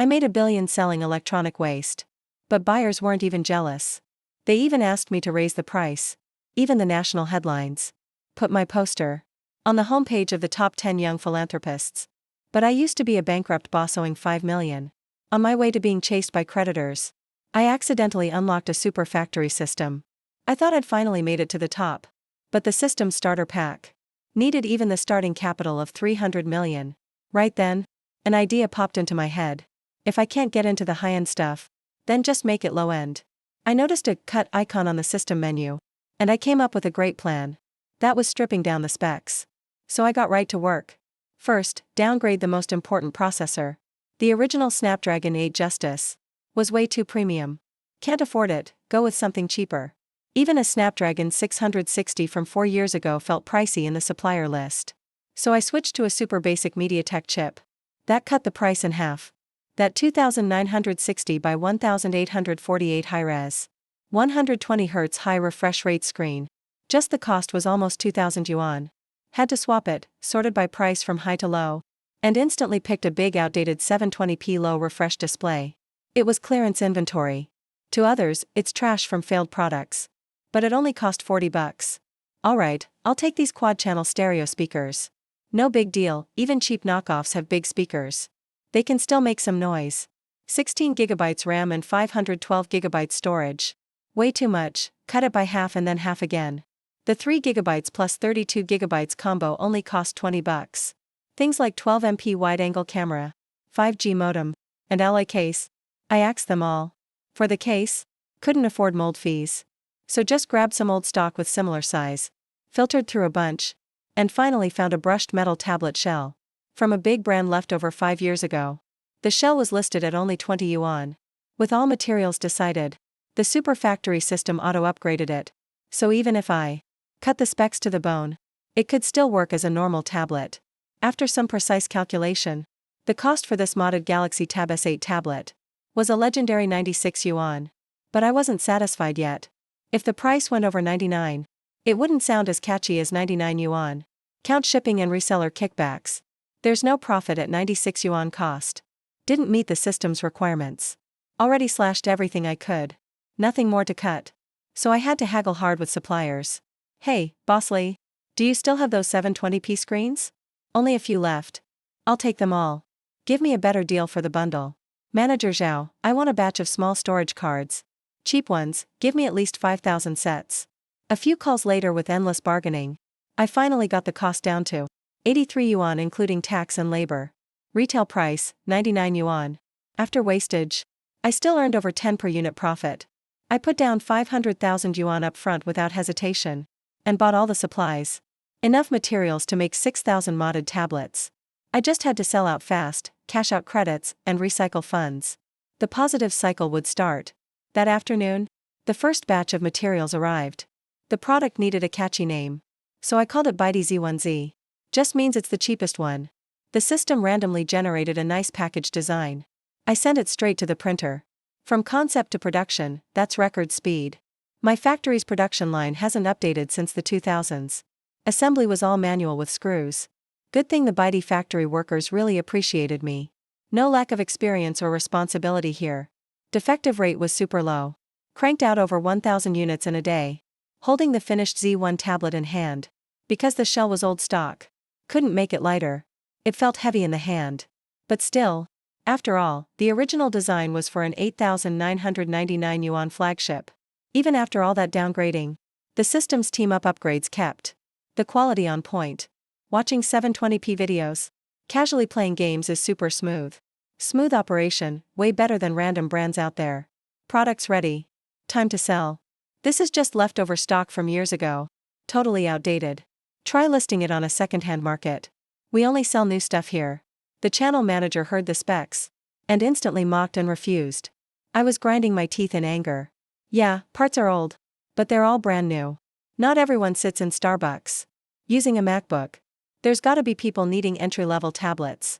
I made a billion selling electronic waste. But buyers weren't even jealous. They even asked me to raise the price. Even the national headlines put my poster on the homepage of the top 10 young philanthropists. But I used to be a bankrupt boss owing $5 million. On my way to being chased by creditors, I accidentally unlocked a super factory system. I thought I'd finally made it to the top. But the system starter pack needed even the starting capital of $300 million. Right then, an idea popped into my head. If I can't get into the high-end stuff, then just make it low-end. I noticed a cut icon on the system menu, and I came up with a great plan. That was stripping down the specs. So I got right to work. First, downgrade the most important processor. The original Snapdragon 8 Justice was way too premium. Can't afford it, go with something cheaper. Even a Snapdragon 660 from 4 years ago felt pricey in the supplier list. So I switched to a super basic MediaTek chip. That cut the price in half. That 2960 by 1848 high-res, 120Hz high refresh rate screen. Just the cost was almost 2,000 yuan. Had to swap it, sorted by price from high to low, and instantly picked a big outdated 720p low refresh display. It was clearance inventory. To others, it's trash from failed products. But it only cost $40. Alright, I'll take these quad-channel stereo speakers. No big deal, even cheap knockoffs have big speakers. They can still make some noise. 16GB RAM and 512GB storage. Way too much, cut it by half and then half again. The 3GB plus 32GB combo only cost $20. Things like 12MP wide-angle camera, 5G modem, and alloy case. I axed them all. For the case, couldn't afford mold fees. So just grabbed some old stock with similar size, filtered through a bunch, and finally found a brushed metal tablet shell. From a big brand left over 5 years ago. The shell was listed at only 20 yuan. With all materials decided, the super factory system auto-upgraded it. So even if I cut the specs to the bone, it could still work as a normal tablet. After some precise calculation, the cost for this modded Galaxy Tab S8 tablet was a legendary 96 yuan. But I wasn't satisfied yet. If the price went over 99, it wouldn't sound as catchy as 99 yuan. Count shipping and reseller kickbacks. There's no profit at 96 yuan cost. Didn't meet the system's requirements. Already slashed everything I could. Nothing more to cut. So I had to haggle hard with suppliers. Hey, Bosley, do you still have those 720p screens? Only a few left. I'll take them all. Give me a better deal for the bundle. Manager Zhao, I want a batch of small storage cards. Cheap ones, give me at least 5,000 sets. A few calls later with endless bargaining, I finally got the cost down to 83 yuan including tax and labor. Retail price, 99 yuan. After wastage, I still earned over 10 per unit profit. I put down 500,000 yuan up front without hesitation, and bought all the supplies. Enough materials to make 6,000 modded tablets. I just had to sell out fast, cash out credits, and recycle funds. The positive cycle would start. That afternoon, the first batch of materials arrived. The product needed a catchy name, so I called it Byte Z1Z. Just means it's the cheapest one. The system randomly generated a nice package design. I sent it straight to the printer. From concept to production, that's record speed. My factory's production line hasn't updated since the 2000s. Assembly was all manual with screws. Good thing the Byte factory workers really appreciated me. No lack of experience or responsibility here. Defective rate was super low. Cranked out over 1,000 units in a day. Holding the finished Z1 tablet in hand. Because the shell was old stock. Couldn't make it lighter. It felt heavy in the hand. But still, after all, the original design was for an 8,999 yuan flagship. Even after all that downgrading, the system's team-up upgrades kept the quality on point. Watching 720p videos, casually playing games is super smooth. Smooth operation, way better than random brands out there. Products ready. Time to sell. This is just leftover stock from years ago. Totally outdated. Try listing it on a second-hand market. We only sell new stuff here. The channel manager heard the specs and instantly mocked and refused. I was grinding my teeth in anger. Yeah, parts are old, but they're all brand new. Not everyone sits in Starbucks using a MacBook. There's gotta be people needing entry-level tablets.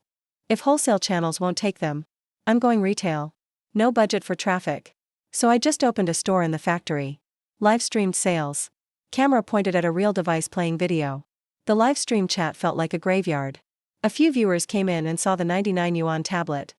If wholesale channels won't take them, I'm going retail. No budget for traffic. So I just opened a store in the factory. Live-streamed sales. Camera pointed at a real device playing video. The live stream chat felt like a graveyard. A few viewers came in and saw the 99 yuan tablet.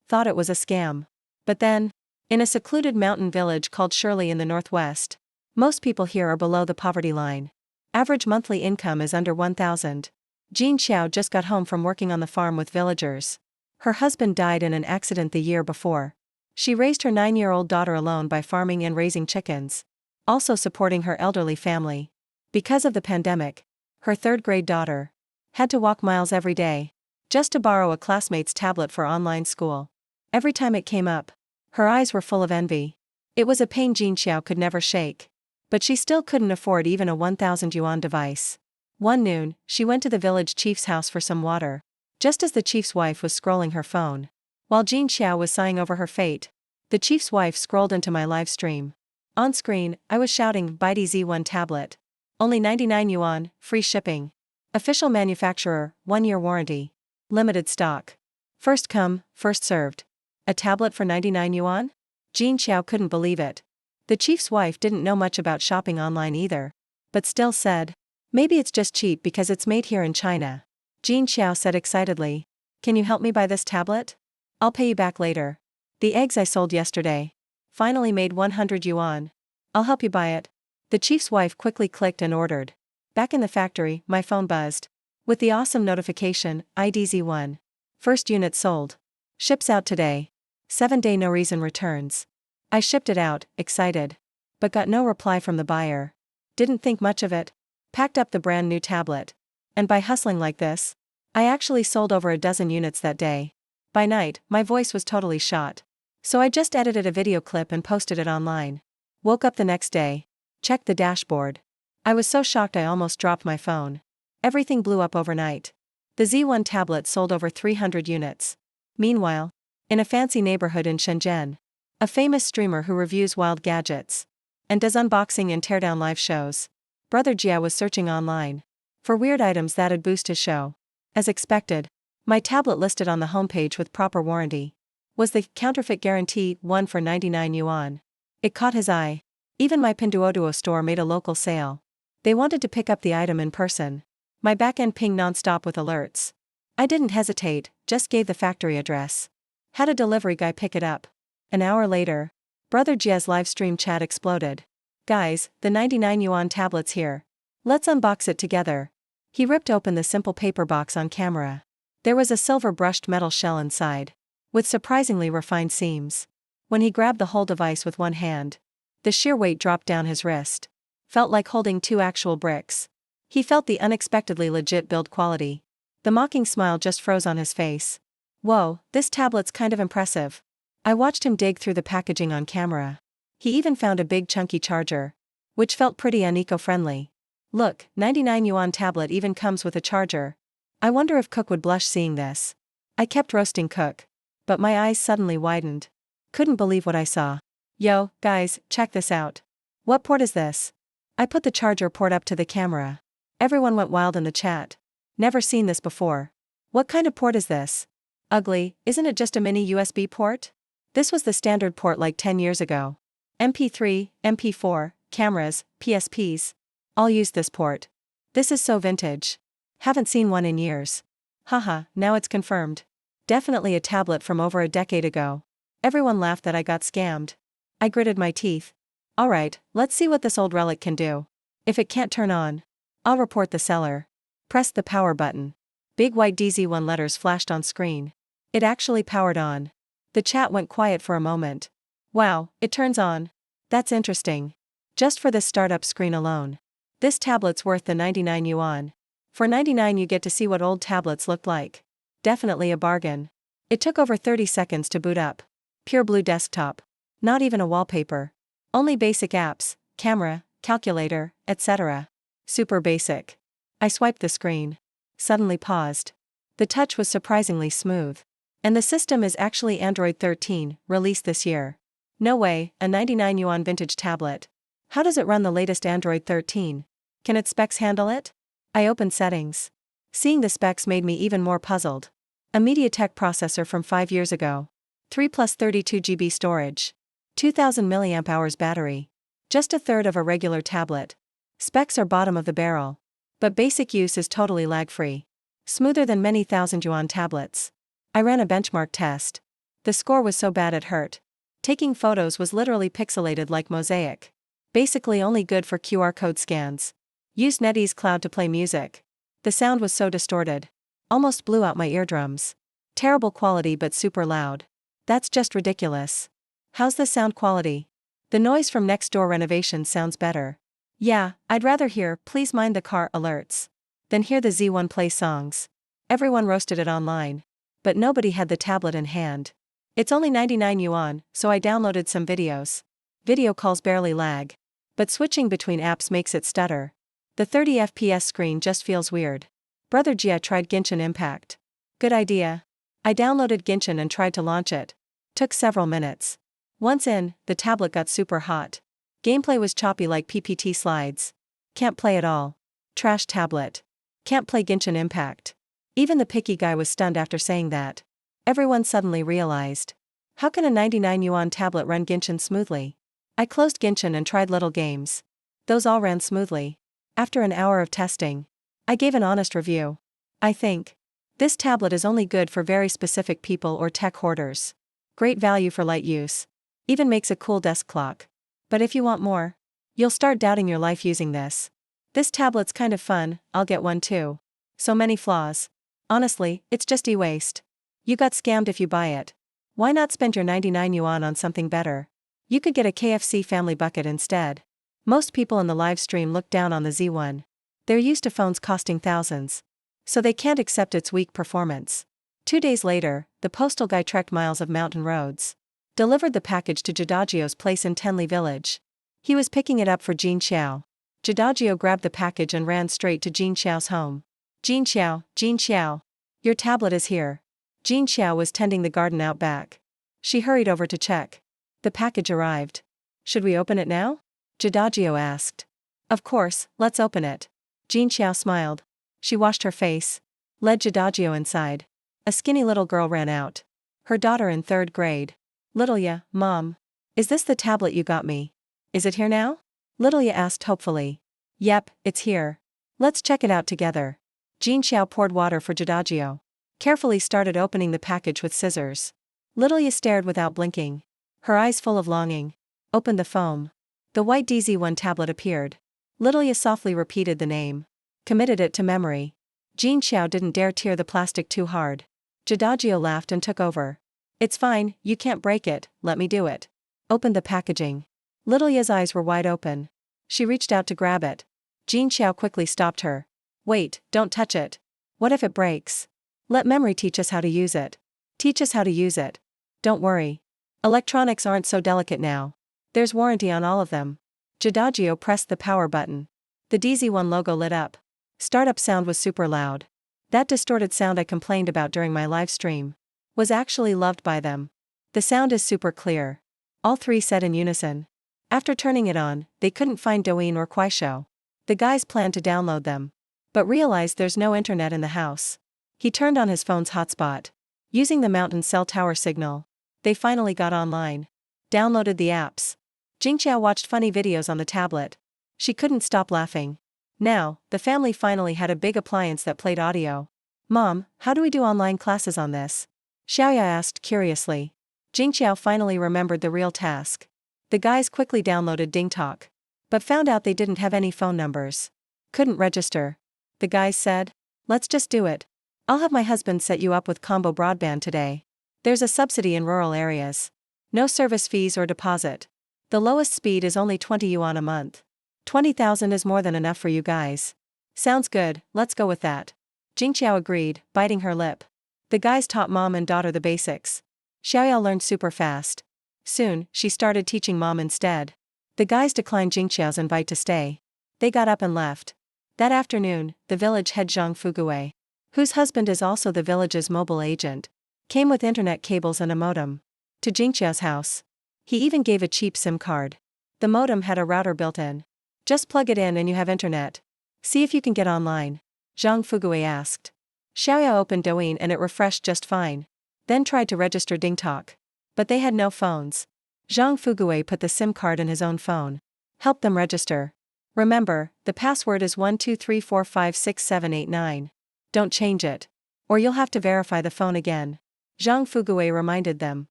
thought it was a scam. But then, in a secluded mountain village called Shirley in the northwest, most people here are below the poverty line. Average monthly income is under 1,000. Jean Xiao just got home from working on the farm with villagers. Her husband died in an accident the year before. She raised her 9-year-old daughter alone by farming and raising chickens, also supporting her elderly family. Because of the pandemic, her third-grade daughter had to walk miles every day just to borrow a classmate's tablet for online school. Every time it came up, her eyes were full of envy. It was a pain Jean Xiao could never shake. But she still couldn't afford even a 1,000 yuan device. One noon, she went to the village chief's house for some water, just as the chief's wife was scrolling her phone. While Jean Xiao was sighing over her fate, the chief's wife scrolled into my live stream. On screen, I was shouting, "Buy Z1 tablet. Only 99 yuan, free shipping. Official manufacturer, 1-year warranty. Limited stock. First come, first served. A tablet for 99 yuan? Jean Xiao couldn't believe it. The chief's wife didn't know much about shopping online either, but still said, "Maybe it's just cheap because it's made here in China." Jean Xiao said excitedly, "Can you help me buy this tablet? I'll pay you back later. The eggs I sold yesterday finally made 100 yuan. I'll help you buy it." The chief's wife quickly clicked and ordered. Back in the factory, my phone buzzed with the awesome notification, IDZ1. First unit sold. Ships out today. 7-day no reason returns. I shipped it out, excited. But got no reply from the buyer. Didn't think much of it. Packed up the brand new tablet. And by hustling like this, I actually sold over a dozen units that day. By night, my voice was totally shot. So I just edited a video clip and posted it online. Woke up the next day. Checked the dashboard. I was so shocked I almost dropped my phone. Everything blew up overnight. The Z1 tablet sold over 300 units. Meanwhile, in a fancy neighborhood in Shenzhen, a famous streamer who reviews wild gadgets and does unboxing and teardown live shows, Brother Jia was searching online for weird items that'd boost his show. As expected, my tablet listed on the homepage with proper warranty was the counterfeit guarantee, 1 for 99 yuan. It caught his eye. Even my Pinduoduo store made a local sale. They wanted to pick up the item in person. My backend pinged nonstop with alerts. I didn't hesitate, just gave the factory address. Had a delivery guy pick it up. An hour later, Brother Jia's livestream chat exploded. "Guys, the 99 yuan tablet's here. Let's unbox it together." He ripped open the simple paper box on camera. There was a silver brushed metal shell inside, with surprisingly refined seams. When he grabbed the whole device with one hand, the sheer weight dropped down his wrist. Felt like holding 2 actual bricks. He felt the unexpectedly legit build quality. The mocking smile just froze on his face. "Whoa, this tablet's kind of impressive." I watched him dig through the packaging on camera. He even found a big chunky charger, which felt pretty uneco-friendly. "Look, 99 yuan tablet even comes with a charger. I wonder if Cook would blush seeing this." I kept roasting Cook, but my eyes suddenly widened. Couldn't believe what I saw. "Yo, guys, check this out. What port is this?" I put the charger port up to the camera. Everyone went wild in the chat. "Never seen this before. What kind of port is this? Ugly, isn't it just a mini USB port?" This was the standard port like 10 years ago. MP3, MP4, cameras, PSPs. All used this port. This is so vintage. Haven't seen one in years. Haha, now it's confirmed. Definitely a tablet from over a decade ago. Everyone laughed that I got scammed. I gritted my teeth. Alright, let's see what this old relic can do. If it can't turn on, I'll report the seller. Pressed the power button. Big white DZ1 letters flashed on screen. It actually powered on. The chat went quiet for a moment. Wow, it turns on. That's interesting. Just for this startup screen alone. This tablet's worth the 99 yuan. For 99 you get to see what old tablets look like. Definitely a bargain. It took over 30 seconds to boot up. Pure blue desktop. Not even a wallpaper. Only basic apps, camera, calculator, etc. Super basic. I swiped the screen. Suddenly paused. The touch was surprisingly smooth. And the system is actually Android 13, released this year. No way, a 99 yuan vintage tablet. How does it run the latest Android 13? Can its specs handle it? I opened settings. Seeing the specs made me even more puzzled. A MediaTek processor from 5 years ago. 3 plus 32 GB storage. 2000 mAh battery. Just a third of a regular tablet. Specs are bottom of the barrel. But basic use is totally lag-free. Smoother than many thousand yuan tablets. I ran a benchmark test. The score was so bad it hurt. Taking photos was literally pixelated like mosaic. Basically only good for QR code scans. Used NetEase Cloud to play music. The sound was so distorted. Almost blew out my eardrums. Terrible quality but super loud. That's just ridiculous. How's the sound quality? The noise from next door renovations sounds better. Yeah, I'd rather hear "please mind the car" alerts than hear the Z1 play songs. Everyone roasted it online. But nobody had the tablet in hand. It's only 99 yuan, so I downloaded some videos. Video calls barely lag. But switching between apps makes it stutter. The 30 FPS screen just feels weird. Brother Jia tried Genshin Impact. Good idea. I downloaded Genshin and tried to launch it. Took several minutes. Once in, the tablet got super hot. Gameplay was choppy like PPT slides. Can't play at all. Trash tablet. Can't play Genshin Impact. Even the picky guy was stunned after saying that. Everyone suddenly realized. How can a 99 yuan tablet run Genshin smoothly? I closed Genshin and tried little games. Those all ran smoothly. After an hour of testing, I gave an honest review. I think this tablet is only good for very specific people or tech hoarders. Great value for light use. Even makes a cool desk clock. But if you want more, you'll start doubting your life using this. This tablet's kind of fun, I'll get one too. So many flaws. Honestly, it's just e-waste. You got scammed if you buy it. Why not spend your 99 yuan on something better? You could get a KFC family bucket instead. Most people in the live stream look down on the Z1. They're used to phones costing thousands. So they can't accept its weak performance. 2 days later, the postal guy trekked miles of mountain roads. Delivered the package to Jidagio's place in Tenli village. He was picking it up for Jin Xiao. Jidagio grabbed the package and ran straight to Jin Xiao's home. Jin Xiao. Your tablet is here. Jin Xiao was tending the garden out back. She hurried over to check. The package arrived. Should we open it now? Jidagio asked. Of course, let's open it. Jin Xiao smiled. She washed her face. Led Jidagio inside. A skinny little girl ran out. Her daughter in 3rd grade. Littleya, Mom. Is this the tablet you got me? Is it here now? Littleya asked hopefully. Yep, it's here. Let's check it out together. Jin Xiao poured water for Jidagio. Carefully started opening the package with scissors. Littleya stared without blinking. Her eyes full of longing. Opened the foam. The white DZ1 tablet appeared. Littleya softly repeated the name. Committed it to memory. Jin Xiao didn't dare tear the plastic too hard. Jidagio laughed and took over. It's fine, you can't break it, let me do it. Opened the packaging. Littleya's eyes were wide open. She reached out to grab it. Jin Xiao quickly stopped her. Wait, don't touch it. What if it breaks? Let memory teach us how to use it. Teach us how to use it. Don't worry. Electronics aren't so delicate now. There's warranty on all of them. Jidagio pressed the power button. The DZ1 logo lit up. Startup sound was super loud. That distorted sound I complained about during my live stream was actually loved by them. The sound is super clear. All three said in unison. After turning it on, they couldn't find Douyin or Kuaishou. The guys planned to download them, but realized there's no internet in the house. He turned on his phone's hotspot. Using the mountain cell tower signal, they finally got online. Downloaded the apps. Jingxiao watched funny videos on the tablet. She couldn't stop laughing. Now, the family finally had a big appliance that played audio. Mom, how do we do online classes on this? Xiaoya asked curiously. Jingxiao finally remembered the real task. The guys quickly downloaded DingTalk, but found out they didn't have any phone numbers. Couldn't register. The guys said, let's just do it. I'll have my husband set you up with combo broadband today. There's a subsidy in rural areas. No service fees or deposit. The lowest speed is only 20 yuan a month. 20,000 is more than enough for you guys. Sounds good, let's go with that. Jingxiao agreed, biting her lip. The guys taught mom and daughter the basics. Xiaoyao learned super fast. Soon, she started teaching mom instead. The guys declined Jingxiao's invite to stay. They got up and left. That afternoon, the village head Zhang Fugui, whose husband is also the village's mobile agent, came with internet cables and a modem to Jingxiao's house. He even gave a cheap SIM card. The modem had a router built in. Just plug it in and you have internet. See if you can get online. Zhang Fugui asked. Xiaoyao opened Douyin and it refreshed just fine. Then tried to register DingTalk. But they had no phones. Zhang Fugui put the SIM card in his own phone. Helped them register. Remember, the password is 123456789. Don't change it. Or you'll have to verify the phone again. Zhang Fugui reminded them.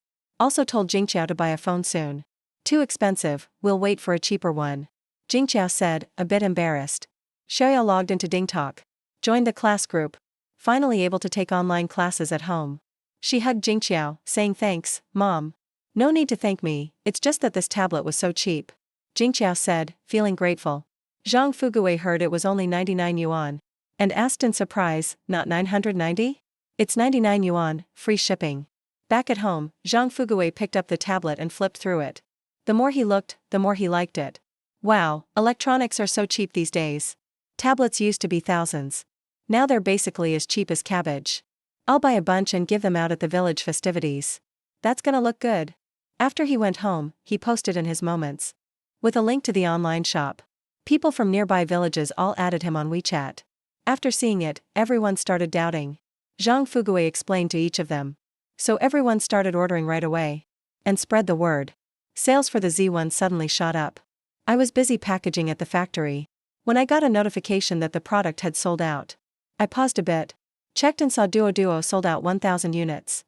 Also told Jingqiao to buy a phone soon. Too expensive, we'll wait for a cheaper one. Jingqiao said, a bit embarrassed. Xiaoyao logged into DingTalk. Joined the class group. Finally able to take online classes at home. She hugged Jingqiao, saying thanks, Mom. No need to thank me, it's just that this tablet was so cheap. Jingqiao said, feeling grateful. Zhang Fugui heard it was only 99 yuan. And asked in surprise, not 990? It's 99 yuan, free shipping. Back at home, Zhang Fugui picked up the tablet and flipped through it. The more he looked, the more he liked it. Wow, electronics are so cheap these days. Tablets used to be thousands. Now they're basically as cheap as cabbage. I'll buy a bunch and give them out at the village festivities. That's gonna look good. After he went home, he posted in his moments. With a link to the online shop. People from nearby villages all added him on WeChat. After seeing it, everyone started doubting. Zhang Fugui explained to each of them. So everyone started ordering right away. And spread the word. Sales for the Z1 suddenly shot up. I was busy packaging at the factory. When I got a notification that the product had sold out. I paused a bit. Checked and saw Duo sold out 1,000 units.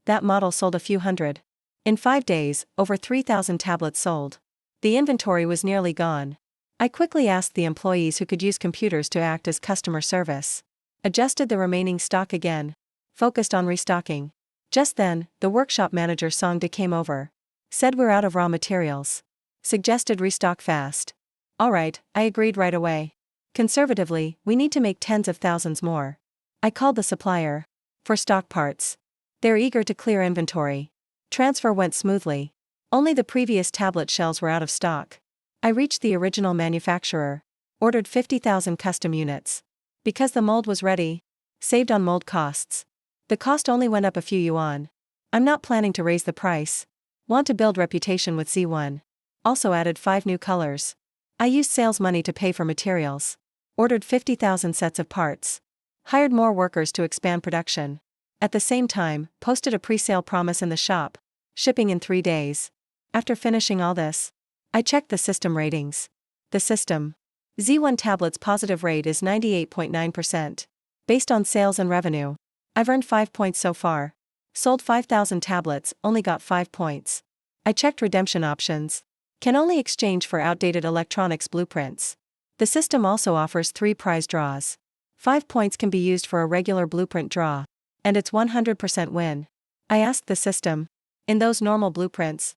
That model sold a few hundred. In 5 days, over 3,000 tablets sold. The inventory was nearly gone. I quickly asked the employees who could use computers to act as customer service. Adjusted the remaining stock again. Focused on restocking. Just then, the workshop manager Songde came over. Said we're out of raw materials. Suggested restock fast. Alright, I agreed right away. Conservatively, we need to make tens of thousands more. I called the supplier. For stock parts. They're eager to clear inventory. Transfer went smoothly. Only the previous tablet shells were out of stock. I reached the original manufacturer. Ordered 50,000 custom units. Because the mold was ready. Saved on mold costs. The cost only went up a few yuan. I'm not planning to raise the price. Want to build reputation with Z1. Also added 5 new colors. I used sales money to pay for materials. Ordered 50,000 sets of parts. Hired more workers to expand production. At the same time, posted a pre-sale promise in the shop. Shipping in 3 days. After finishing all this, I checked the system ratings. The system. Z1 tablet's positive rate is 98.9%. Based on sales and revenue. I've earned 5 points so far. Sold 5,000 tablets, only got 5 points. I checked redemption options. Can only exchange for outdated electronics blueprints. The system also offers 3 prize draws. 5 points can be used for a regular blueprint draw. And it's 100% win. I asked the system. In those normal blueprints.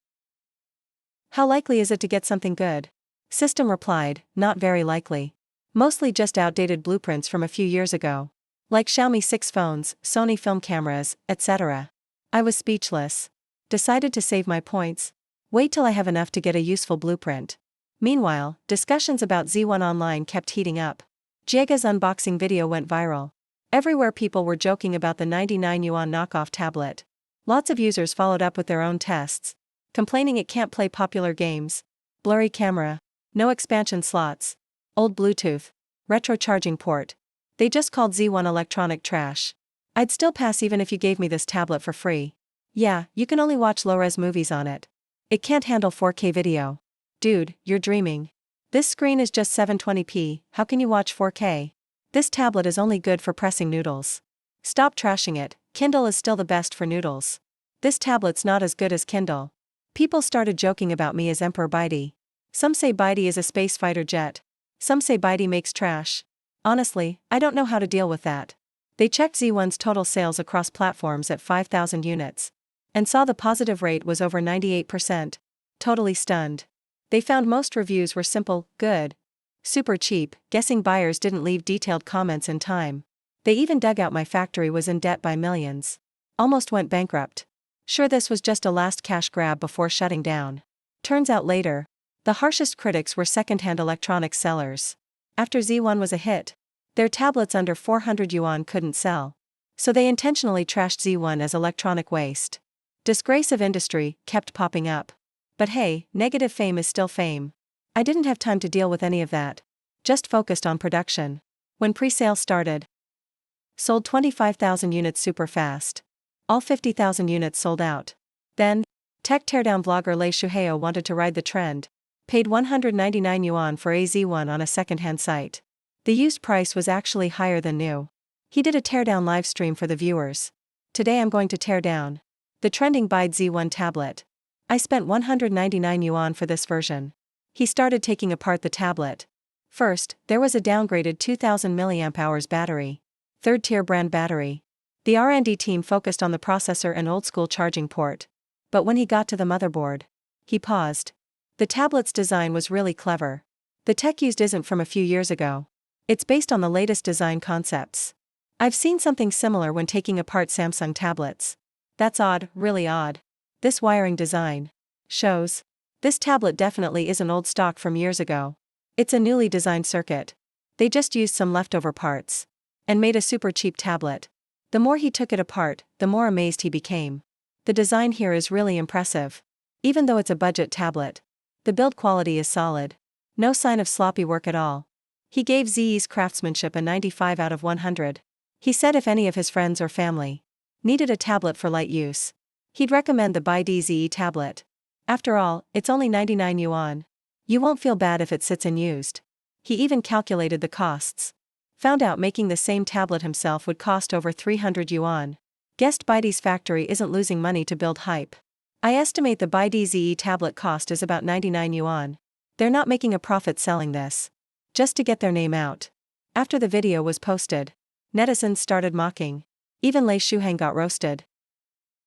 How likely is it to get something good? System replied, not very likely. Mostly just outdated blueprints from a few years ago. Like Xiaomi 6 phones, Sony film cameras, etc. I was speechless. Decided to save my points. Wait till I have enough to get a useful blueprint. Meanwhile, discussions about Z1 Online kept heating up. Jiega's unboxing video went viral. Everywhere people were joking about the 99 yuan knockoff tablet. Lots of users followed up with their own tests. Complaining it can't play popular games. Blurry camera. No expansion slots. Old Bluetooth. Retro charging port. They just called Z1 electronic trash. I'd still pass even if you gave me this tablet for free. Yeah, you can only watch low-res movies on it. It can't handle 4K video. Dude, you're dreaming. This screen is just 720p, how can you watch 4K? This tablet is only good for pressing noodles. Stop trashing it, Kindle is still the best for noodles. This tablet's not as good as Kindle. People started joking about me as Emperor Baidi. Some say Baidi is a space fighter jet. Some say Baidi makes trash. Honestly, I don't know how to deal with that. They checked Z1's total sales across platforms at 5,000 units. And saw the positive rate was over 98%. Totally stunned. They found most reviews were simple, good, super cheap, guessing buyers didn't leave detailed comments in time. They even dug out my factory was in debt by millions. Almost went bankrupt. Sure, this was just a last cash grab before shutting down. Turns out later, the harshest critics were second-hand electronics sellers. After Z1 was a hit, their tablets under 400 yuan couldn't sell. So they intentionally trashed Z1 as electronic waste. Disgrace of industry kept popping up. But hey, negative fame is still fame. I didn't have time to deal with any of that. Just focused on production. When pre-sale started, sold 25,000 units super fast. All 50,000 units sold out. Then, tech teardown vlogger Lei Shuheo wanted to ride the trend. Paid 199 yuan for a Z1 on a second-hand site. The used price was actually higher than new. He did a teardown live stream for the viewers. Today I'm going to tear down The trending Bide Z1 tablet. I spent 199 yuan for this version. He started taking apart the tablet. First, there was a downgraded 2000 mAh battery. Third-tier brand battery. The R&D team focused on the processor and old-school charging port. But when he got to the motherboard, he paused. The tablet's design was really clever. The tech used isn't from a few years ago. It's based on the latest design concepts. I've seen something similar when taking apart Samsung tablets. That's odd, really odd. This wiring design shows this tablet definitely isn't old stock from years ago. It's a newly designed circuit. They just used some leftover parts and made a super cheap tablet. The more he took it apart, the more amazed he became. The design here is really impressive. Even though it's a budget tablet, the build quality is solid. No sign of sloppy work at all. He gave ZE's craftsmanship a 95 out of 100. He said if any of his friends or family needed a tablet for light use, he'd recommend the Bide ZE tablet. After all, it's only 99 yuan. You won't feel bad if it sits unused. He even calculated the costs. Found out making the same tablet himself would cost over 300 yuan. Guessed Bide's factory isn't losing money to build hype. I estimate the Bide ZE tablet cost is about 99 yuan. They're not making a profit selling this. Just to get their name out. After the video was posted, netizens started mocking. Even Lei Shuhang got roasted.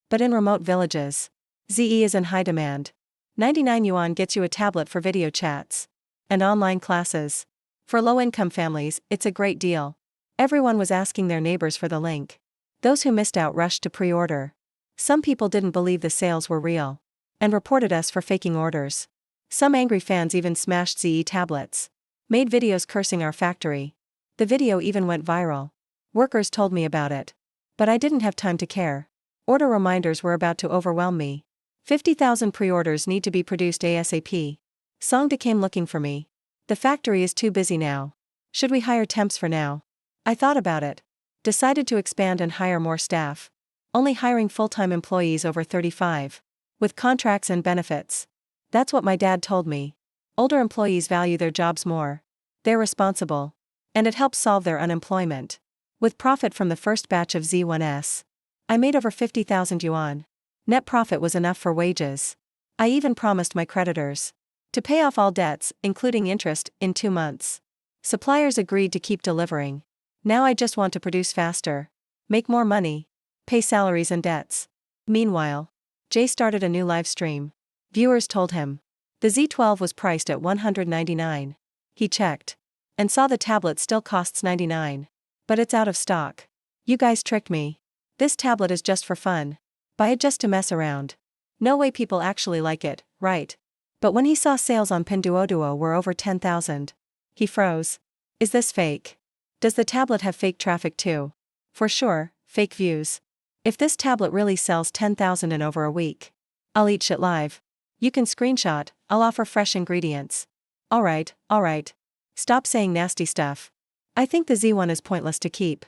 But in remote villages, ZE is in high demand. 99 yuan gets you a tablet for video chats and online classes. For low-income families, it's a great deal. Everyone was asking their neighbors for the link. Those who missed out rushed to pre-order. Some people didn't believe the sales were real and reported us for faking orders. Some angry fans even smashed ZE tablets. Made videos cursing our factory. The video even went viral. Workers told me about it. But I didn't have time to care. Order reminders were about to overwhelm me. 50,000 pre-orders need to be produced ASAP. Songda came looking for me. The factory is too busy now. Should we hire temps for now? I thought about it. Decided to expand and hire more staff. Only hiring full-time employees over 35. With contracts and benefits. That's what my dad told me. Older employees value their jobs more. They're responsible. And it helps solve their unemployment. With profit from the first batch of Z1S, I made over 50,000 yuan. Net profit was enough for wages. I even promised my creditors to pay off all debts, including interest, in 2 months. Suppliers agreed to keep delivering. Now I just want to produce faster, make more money, pay salaries and debts. Meanwhile, Jay started a new live stream. Viewers told him the Z12 was priced at 199. He checked and saw the tablet still costs 99. But it's out of stock. You guys tricked me. This tablet is just for fun. Buy it just to mess around. No way people actually like it, right? But when he saw sales on Pinduoduo were over 10,000, he froze. Is this fake? Does the tablet have fake traffic too? For sure, fake views. If this tablet really sells 10,000 in over a week, I'll eat shit live. You can screenshot, I'll offer fresh ingredients. Alright. Stop saying nasty stuff. I think the Z1 is pointless to keep.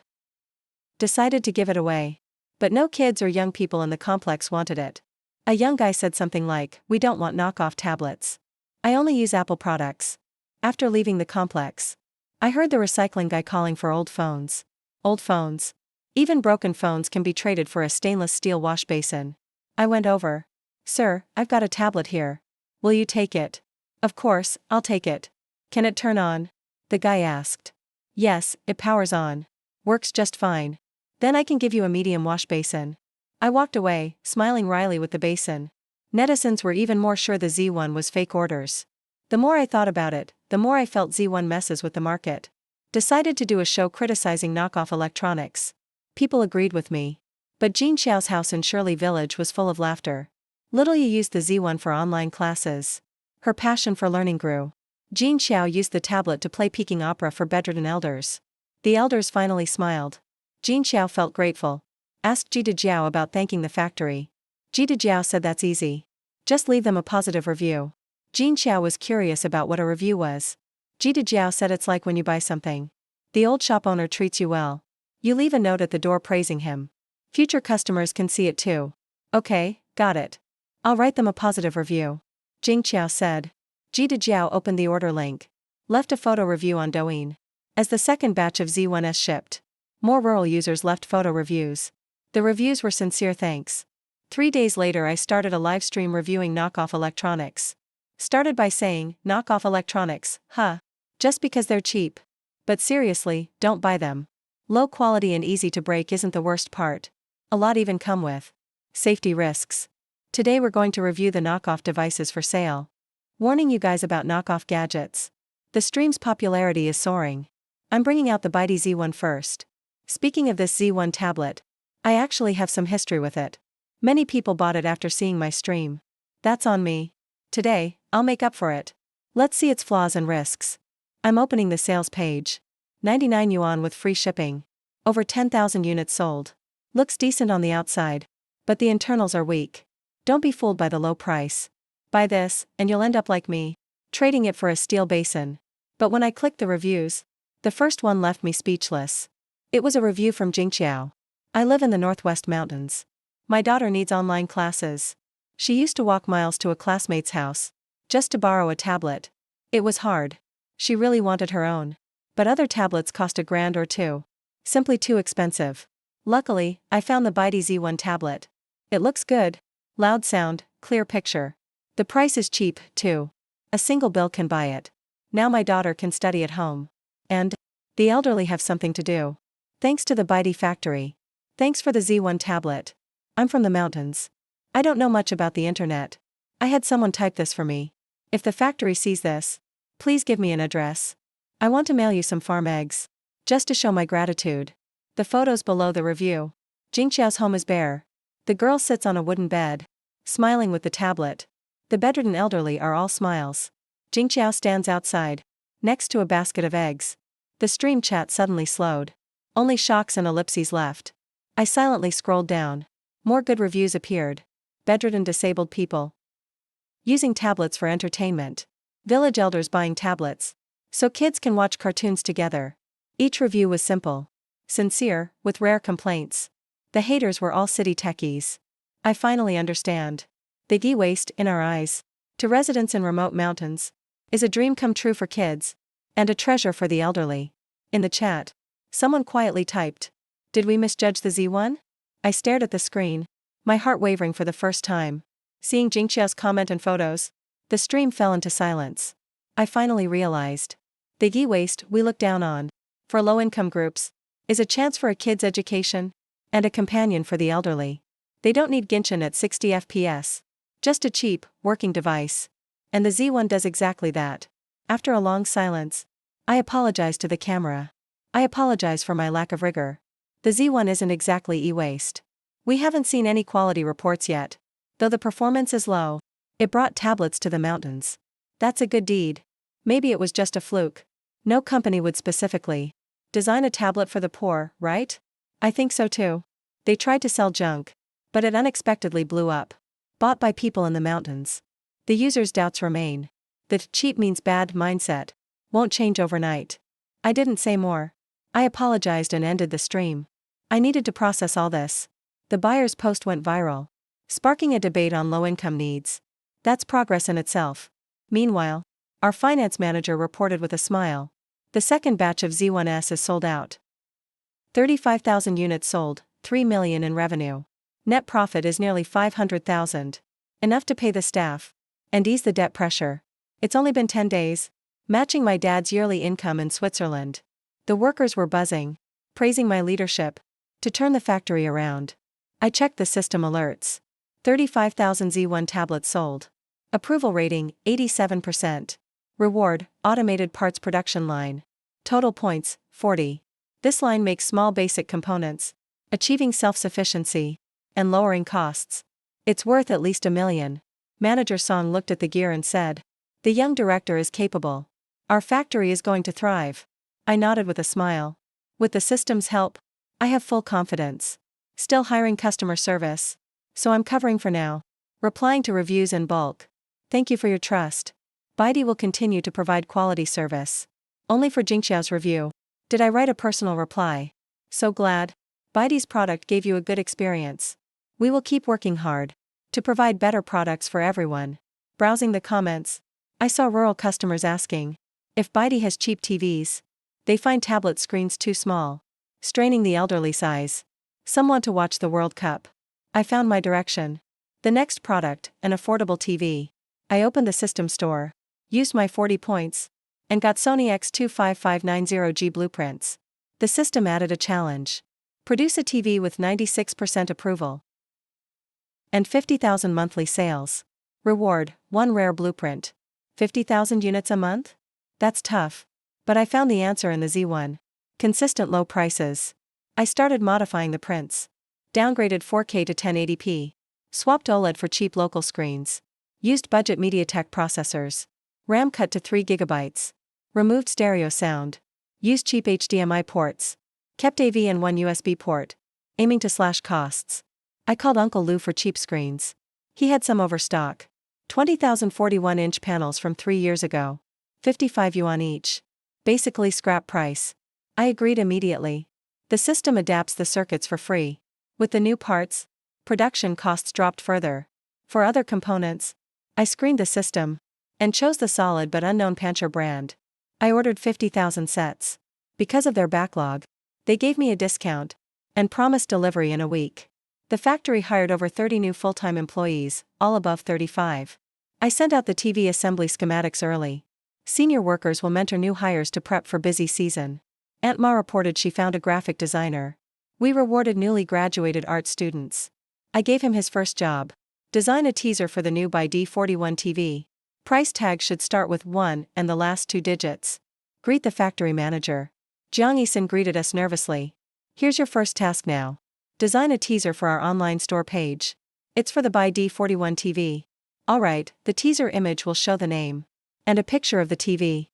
Decided to give it away. But no kids or young people in the complex wanted it. A young guy said something like, "We don't want knockoff tablets. I only use Apple products." After leaving the complex, I heard the recycling guy calling for old phones. Old phones. Even broken phones can be traded for a stainless steel wash basin. I went over. "Sir, I've got a tablet here. Will you take it?" "Of course, I'll take it. Can it turn on?" The guy asked. "Yes, it powers on. Works just fine. Then I can give you a medium wash basin." I walked away, smiling wryly with the basin. Netizens were even more sure the Z1 was fake orders. The more I thought about it, the more I felt Z1 messes with the market. Decided to do a show criticizing knockoff electronics. People agreed with me. But Jean Xiao's house in Shirley Village was full of laughter. Little Yi used the Z1 for online classes. Her passion for learning grew. Jean Xiao used the tablet to play Peking opera for bedridden elders. The elders finally smiled. Jean Xiao felt grateful. Asked Ji Dejiao about thanking the factory. Ji Dejiao said that's easy. Just leave them a positive review. Jean Xiao was curious about what a review was. Ji Dejiao said it's like when you buy something. The old shop owner treats you well. You leave a note at the door praising him. Future customers can see it too. Okay, got it. I'll write them a positive review. Jing Qiao said. Ji Dejiao opened the order link. Left a photo review on Douyin. As the second batch of Z1S shipped, more rural users left photo reviews. The reviews were sincere thanks. 3 days later, I started a live stream reviewing knockoff electronics. Started by saying, knockoff electronics, huh? Just because they're cheap. But seriously, don't buy them. Low quality and easy to break isn't the worst part. A lot even come with safety risks. Today we're going to review the knockoff devices for sale. Warning you guys about knockoff gadgets. The stream's popularity is soaring. I'm bringing out the Bitey Z1 first. Speaking of this Z1 tablet, I actually have some history with it. Many people bought it after seeing my stream. That's on me. Today, I'll make up for it. Let's see its flaws and risks. I'm opening the sales page. 99 yuan with free shipping. Over 10,000 units sold. Looks decent on the outside. But the internals are weak. Don't be fooled by the low price. Buy this, and you'll end up like me, trading it for a steel basin. But when I clicked the reviews, the first one left me speechless. It was a review from Jingqiao. I live in the Northwest Mountains. My daughter needs online classes. She used to walk miles to a classmate's house, just to borrow a tablet. It was hard. She really wanted her own. But other tablets cost $1,000 or $2,000. Simply too expensive. Luckily, I found the Bitey Z1 tablet. It looks good. Loud sound, clear picture. The price is cheap, too. A single bill can buy it. Now my daughter can study at home. And the elderly have something to do. Thanks to the Bitey factory. Thanks for the Z1 tablet. I'm from the mountains. I don't know much about the internet. I had someone type this for me. If the factory sees this, please give me an address. I want to mail you some farm eggs. Just to show my gratitude. The photos below the review. Jingqiao's home is bare. The girl sits on a wooden bed, smiling with the tablet. The bedridden elderly are all smiles. Jingqiao stands outside, next to a basket of eggs. The stream chat suddenly slowed. Only shocks and ellipses left. I silently scrolled down. More good reviews appeared. Bedridden disabled people using tablets for entertainment. Village elders buying tablets so kids can watch cartoons together. Each review was simple, sincere, with rare complaints. The haters were all city techies. I finally understand. The e-waste in our eyes, to residents in remote mountains, is a dream come true for kids, and a treasure for the elderly. In the chat, someone quietly typed, "Did we misjudge the Z1?" I stared at the screen, my heart wavering for the first time. Seeing Jingqiao's comment and photos, the stream fell into silence. I finally realized. The e-waste we look down on, for low-income groups, is a chance for a kid's education, and a companion for the elderly. They don't need Genshin at 60 FPS. Just a cheap, working device. And the Z1 does exactly that. After a long silence, I apologize to the camera. I apologize for my lack of rigor. The Z1 isn't exactly e-waste. We haven't seen any quality reports yet. Though the performance is low, it brought tablets to the mountains. That's a good deed. Maybe it was just a fluke. No company would specifically design a tablet for the poor, right? I think so too. They tried to sell junk, but it unexpectedly blew up. Bought by people in the mountains. The user's doubts remain. The cheap means bad mindset won't change overnight. I didn't say more. I apologized and ended the stream. I needed to process all this. The buyer's post went viral, sparking a debate on low-income needs. That's progress in itself. Meanwhile, our finance manager reported with a smile. The second batch of Z1S is sold out. 35,000 units sold, 3 million in revenue. Net profit is nearly 500,000. Enough to pay the staff and ease the debt pressure. It's only been 10 days, matching my dad's yearly income in Switzerland. The workers were buzzing, praising my leadership to turn the factory around. I checked the system alerts. 35,000 Z1 tablets sold. Approval rating, 87%. Reward, automated parts production line. Total points, 40. This line makes small basic components, achieving self-sufficiency and lowering costs. It's worth at least $1 million. Manager Song looked at the gear and said, "The young director is capable. Our factory is going to thrive." I nodded with a smile. With the system's help, I have full confidence. Still hiring customer service, so I'm covering for now. Replying to reviews in bulk. Thank you for your trust. Bitey will continue to provide quality service. Only for Jingqiao's review did I write a personal reply. So glad. Bitey's product gave you a good experience. We will keep working hard to provide better products for everyone. Browsing the comments, I saw rural customers asking if Bitey has cheap TVs. They find tablet screens too small, straining the elderly size. Some want to watch the World Cup. I found my direction. The next product, an affordable TV. I opened the system store, used my 40 points, and got Sony X25590G blueprints. The system added a challenge. Produce a TV with 96% approval and 50,000 monthly sales. Reward, 1 rare blueprint. 50,000 units a month? That's tough. But I found the answer in the Z1. Consistent low prices. I started modifying the prints. Downgraded 4K to 1080p. Swapped OLED for cheap local screens. Used budget MediaTek processors. RAM cut to 3 GB. Removed stereo sound. Used cheap HDMI ports. Kept AV and 1 USB port. Aiming to slash costs. I called Uncle Lou for cheap screens. He had some overstock. 20,000 41-inch panels from 3 years ago. 55 yuan each. Basically scrap price. I agreed immediately. The system adapts the circuits for free. With the new parts, production costs dropped further. For other components, I screened the system and chose the solid but unknown Pancher brand. I ordered 50,000 sets. Because of their backlog, they gave me a discount and promised delivery in a week. The factory hired over 30 new full-time employees, all above 35. I sent out the TV assembly schematics early. Senior workers will mentor new hires to prep for busy season. Aunt Ma reported she found a graphic designer. We rewarded newly graduated art students. I gave him his first job. Design a teaser for the new by D41 TV. Price tag should start with 1 and the last 2 digits. Greet the factory manager. Jiang Yisin greeted us nervously. Here's your first task now. Design a teaser for our online store page. It's for the by D41 TV. Alright, the teaser image will show the name and a picture of the TV.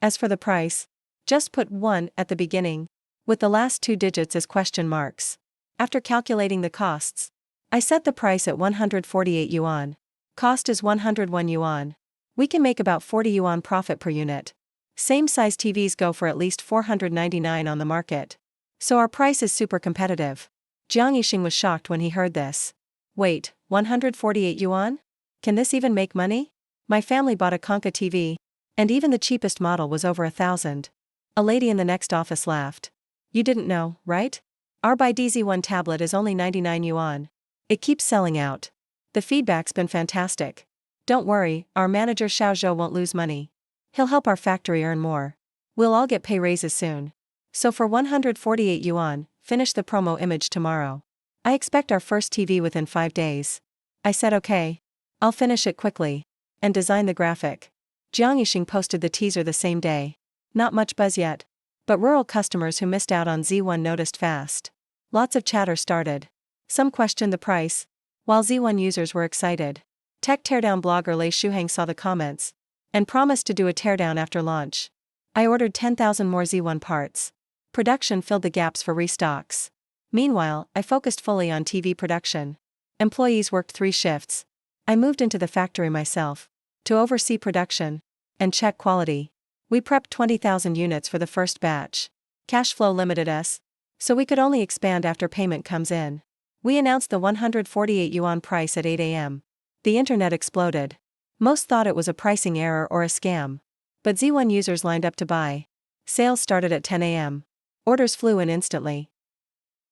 As for the price, just put 1 at the beginning, with the last 2 digits as question marks. After calculating the costs, I set the price at 148 yuan. Cost is 101 yuan. We can make about 40 yuan profit per unit. Same size TVs go for at least 499 on the market. So our price is super competitive. Jiang Yixing was shocked when he heard this. Wait, 148 yuan? Can this even make money? My family bought a Konka TV, and even the cheapest model was over 1,000. A lady in the next office laughed. You didn't know, right? Our by DZ1 tablet is only 99 yuan. It keeps selling out. The feedback's been fantastic. Don't worry, our manager Xiao Zhou won't lose money. He'll help our factory earn more. We'll all get pay raises soon. So for 148 yuan, finish the promo image tomorrow. I expect our first TV within 5 days. I said okay. I'll finish it quickly and design the graphic. Jiang Yixing posted the teaser the same day. Not much buzz yet, but rural customers who missed out on Z1 noticed fast. Lots of chatter started. Some questioned the price, while Z1 users were excited. Tech teardown blogger Lei Shuhang saw the comments and promised to do a teardown after launch. I ordered 10,000 more Z1 parts. Production filled the gaps for restocks. Meanwhile, I focused fully on TV production. Employees worked 3 shifts. I moved into the factory myself to oversee production and check quality. We prepped 20,000 units for the first batch. Cash flow limited us, so we could only expand after payment comes in. We announced the 148 yuan price at 8 a.m. The internet exploded. Most thought it was a pricing error or a scam. But Z1 users lined up to buy. Sales started at 10 a.m. Orders flew in instantly.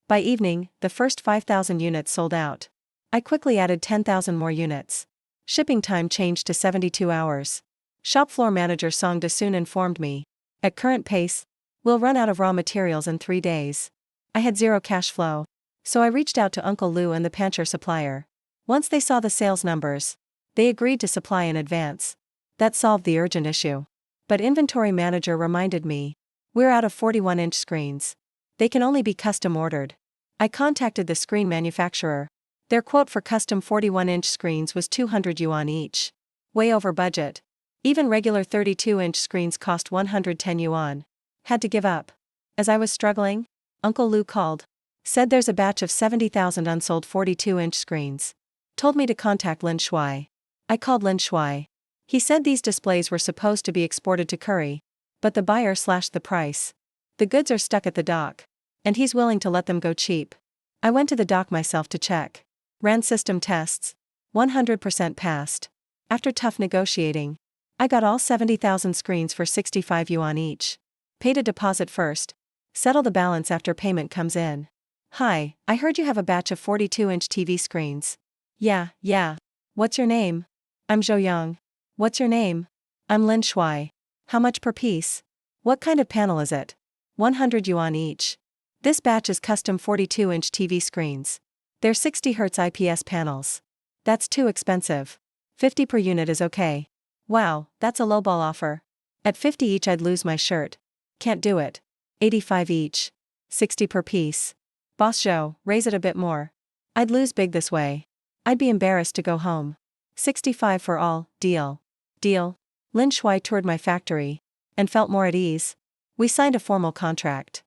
By evening, the first 5,000 units sold out. I quickly added 10,000 more units. Shipping time changed to 72 hours. Shop floor manager Song Dasun informed me. At current pace, we'll run out of raw materials in 3 days. I had zero cash flow, so I reached out to Uncle Lou and the Pancher supplier. Once they saw the sales numbers, they agreed to supply in advance. That solved the urgent issue. But inventory manager reminded me, we're out of 41-inch screens. They can only be custom ordered. I contacted the screen manufacturer. Their quote for custom 41-inch screens was 200 yuan each. Way over budget. Even regular 32-inch screens cost 110 yuan. Had to give up. As I was struggling, Uncle Lou called. Said there's a batch of 70,000 unsold 42-inch screens. Told me to contact Lin Shuai. I called Lin Shuai. He said these displays were supposed to be exported to Curry, but the buyer slashed the price. The goods are stuck at the dock, and he's willing to let them go cheap. I went to the dock myself to check. Ran system tests. 100% passed. After tough negotiating, I got all 70,000 screens for 65 yuan each. Paid a deposit first. Settle the balance after payment comes in. Hi, I heard you have a batch of 42-inch TV screens. Yeah. What's your name? I'm Zhou Yang. What's your name? I'm Lin Shui. How much per piece? What kind of panel is it? 100 yuan each. This batch is custom 42-inch TV screens. They're 60 Hz IPS panels. That's too expensive. 50 per unit is okay. Wow, that's a lowball offer. At 50 each I'd lose my shirt. Can't do it. 85 each. 60 per piece. Boss Zhou, raise it a bit more. I'd lose big this way. I'd be embarrassed to go home. 65 for all, deal. Deal. Lin Shui toured my factory and felt more at ease. We signed a formal contract.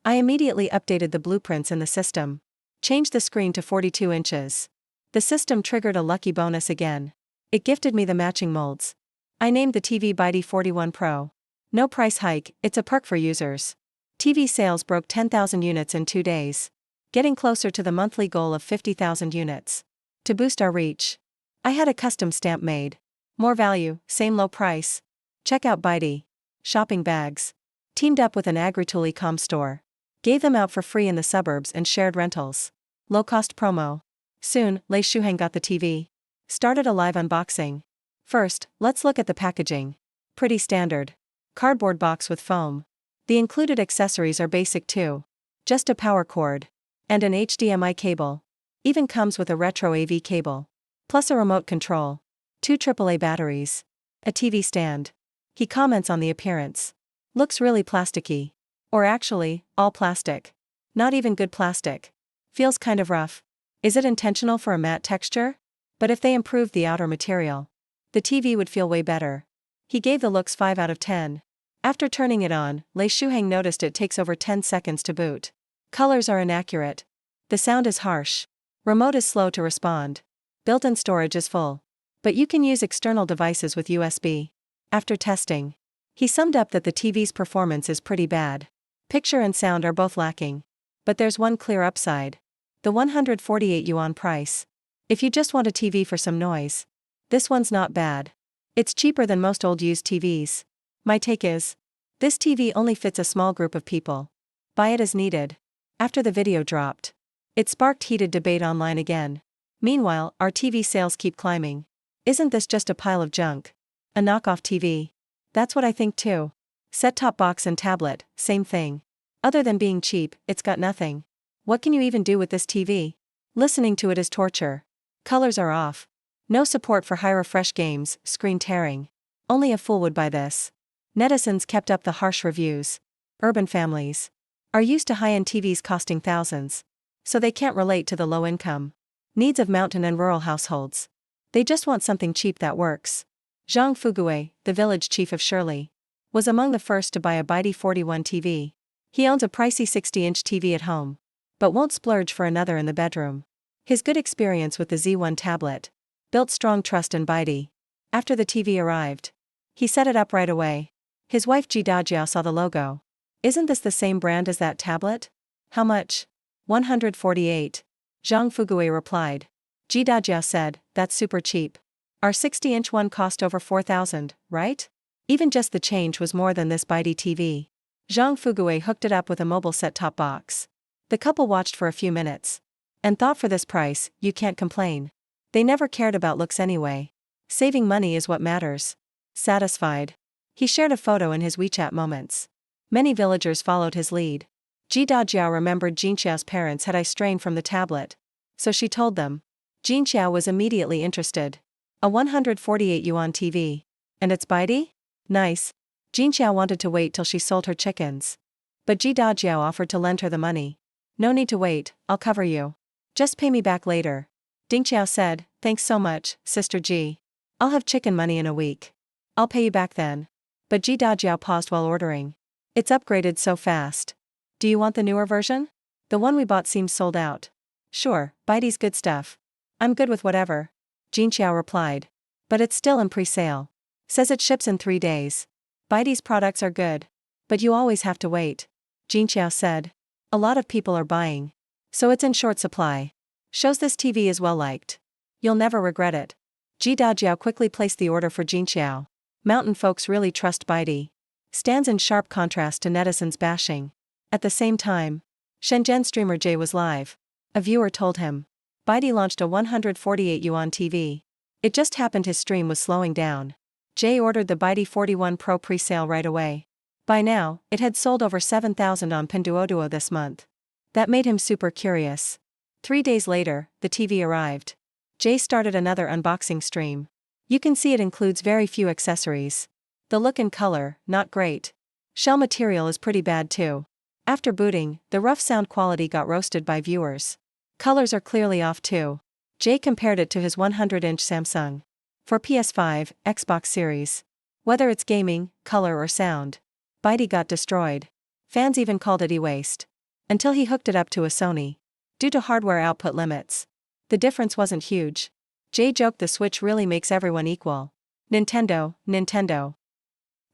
I immediately updated the blueprints in the system. Changed the screen to 42 inches. The system triggered a lucky bonus again. It gifted me the matching molds. I named the TV Baidu 41 Pro. No price hike, it's a perk for users. TV sales broke 10,000 units in 2 days. Getting closer to the monthly goal of 50,000 units. To boost our reach, I had a custom stamp made. More value, same low price. Check out Baidu. Shopping bags. Teamed up with an agri-tool e-com store. Gave them out for free in the suburbs and shared rentals. Low-cost promo. Soon, Lei Shuheng got the TV. Started a live unboxing. First, let's look at the packaging. Pretty standard. Cardboard box with foam. The included accessories are basic too. Just a power cord. And an HDMI cable. Even comes with a retro AV cable. Plus a remote control. 2 AAA batteries. A TV stand. He comments on the appearance. Looks really plasticky. Or actually, all plastic. Not even good plastic. Feels kind of rough. Is it intentional for a matte texture? But if they improved the outer material, the TV would feel way better. He gave the looks 5 out of 10. After turning it on, Lei Shuheng noticed it takes over 10 seconds to boot. Colors are inaccurate. The sound is harsh. Remote is slow to respond. Built-in storage is full. But you can use external devices with USB. After testing, he summed up that the TV's performance is pretty bad. Picture and sound are both lacking. But there's one clear upside. The 148 yuan price. If you just want a TV for some noise, this one's not bad. It's cheaper than most old used TVs. My take is, this TV only fits a small group of people. Buy it as needed. After the video dropped, it sparked heated debate online again. Meanwhile, our TV sales keep climbing. Isn't this just a pile of junk? A knockoff TV? That's what I think too. Set-top box and tablet, same thing. Other than being cheap, it's got nothing. What can you even do with this TV? Listening to it is torture. Colors are off. No support for high refresh games, screen tearing. Only a fool would buy this. Netizens kept up the harsh reviews. Urban families are used to high-end TVs costing thousands. So they can't relate to the low income needs of mountain and rural households. They just want something cheap that works. Zhang Fugui, the village chief of Shirley, was among the first to buy a Baidu 41 TV. He owns a pricey 60-inch TV at home, but won't splurge for another in the bedroom. His good experience with the Z1 tablet built strong trust in Baidu. After the TV arrived, he set it up right away. His wife Ji Dajiao saw the logo. Isn't this the same brand as that tablet? How much? 148. Zhang Fugui replied. Ji Dajiao said, that's super cheap. Our 60-inch one cost over 4,000, right? Even just the change was more than this Baidu TV. Zhang Fugui hooked it up with a mobile set-top box. The couple watched for a few minutes and thought, for this price, you can't complain. They never cared about looks anyway. Saving money is what matters. Satisfied, he shared a photo in his WeChat moments. Many villagers followed his lead. Ji Dajiao remembered Jinxiao's parents had eye strain from the tablet, so she told them. Jinxiao was immediately interested. A 148 yuan TV. And it's Baidu? Nice. Jinxiao wanted to wait till she sold her chickens. But Ji Dajiao offered to lend her the money. No need to wait, I'll cover you. Just pay me back later. Dingxiao said, thanks so much, Sister Ji. I'll have chicken money in a week. I'll pay you back then. But Ji Dajiao paused while ordering. It's upgraded so fast. Do you want the newer version? The one we bought seems sold out. Sure, Baidu's good stuff. I'm good with whatever. Jinxiao replied. But it's still in pre-sale. Says it ships in 3 days. Baidu's products are good. But you always have to wait. Jinxiao said. A lot of people are buying. So it's in short supply. Shows this TV is well liked. You'll never regret it. Ji Dajiao quickly placed the order for Jinxiao. Mountain folks really trust Baidu. Stands in sharp contrast to netizens bashing. At the same time, Shenzhen streamer Jay was live. A viewer told him. Baidu launched a 148 yuan TV. It just happened his stream was slowing down. Jay ordered the Baidu 41 Pro pre-sale right away. By now, it had sold over 7,000 on Pinduoduo this month. That made him super curious. 3 days later, the TV arrived. Jay started another unboxing stream. You can see it includes very few accessories. The look and color, not great. Shell material is pretty bad too. After booting, the rough sound quality got roasted by viewers. Colors are clearly off too. Jay compared it to his 100-inch Samsung. For PS5, Xbox Series. Whether it's gaming, color or sound. Baidu got destroyed. Fans even called it e-waste. Until he hooked it up to a Sony. Due to hardware output limits. The difference wasn't huge. Jay joked the Switch really makes everyone equal. Nintendo.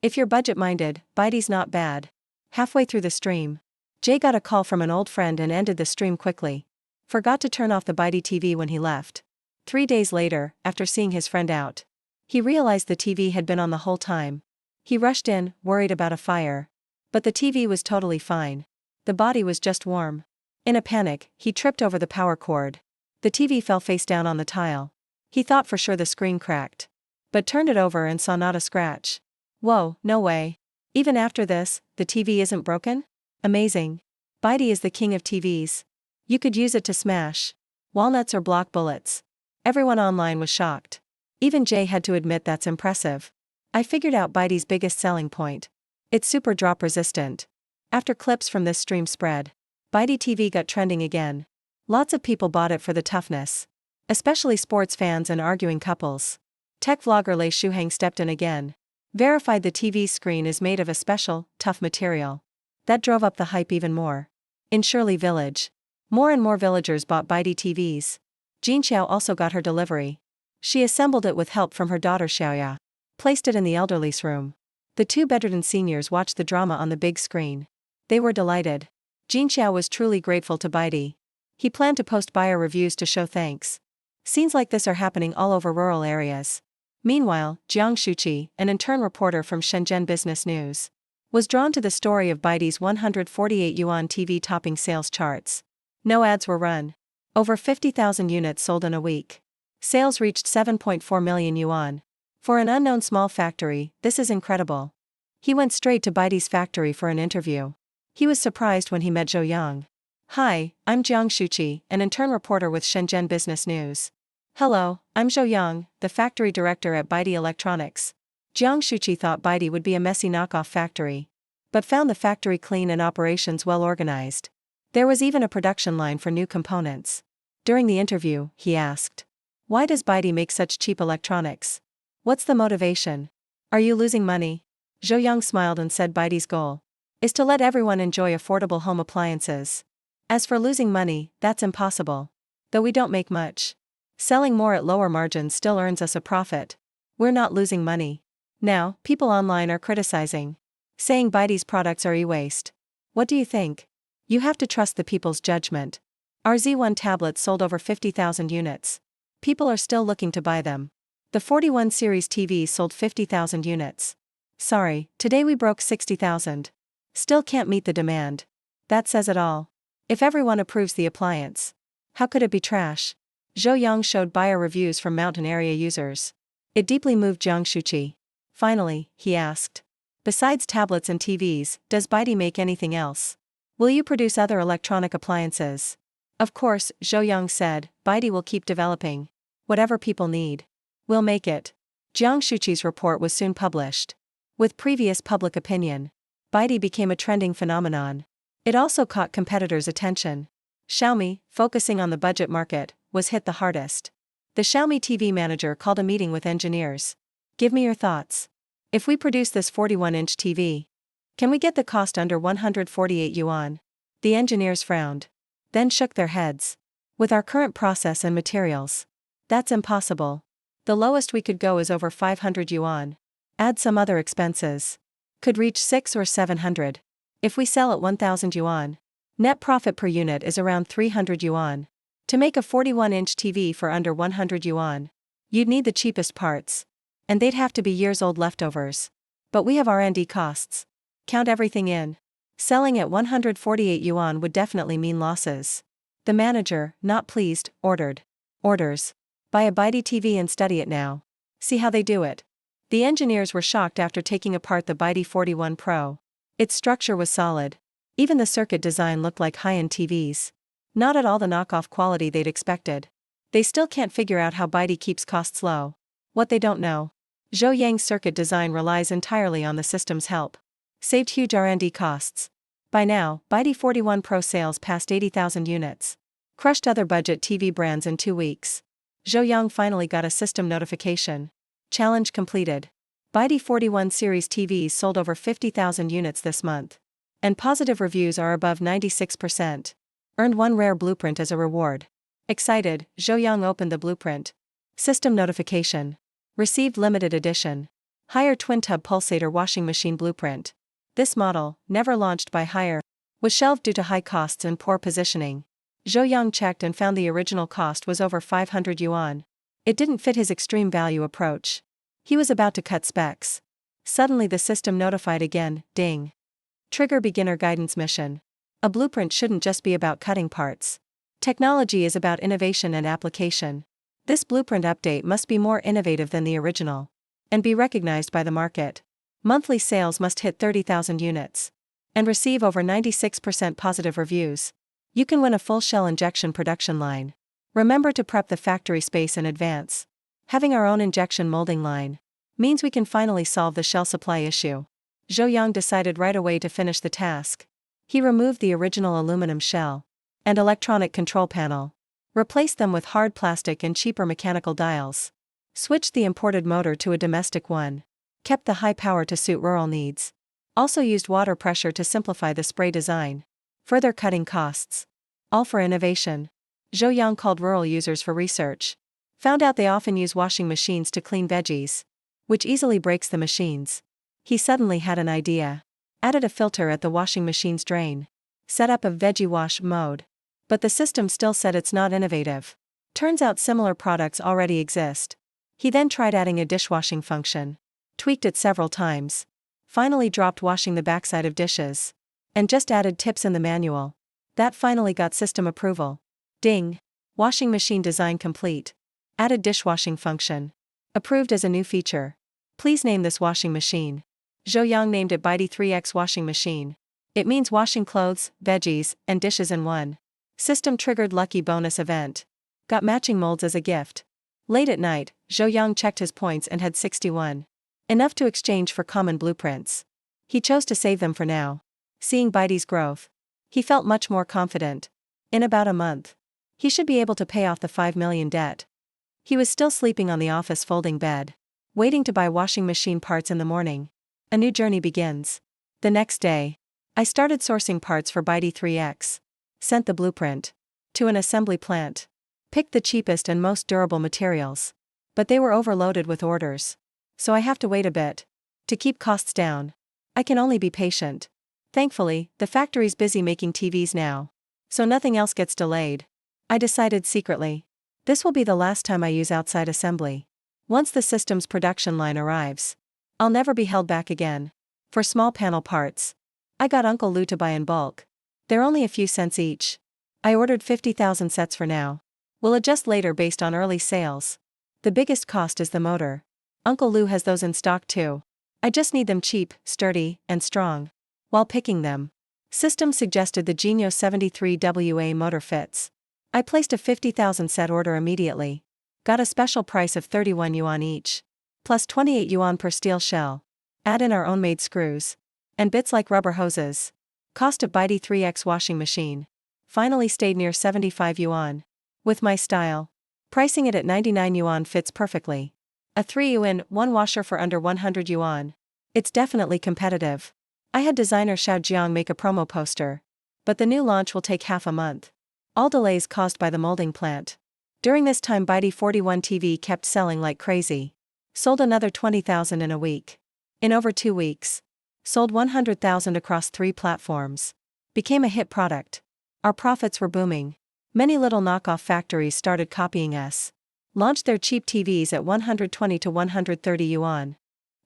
If you're budget-minded, Baidu's not bad. Halfway through the stream, Jay got a call from an old friend and ended the stream quickly. Forgot to turn off the Baidu TV when he left. 3 days later, after seeing his friend out, he realized the TV had been on the whole time. He rushed in, worried about a fire. But the TV was totally fine. The body was just warm. In a panic, he tripped over the power cord. The TV fell face down on the tile. He thought for sure the screen cracked. But turned it over and saw not a scratch. Whoa, no way. Even after this, the TV isn't broken? Amazing. Baidu is the king of TVs. You could use it to smash walnuts or block bullets. Everyone online was shocked. Even Jay had to admit that's impressive. I figured out Baidu's biggest selling point. It's super drop resistant. After clips from this stream spread, Baidu TV got trending again. Lots of people bought it for the toughness. Especially sports fans and arguing couples. Tech vlogger Lei Shuhang stepped in again. Verified the TV's screen is made of a special, tough material. That drove up the hype even more. In Shirley Village, more and more villagers bought Baidu TVs. Jin Xiao also got her delivery. She assembled it with help from her daughter Xiaoya. Placed it in the elderly's room. The two bedridden seniors watched the drama on the big screen. They were delighted. Jin Xiao was truly grateful to Baidu. He planned to post buyer reviews to show thanks. Scenes like this are happening all over rural areas. Meanwhile, Jiang Shuqi, an intern reporter from Shenzhen Business News, was drawn to the story of Baidu's 148 yuan TV topping sales charts. No ads were run. Over 50,000 units sold in a week. Sales reached 7.4 million yuan. For an unknown small factory, this is incredible. He went straight to Baidu's factory for an interview. He was surprised when he met Zhou Yang. Hi, I'm Jiang Shuqi, an intern reporter with Shenzhen Business News. Hello, I'm Zhou Yang, the factory director at Baidu Electronics. Jiang Shuqi thought Baidu would be a messy knockoff factory. But found the factory clean and operations well organized. There was even a production line for new components. During the interview, he asked, "Why does Baidu make such cheap electronics? What's the motivation? Are you losing money?" Zhou Yang smiled and said Baidu's goal is to let everyone enjoy affordable home appliances. As for losing money, that's impossible. Though we don't make much. Selling more at lower margins still earns us a profit. We're not losing money. Now, people online are criticizing. Saying Baidu's products are e-waste. What do you think? You have to trust the people's judgment. Our Z1 tablets sold over 50,000 units. People are still looking to buy them. The 41 series TV sold 50,000 units. Sorry, today we broke 60,000. Still can't meet the demand. That says it all. If everyone approves the appliance, how could it be trash? Zhou Yang showed buyer reviews from mountain area users. It deeply moved Jiang Shuqi. Finally, he asked. Besides tablets and TVs, does Baidu make anything else? Will you produce other electronic appliances? Of course, Zhou Yang said, Baidu will keep developing. Whatever people need. We'll make it. Jiang Shuqi's report was soon published. With previous public opinion, Baidu became a trending phenomenon. It also caught competitors' attention. Xiaomi, focusing on the budget market, was hit the hardest. The Xiaomi TV manager called a meeting with engineers. Give me your thoughts. If we produce this 41-inch TV, can we get the cost under 148 yuan? The engineers frowned. Then shook their heads. With our current process and materials, that's impossible. The lowest we could go is over 500 yuan. Add some other expenses. Could reach 600 or 700. If we sell at 1,000 yuan, net profit per unit is around 300 yuan. To make a 41-inch TV for under 100 yuan, you'd need the cheapest parts. And they'd have to be years old leftovers. But we have R&D costs. Count everything in. Selling at 148 yuan would definitely mean losses. The manager, not pleased, ordered. Orders. Buy a Bitey TV and study it now. See how they do it. The engineers were shocked after taking apart the Bitey 41 Pro. Its structure was solid. Even the circuit design looked like high-end TVs. Not at all the knockoff quality they'd expected. They still can't figure out how Bitey keeps costs low. What they don't know. Zhou Yang's circuit design relies entirely on the system's help. Saved huge R&D costs. By now, Bitey 41 Pro sales passed 80,000 units. Crushed other budget TV brands in 2 weeks. Zhou Yang finally got a system notification. Challenge completed. Bitey 41 series TVs sold over 50,000 units this month. And positive reviews are above 96%. Earned one rare blueprint as a reward. Excited, Zhou Yang opened the blueprint. System notification. Received limited edition. Haier twin-tub pulsator washing machine blueprint. This model, never launched by Haier, was shelved due to high costs and poor positioning. Zhou Yang checked and found the original cost was over 500 yuan. It didn't fit his extreme value approach. He was about to cut specs. Suddenly the system notified again, ding. Trigger beginner guidance mission. A blueprint shouldn't just be about cutting parts. Technology is about innovation and application. This blueprint update must be more innovative than the original. And be recognized by the market. Monthly sales must hit 30,000 units. And receive over 96% positive reviews. You can win a full shell injection production line. Remember to prep the factory space in advance. Having our own injection molding line means we can finally solve the shell supply issue. Zhou Yang decided right away to finish the task. He removed the original aluminum shell and electronic control panel, replaced them with hard plastic and cheaper mechanical dials, switched the imported motor to a domestic one, kept the high power to suit rural needs, also used water pressure to simplify the spray design, further cutting costs. All for innovation. Zhou Yang called rural users for research. Found out they often use washing machines to clean veggies, which easily breaks the machines. He suddenly had an idea. Added a filter at the washing machine's drain. Set up a veggie wash mode. But the system still said it's not innovative. Turns out similar products already exist. He then tried adding a dishwashing function. Tweaked it several times. Finally dropped washing the backside of dishes. And just added tips in the manual. That finally got system approval. Ding. Washing machine design complete. Added dishwashing function. Approved as a new feature. Please name this washing machine. Zhou Yang named it Bitey 3X washing machine. It means washing clothes, veggies, and dishes in one. System triggered lucky bonus event. Got matching molds as a gift. Late at night, Zhou Yang checked his points and had 61. Enough to exchange for common blueprints. He chose to save them for now. Seeing Bitey's growth, he felt much more confident. In about a month, he should be able to pay off the 5 million debt. He was still sleeping on the office folding bed, waiting to buy washing machine parts in the morning. A new journey begins. The next day, I started sourcing parts for Bitey 3X. Sent the blueprint to an assembly plant. Picked the cheapest and most durable materials. But they were overloaded with orders. So I have to wait a bit. To keep costs down. I can only be patient. Thankfully, the factory's busy making TVs now. So nothing else gets delayed. I decided secretly. This will be the last time I use outside assembly. Once the system's production line arrives, I'll never be held back again. For small panel parts, I got Uncle Lou to buy in bulk. They're only a few cents each. I ordered 50,000 sets for now. We'll adjust later based on early sales. The biggest cost is the motor. Uncle Lou has those in stock too. I just need them cheap, sturdy, and strong. While picking them, System suggested the Genio 73WA motor fits. I placed a 50,000 set order immediately. Got a special price of 31 yuan each. Plus 28 yuan per steel shell. Add in our own made screws. And bits like rubber hoses. Cost of Bitey 3X washing machine. Finally stayed near 75 yuan. With my style. Pricing it at 99 yuan fits perfectly. A 3-in-1 washer for under 100 yuan. It's definitely competitive. I had designer Xiao Jiang make a promo poster. But the new launch will take half a month. All delays caused by the molding plant. During this time Bitey 41 TV kept selling like crazy. Sold another 20,000 in a week. In over 2 weeks. Sold 100,000 across 3 platforms. Became a hit product. Our profits were booming. Many little knockoff factories started copying us. Launched their cheap TVs at 120 to 130 yuan.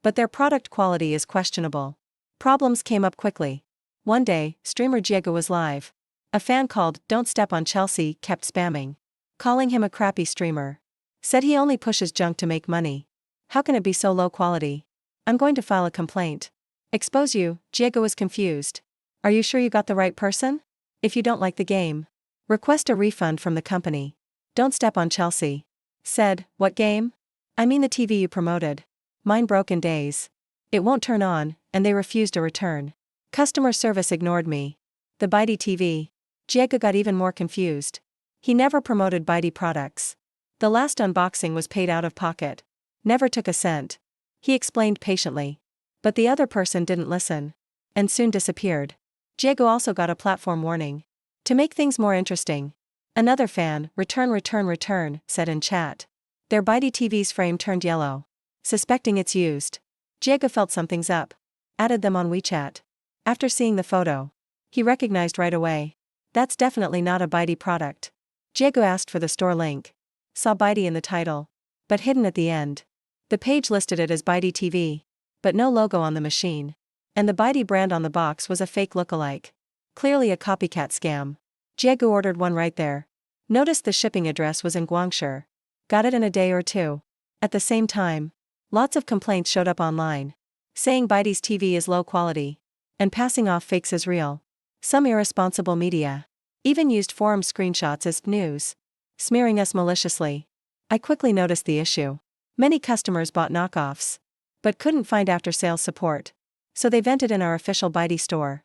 But their product quality is questionable. Problems came up quickly. One day, streamer Diego was live. A fan called "Don't Step on Chelsea" kept spamming, calling him a crappy streamer. Said he only pushes junk to make money. How can it be so low quality? I'm going to file a complaint. Expose you. Diego was confused. Are you sure you got the right person? If you don't like the game, request a refund from the company. Don't Step on Chelsea said, "What game? I mean the TV you promoted. Mine broke in days. It won't turn on," and they refused a return. Customer service ignored me. The Bitey TV. Diego got even more confused. He never promoted Bitey products. The last unboxing was paid out of pocket. Never took a cent. He explained patiently. But the other person didn't listen. And soon disappeared. Diego also got a platform warning. To make things more interesting, another fan, return, said in chat. Their Bitey TV's frame turned yellow. Suspecting it's used, Diego felt something's up. Added them on WeChat. After seeing the photo, he recognized right away. That's definitely not a Bitey product. Diego asked for the store link. Saw Bitey in the title, but hidden at the end. The page listed it as Bitey TV, but no logo on the machine. And the Bitey brand on the box was a fake lookalike. Clearly a copycat scam. Diego ordered one right there. Noticed the shipping address was in Guangzhou. Got it in a day or two. At the same time, lots of complaints showed up online, saying Bitey's TV is low quality, and passing off fakes as real. Some irresponsible media even used forum screenshots as news, smearing us maliciously. I quickly noticed the issue. Many customers bought knockoffs, but couldn't find after-sales support, so they vented in our official Bitey store,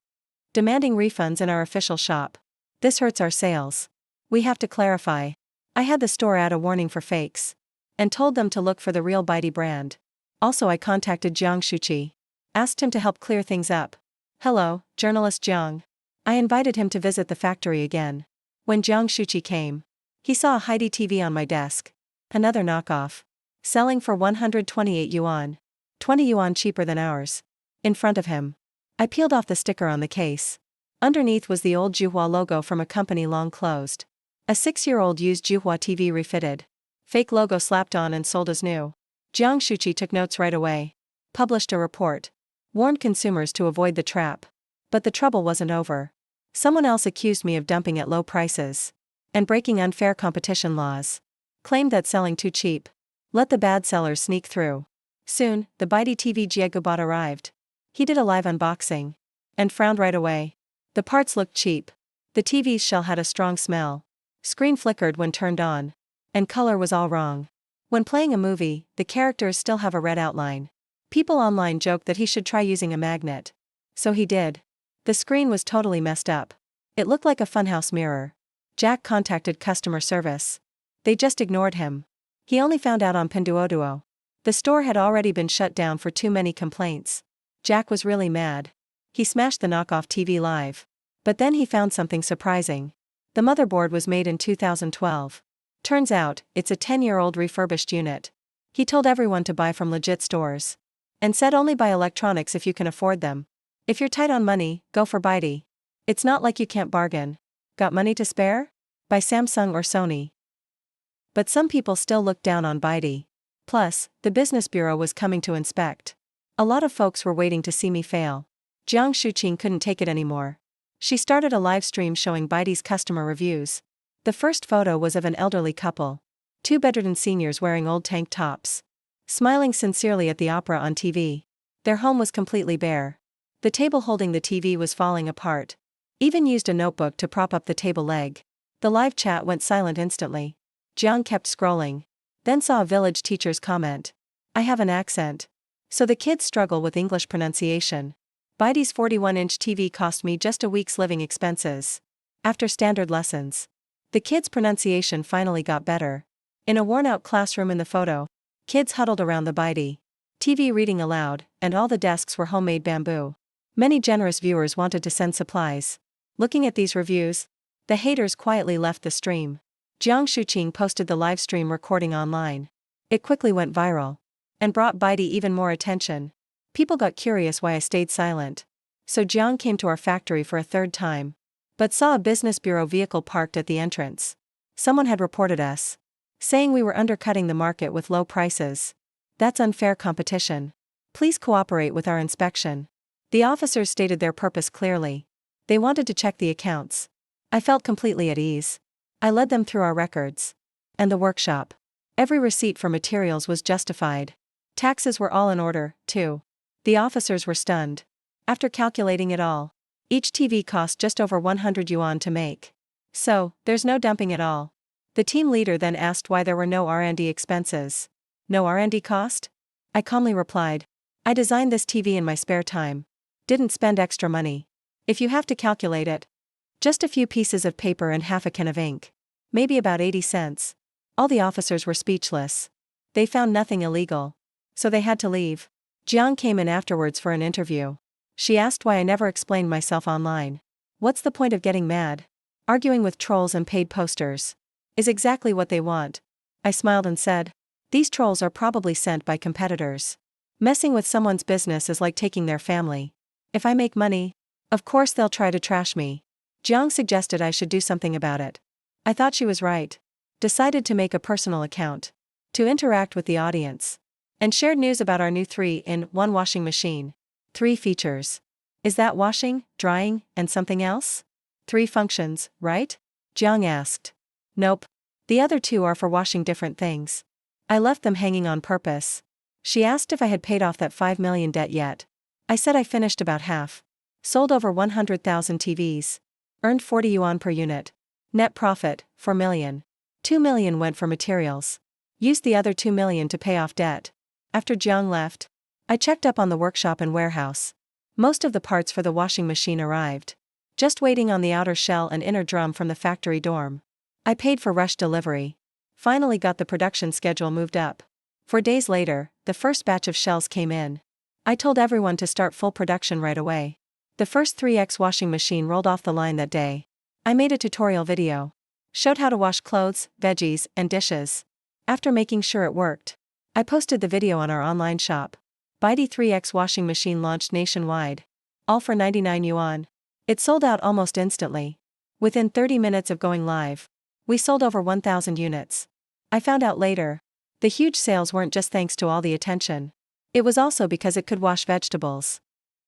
demanding refunds in our official shop. This hurts our sales. We have to clarify. I had the store add a warning for fakes, and told them to look for the real Bitey brand. Also, I contacted Jiang Shuqi, asked him to help clear things up. Hello, journalist Jiang. I invited him to visit the factory again. When Jiang Shuqi came, he saw a Heidi TV on my desk. Another knockoff. Selling for 128 yuan. 20 yuan cheaper than ours. In front of him. I peeled off the sticker on the case. Underneath was the old Juhua logo from a company long closed. A 6-year-old used Juhua TV refitted. Fake logo slapped on and sold as new. Jiang Shuqi took notes right away. Published a report. Warned consumers to avoid the trap. But the trouble wasn't over. Someone else accused me of dumping at low prices and breaking unfair competition laws. Claimed that selling too cheap let the bad sellers sneak through. Soon, the Bitey TV Diego bought arrived. He did a live unboxing and frowned right away. The parts looked cheap. The TV's shell had a strong smell. Screen flickered when turned on. And color was all wrong. When playing a movie, the characters still have a red outline. People online joked that he should try using a magnet. So he did. The screen was totally messed up. It looked like a funhouse mirror. Jack contacted customer service. They just ignored him. He only found out on Pinduoduo. The store had already been shut down for too many complaints. Jack was really mad. He smashed the knockoff TV live. But then he found something surprising. The motherboard was made in 2012. Turns out, it's a 10-year-old refurbished unit. He told everyone to buy from legit stores. And said only buy electronics if you can afford them. If you're tight on money, go for Bitey. It's not like you can't bargain. Got money to spare? Buy Samsung or Sony. But some people still looked down on Bitey. Plus, the business bureau was coming to inspect. A lot of folks were waiting to see me fail. Jiang Shuqing couldn't take it anymore. She started a live stream showing Bitey's customer reviews. The first photo was of an elderly couple. 2 bedridden seniors wearing old tank tops. Smiling sincerely at the opera on TV. Their home was completely bare. The table holding the TV was falling apart. Even used a notebook to prop up the table leg. The live chat went silent instantly. Jiang kept scrolling. Then saw a village teacher's comment. I have an accent. So the kids struggle with English pronunciation. Bitey's 41-inch TV cost me just a week's living expenses. After standard lessons, the kids' pronunciation finally got better. In a worn-out classroom in the photo, kids huddled around the Bitey TV reading aloud, and all the desks were homemade bamboo. Many generous viewers wanted to send supplies. Looking at these reviews, the haters quietly left the stream. Jiang Shuqing posted the live stream recording online. It quickly went viral and brought Bitey even more attention. People got curious why I stayed silent. So Jiang came to our factory for a third time, but saw a business bureau vehicle parked at the entrance. Someone had reported us, saying we were undercutting the market with low prices. That's unfair competition. Please cooperate with our inspection. The officers stated their purpose clearly. They wanted to check the accounts. I felt completely at ease. I led them through our records. And the workshop. Every receipt for materials was justified. Taxes were all in order, too. The officers were stunned. After calculating it all, each TV cost just over 100 yuan to make. So, there's no dumping at all. The team leader then asked why there were no R&D expenses. No R&D cost? I calmly replied. I designed this TV in my spare time. Didn't spend extra money. If you have to calculate it. Just a few pieces of paper and half a can of ink. Maybe about 80 cents. All the officers were speechless. They found nothing illegal. So they had to leave. Jiang came in afterwards for an interview. She asked why I never explained myself online. What's the point of getting mad? Arguing with trolls and paid posters is exactly what they want. I smiled and said, these trolls are probably sent by competitors. Messing with someone's business is like taking their family. If I make money, of course they'll try to trash me. Jiang suggested I should do something about it. I thought she was right. Decided to make a personal account. To interact with the audience. And shared news about our new 3-in-1 washing machine. 3 features. Is that washing, drying, and something else? 3 functions, right? Jiang asked. Nope. The other 2 are for washing different things. I left them hanging on purpose. She asked if I had paid off that 5 million debt yet. I said I finished about half. Sold over 100,000 TVs. Earned 40 yuan per unit. Net profit, 4 million. 2 million went for materials. Used the other 2 million to pay off debt. After Jiang left, I checked up on the workshop and warehouse. Most of the parts for the washing machine arrived. Just waiting on the outer shell and inner drum from the factory dorm. I paid for rush delivery. Finally got the production schedule moved up. 4 days later, the first batch of shells came in. I told everyone to start full production right away. The first 3x washing machine rolled off the line that day. I made a tutorial video. Showed how to wash clothes, veggies, and dishes. After making sure it worked, I posted the video on our online shop. Baidu 3x washing machine launched nationwide. All for 99 yuan. It sold out almost instantly. Within 30 minutes of going live, we sold over 1,000 units. I found out later, the huge sales weren't just thanks to all the attention. It was also because it could wash vegetables.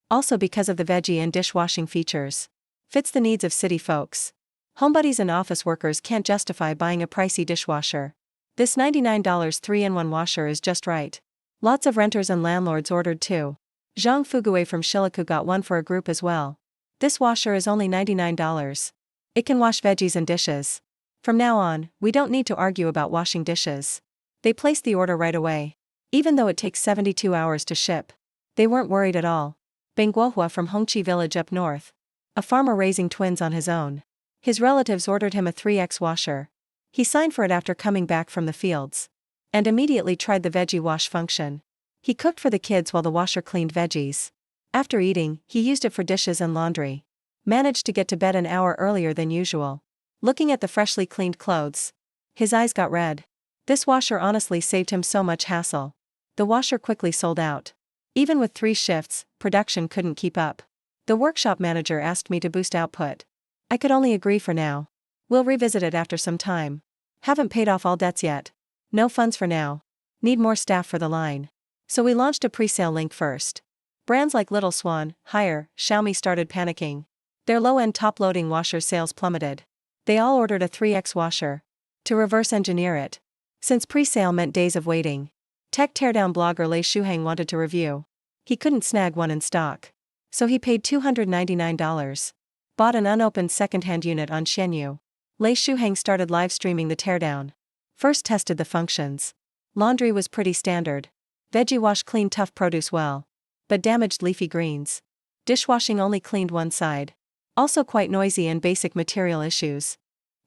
Also because of the veggie and dishwashing features. Fits the needs of city folks. Homebuddies and office workers can't justify buying a pricey dishwasher. This $99 3-in-1 washer is just right. Lots of renters and landlords ordered too. Zhang Fuguwei from Shiliku got one for a group as well. This washer is only $99. It can wash veggies and dishes. From now on, we don't need to argue about washing dishes. They placed the order right away. Even though it takes 72 hours to ship. They weren't worried at all. Beng Guohua from Hongqi village up north. A farmer raising twins on his own. His relatives ordered him a 3x washer. He signed for it after coming back from the fields. And immediately tried the veggie wash function. He cooked for the kids while the washer cleaned veggies. After eating, he used it for dishes and laundry. Managed to get to bed an hour earlier than usual. Looking at the freshly cleaned clothes. His eyes got red. This washer honestly saved him so much hassle. The washer quickly sold out. Even with 3 shifts, production couldn't keep up. The workshop manager asked me to boost output. I could only agree for now. We'll revisit it after some time. Haven't paid off all debts yet. No funds for now. Need more staff for the line. So we launched a pre-sale link first. Brands like Little Swan, Haier, Xiaomi started panicking. Their low-end top-loading washer sales plummeted. They all ordered a 3x washer. To reverse engineer it. Since pre-sale meant days of waiting. Tech teardown blogger Lei Shuheng wanted to review. He couldn't snag one in stock. So he paid $299. Bought an unopened second-hand unit on Xianyu. Lei Shuheng started live streaming the teardown. First tested the functions. Laundry was pretty standard. Veggie wash cleaned tough produce well. But damaged leafy greens. Dishwashing only cleaned one side. Also quite noisy and basic material issues.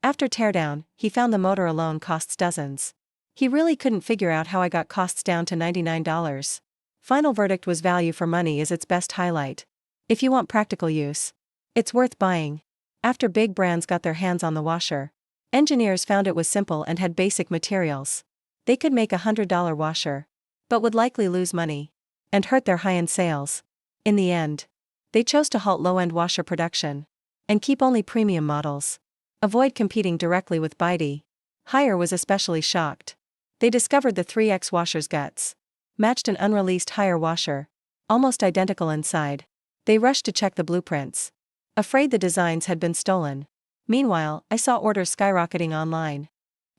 After teardown, he found the motor alone costs dozens. He really couldn't figure out how I got costs down to $99. Final verdict was value for money is its best highlight. If you want practical use, it's worth buying. After big brands got their hands on the washer, engineers found it was simple and had basic materials. They could make a $100 washer, but would likely lose money and hurt their high-end sales. In the end, they chose to halt low-end washer production and keep only premium models. Avoid competing directly with Baidu. Haier was especially shocked. They discovered the 3x washer's guts. Matched an unreleased Haier washer. Almost identical inside. They rushed to check the blueprints. afraid the designs had been stolen. Meanwhile, I saw orders skyrocketing online.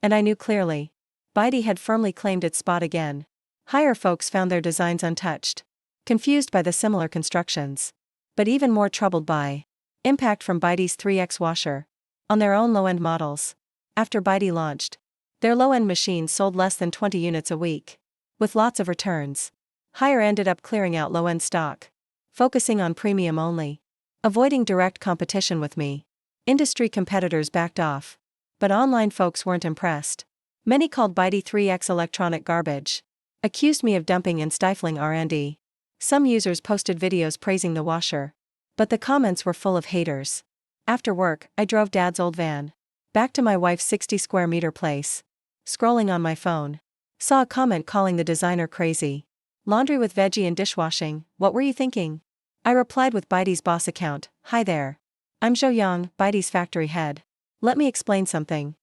And I knew clearly. Baidu had firmly claimed its spot again. Higher folks found their designs untouched. Confused by the similar constructions. But even more troubled by impact from Baidu's 3X washer on their own low-end models. After Baidu launched, their low-end machines sold less than 20 units a week. With lots of returns. Haier ended up clearing out low-end stock. Focusing on premium only. Avoiding direct competition with me. Industry competitors backed off. But online folks weren't impressed. Many called Baidu 3X electronic garbage. Accused me of dumping and stifling R&D. Some users posted videos praising the washer. But the comments were full of haters. After work, I drove Dad's old van back to my wife's 60 square meter place. Scrolling on my phone. Saw a comment calling the designer crazy. Laundry with veggie and dishwashing, what were you thinking? I replied with Baidu's boss account, hi there. I'm Zhou Yang, Baidu's factory head. Let me explain something.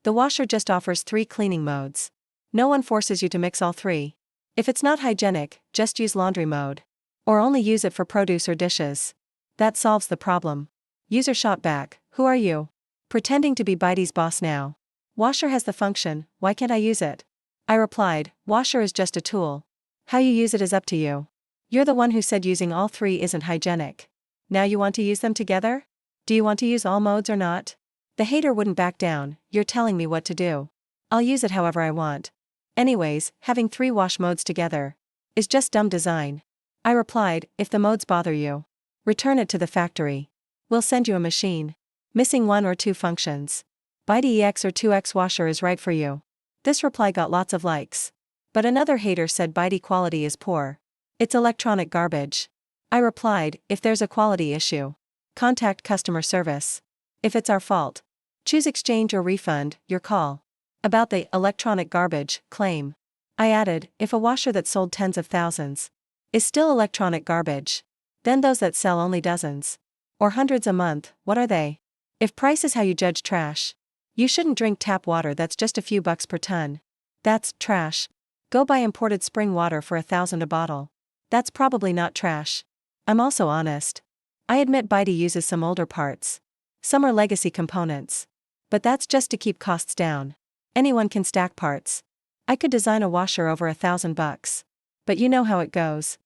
The washer just offers 3 cleaning modes. No one forces you to mix all 3. If it's not hygienic, just use laundry mode. Or only use it for produce or dishes. That solves the problem. User shot back, who are you? Pretending to be Baidu's boss now. Washer has the function, why can't I use it? I replied, washer is just a tool. How you use it is up to you. You're the one who said using all 3 isn't hygienic. Now you want to use them together? Do you want to use all modes or not? The hater wouldn't back down, you're telling me what to do. I'll use it however I want. Anyways, having 3 wash modes together is just dumb design. I replied, if the modes bother you, return it to the factory. We'll send you a machine. Missing 1 or 2 functions. Baidu EX or 2X washer is right for you. This reply got lots of likes. But another hater said Baidu quality is poor. It's electronic garbage. I replied, if there's a quality issue, contact customer service. If it's our fault, choose exchange or refund, your call. About the electronic garbage claim, I added, if a washer that sold tens of thousands is still electronic garbage, then those that sell only dozens or hundreds a month, what are they? If price is how you judge trash, you shouldn't drink tap water that's just a few bucks per ton. That's trash. Go buy imported spring water for $1,000 a bottle. That's probably not trash. I'm also honest. I admit Baidu uses some older parts. Some are legacy components. But that's just to keep costs down. Anyone can stack parts. I could design a washer over $1,000. But you know how it goes.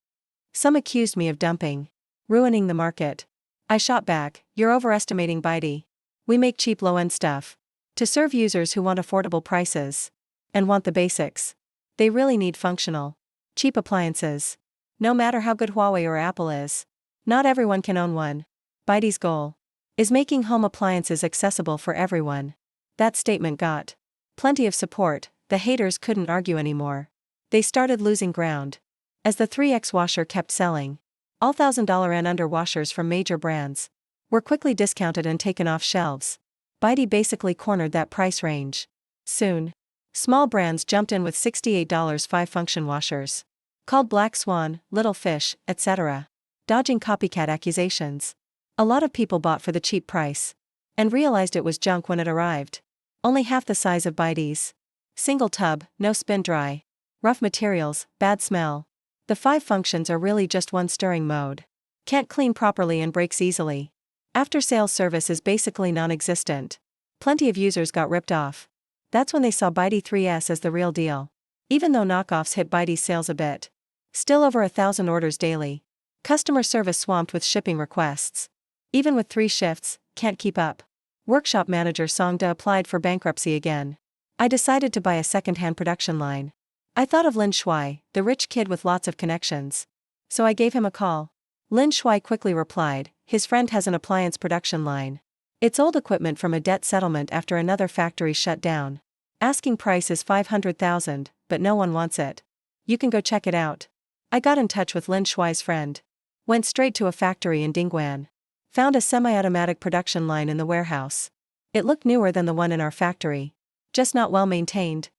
Some accused me of dumping. Ruining the market. I shot back, you're overestimating Baidu. We make cheap low-end stuff. To serve users who want affordable prices. And want the basics. They really need functional, cheap appliances. No matter how good Huawei or Apple is. Not everyone can own one. Baidu's goal is making home appliances accessible for everyone. That statement got plenty of support, the haters couldn't argue anymore. They started losing ground. As the 3X washer kept selling, all $1,000 and under washers from major brands were quickly discounted and taken off shelves. Baidu basically cornered that price range. Soon, small brands jumped in with $68 5-function washers. Called Black Swan, Little Fish, etc. Dodging copycat accusations. A lot of people bought for the cheap price. And realized it was junk when it arrived. Only half the size of Baidu's. Single tub, no spin dry. Rough materials, bad smell. The 5 functions are really just one stirring mode. Can't clean properly and breaks easily. After-sales service is basically non-existent. Plenty of users got ripped off. That's when they saw Baidu 3S as the real deal. Even though knockoffs hit Baidu's sales a bit. Still over 1,000 orders daily. Customer service swamped with shipping requests. Even with 3 shifts, can't keep up. Workshop manager Songda applied for bankruptcy again. I decided to buy a second-hand production line. I thought of Lin Shuai, the rich kid with lots of connections. So I gave him a call. Lin Shuai quickly replied, his friend has an appliance production line. It's old equipment from a debt settlement after another factory shut down. Asking price is $500,000, but no one wants it. You can go check it out. I got in touch with Lin Shuai's friend. Went straight to a factory in Dingguan. Found a semi-automatic production line in the warehouse. It looked newer than the one in our factory. Just not well maintained.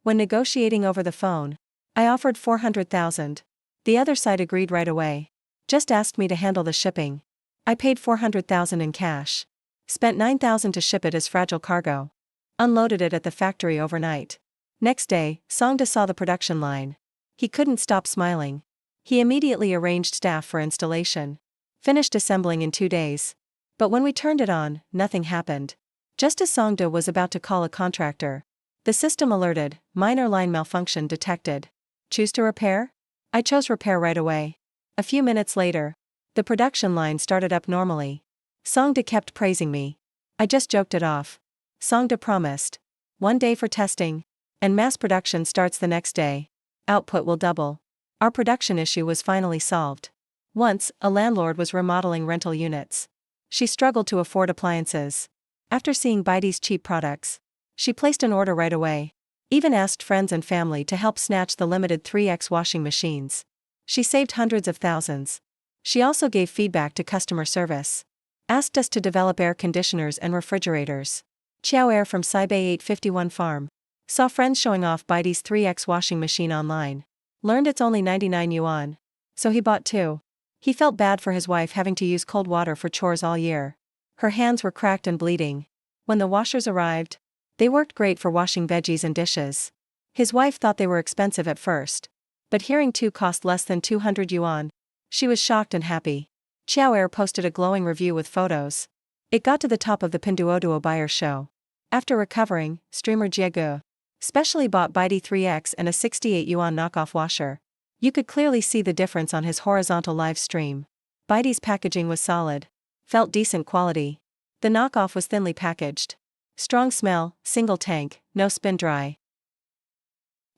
When negotiating over the phone, I offered $400,000. The other side agreed right away. Just asked me to handle the shipping. I paid $400,000 in cash. Spent $9,000 to ship it as fragile cargo. Unloaded it at the factory overnight. Next day, Songda saw the production line. He couldn't stop smiling. He immediately arranged staff for installation. Finished assembling in 2 days. But when we turned it on, nothing happened. Just as Songda was about to call a contractor, the system alerted, minor line malfunction detected. Choose to repair? I chose repair right away. A few minutes later, the production line started up normally. Songda kept praising me. I just joked it off. Songda promised. 1 day for testing, and mass production starts the next day. Output will double. Our production issue was finally solved. Once, a landlord was remodeling rental units. She struggled to afford appliances. After seeing Baidi's cheap products, she placed an order right away. Even asked friends and family to help snatch the limited 3x washing machines. She saved hundreds of thousands. She also gave feedback to customer service. Asked us to develop air conditioners and refrigerators. Xiao Air from Saibei 851 Farm. Saw friends showing off Baidi's 3x washing machine online. Learned it's only 99 yuan. So he bought 2. He felt bad for his wife having to use cold water for chores all year. Her hands were cracked and bleeding. When the washers arrived, they worked great for washing veggies and dishes. His wife thought they were expensive at first. But hearing 2 cost less than 200 yuan, she was shocked and happy. Xiao Air posted a glowing review with photos. It got to the top of the Pinduoduo buyer show. After recovering, streamer Jiegu specially bought Baidi 3X and a 68 yuan knockoff washer. You could clearly see the difference on his horizontal live stream. Baidi's packaging was solid. Felt decent quality. The knockoff was thinly packaged. Strong smell, single tank, no spin dry.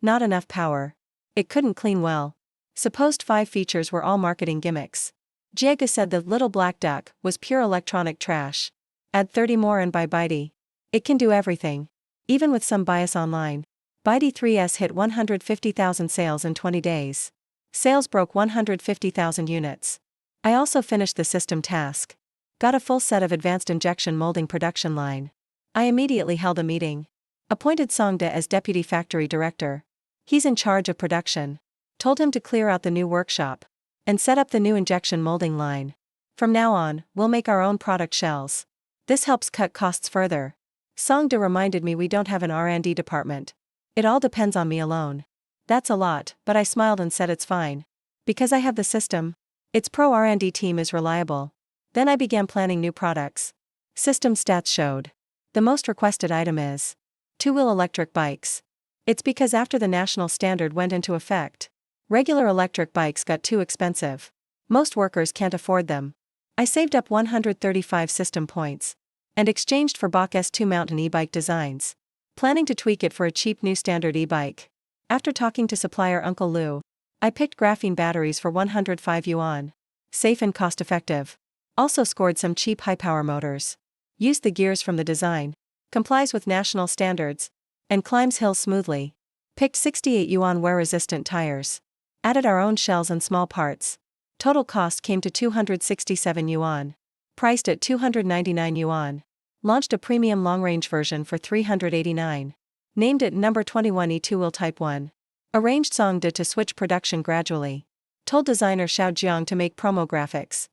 Not enough power. It couldn't clean well. Supposed 5 features were all marketing gimmicks. Jiegu said the little black duck was pure electronic trash. Add 30 more and buy Baidi. It can do everything. Even with some bias online. Baidi 3S hit 150,000 sales in 20 days. Sales broke 150,000 units. I also finished the system task. Got a full set of advanced injection molding production line. I immediately held a meeting. Appointed Songda as deputy factory director. He's in charge of production. Told him to clear out the new workshop and set up the new injection molding line. From now on, we'll make our own product shells. This helps cut costs further. Songda reminded me we don't have an R&D department. It all depends on me alone. That's a lot, but I smiled and said it's fine. Because I have the system. Its pro R&D team is reliable. Then I began planning new products. System stats showed. The most requested item is 2-wheel electric bikes. It's because after the national standard went into effect, regular electric bikes got too expensive. Most workers can't afford them. I saved up 135 system points and exchanged for Bach S2 mountain e-bike designs, planning to tweak it for a cheap new standard e-bike. After talking to supplier Uncle Lou, I picked graphene batteries for 105 yuan. Safe and cost-effective. Also scored some cheap high-power motors. Used the gears from the design. Complies with national standards. And climbs hills smoothly. Picked 68 yuan wear-resistant tires. Added our own shells and small parts. Total cost came to 267 yuan. Priced at 299 yuan. Launched a premium long-range version for 389. Named it number 21 E2 Type 1. Arranged Songda to switch production gradually. Told designer Xiao Jiang to make promo graphics.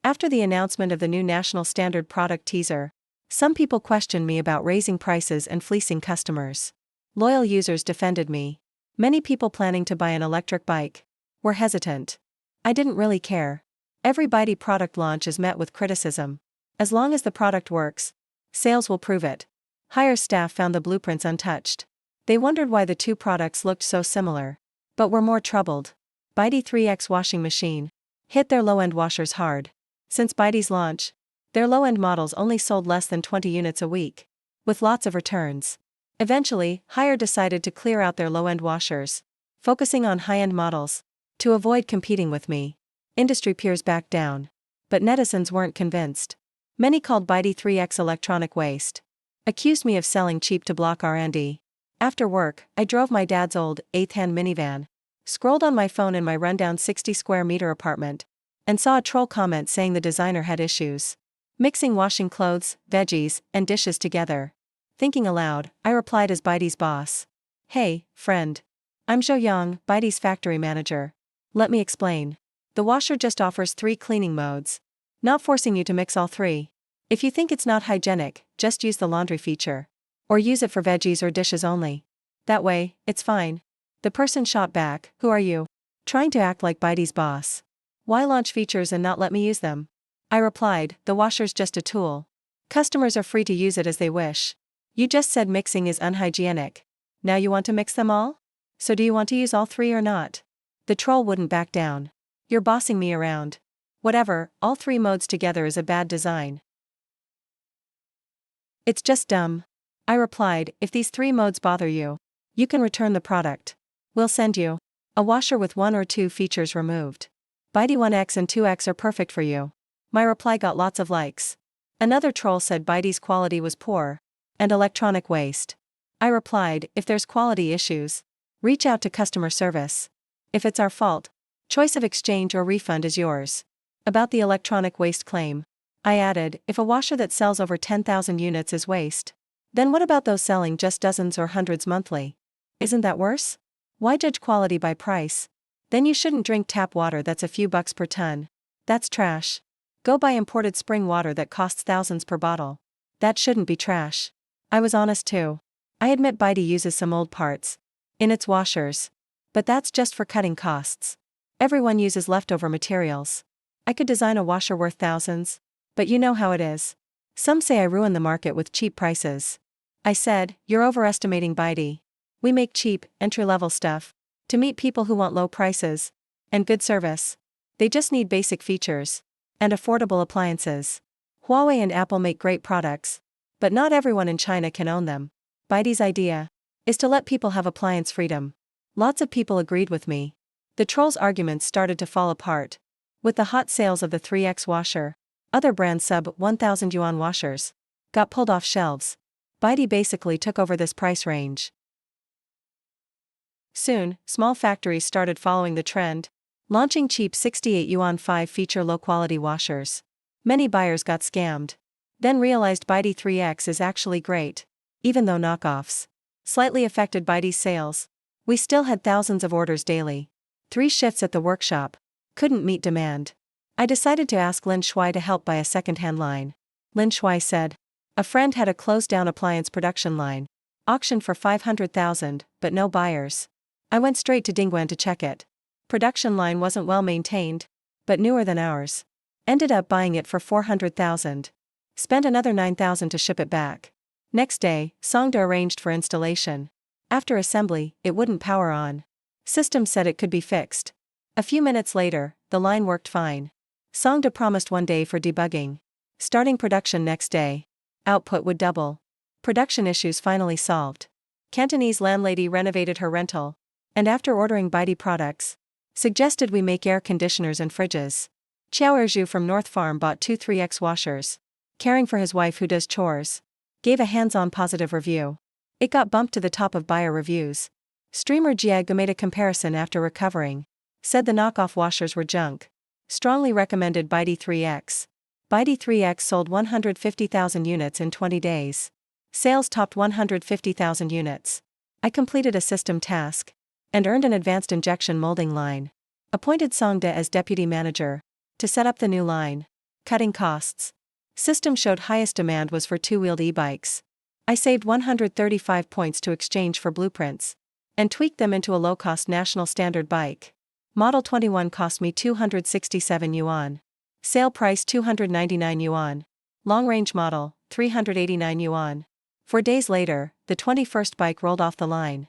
After the announcement of the new national standard product teaser, some people questioned me about raising prices and fleecing customers. Loyal users defended me. Many people planning to buy an electric bike were hesitant. I didn't really care. Every Baidi product launch is met with criticism. As long as the product works, sales will prove it. Higher staff found the blueprints untouched. They wondered why the 2 products looked so similar, but were more troubled. Baidi 3X washing machine hit their low-end washers hard. Since Baidi's launch, their low-end models only sold less than 20 units a week, with lots of returns. Eventually, Haier decided to clear out their low-end washers, focusing on high-end models, to avoid competing with me. Industry peers backed down. But netizens weren't convinced. Many called Baidi 3X electronic waste. Accused me of selling cheap to block R&D. After work, I drove my dad's old, 8th-hand minivan. Scrolled on my phone in my rundown 60-square-meter apartment. And saw a troll comment saying the designer had issues mixing washing clothes, veggies, and dishes together. Thinking aloud, I replied as Baidi's boss. Hey, friend. I'm Zhou Yang, Baidi's factory manager. Let me explain. The washer just offers 3 cleaning modes. Not forcing you to mix all 3. If you think it's not hygienic, just use the laundry feature. Or use it for veggies or dishes only. That way, it's fine. The person shot back, who are you? Trying to act like Baidi's boss. Why launch features and not let me use them? I replied, the washer's just a tool. Customers are free to use it as they wish. You just said mixing is unhygienic. Now you want to mix them all? So do you want to use all three or not? The troll wouldn't back down. You're bossing me around. Whatever, all three modes together is a bad design. It's just dumb. I replied, if these three modes bother you, you can return the product. We'll send you a washer with 1 or 2 features removed. Bitey 1X and 2X are perfect for you. My reply got lots of likes. Another troll said Bitey's quality was poor and electronic waste. I replied, if there's quality issues, reach out to customer service. If it's our fault, choice of exchange or refund is yours. About the electronic waste claim, I added, if a washer that sells over 10,000 units is waste, then what about those selling just dozens or hundreds monthly? Isn't that worse? Why judge quality by price? Then you shouldn't drink tap water that's a few bucks per ton. That's trash. Go buy imported spring water that costs thousands per bottle. That shouldn't be trash. I was honest too. I admit Bitey uses some old parts in its washers. But that's just for cutting costs. Everyone uses leftover materials. I could design a washer worth thousands, but you know how it is. Some say I ruin the market with cheap prices. I said, you're overestimating Bitey. We make cheap, entry-level stuff to meet people who want low prices and good service. They just need basic features and affordable appliances. Huawei and Apple make great products, but not everyone in China can own them. Bitey's idea is to let people have appliance freedom. Lots of people agreed with me. The troll's arguments started to fall apart. With the hot sales of the 3X washer, other brands sub 1,000 yuan washers got pulled off shelves. Bitey basically took over this price range. Soon, small factories started following the trend, launching cheap 68 yuan 5-feature low-quality washers. Many buyers got scammed, then realized Bitey 3X is actually great, even though knockoffs slightly affected Bitey's sales. We still had thousands of orders daily. 3 shifts at the workshop couldn't meet demand. I decided to ask Lin Shui to help buy a second-hand line. Lin Shui said, a friend had a closed-down appliance production line, auctioned for 500,000, but no buyers. I went straight to Dingguan to check it. Production line wasn't well maintained, but newer than ours. Ended up buying it for 400,000. Spent another 9,000 to ship it back. Next day, Songda arranged for installation. After assembly, it wouldn't power on. System said it could be fixed. A few minutes later, the line worked fine. Songda promised 1 day for debugging. Starting production next day. Output would double. Production issues finally solved. Cantonese landlady renovated her rental, and after ordering Bitey products, suggested we make air conditioners and fridges. Xiao Erju from North Farm bought 2 3X washers. Caring for his wife who does chores. Gave a hands-on positive review. It got bumped to the top of buyer reviews. Streamer Jiega made a comparison after recovering. Said the knockoff washers were junk. Strongly recommended Bitey 3X. Bitey 3X sold 150,000 units in 20 days. Sales topped 150,000 units. I completed a system task and earned an advanced injection molding line. Appointed Songda as deputy manager to set up the new line. Cutting costs. System showed highest demand was for 2-wheeled e-bikes. I saved 135 points to exchange for blueprints and tweaked them into a low-cost national standard bike. Model 21 cost me 267 yuan. Sale price 299 yuan. Long-range model, 389 yuan. 4 days later, the 21st bike rolled off the line.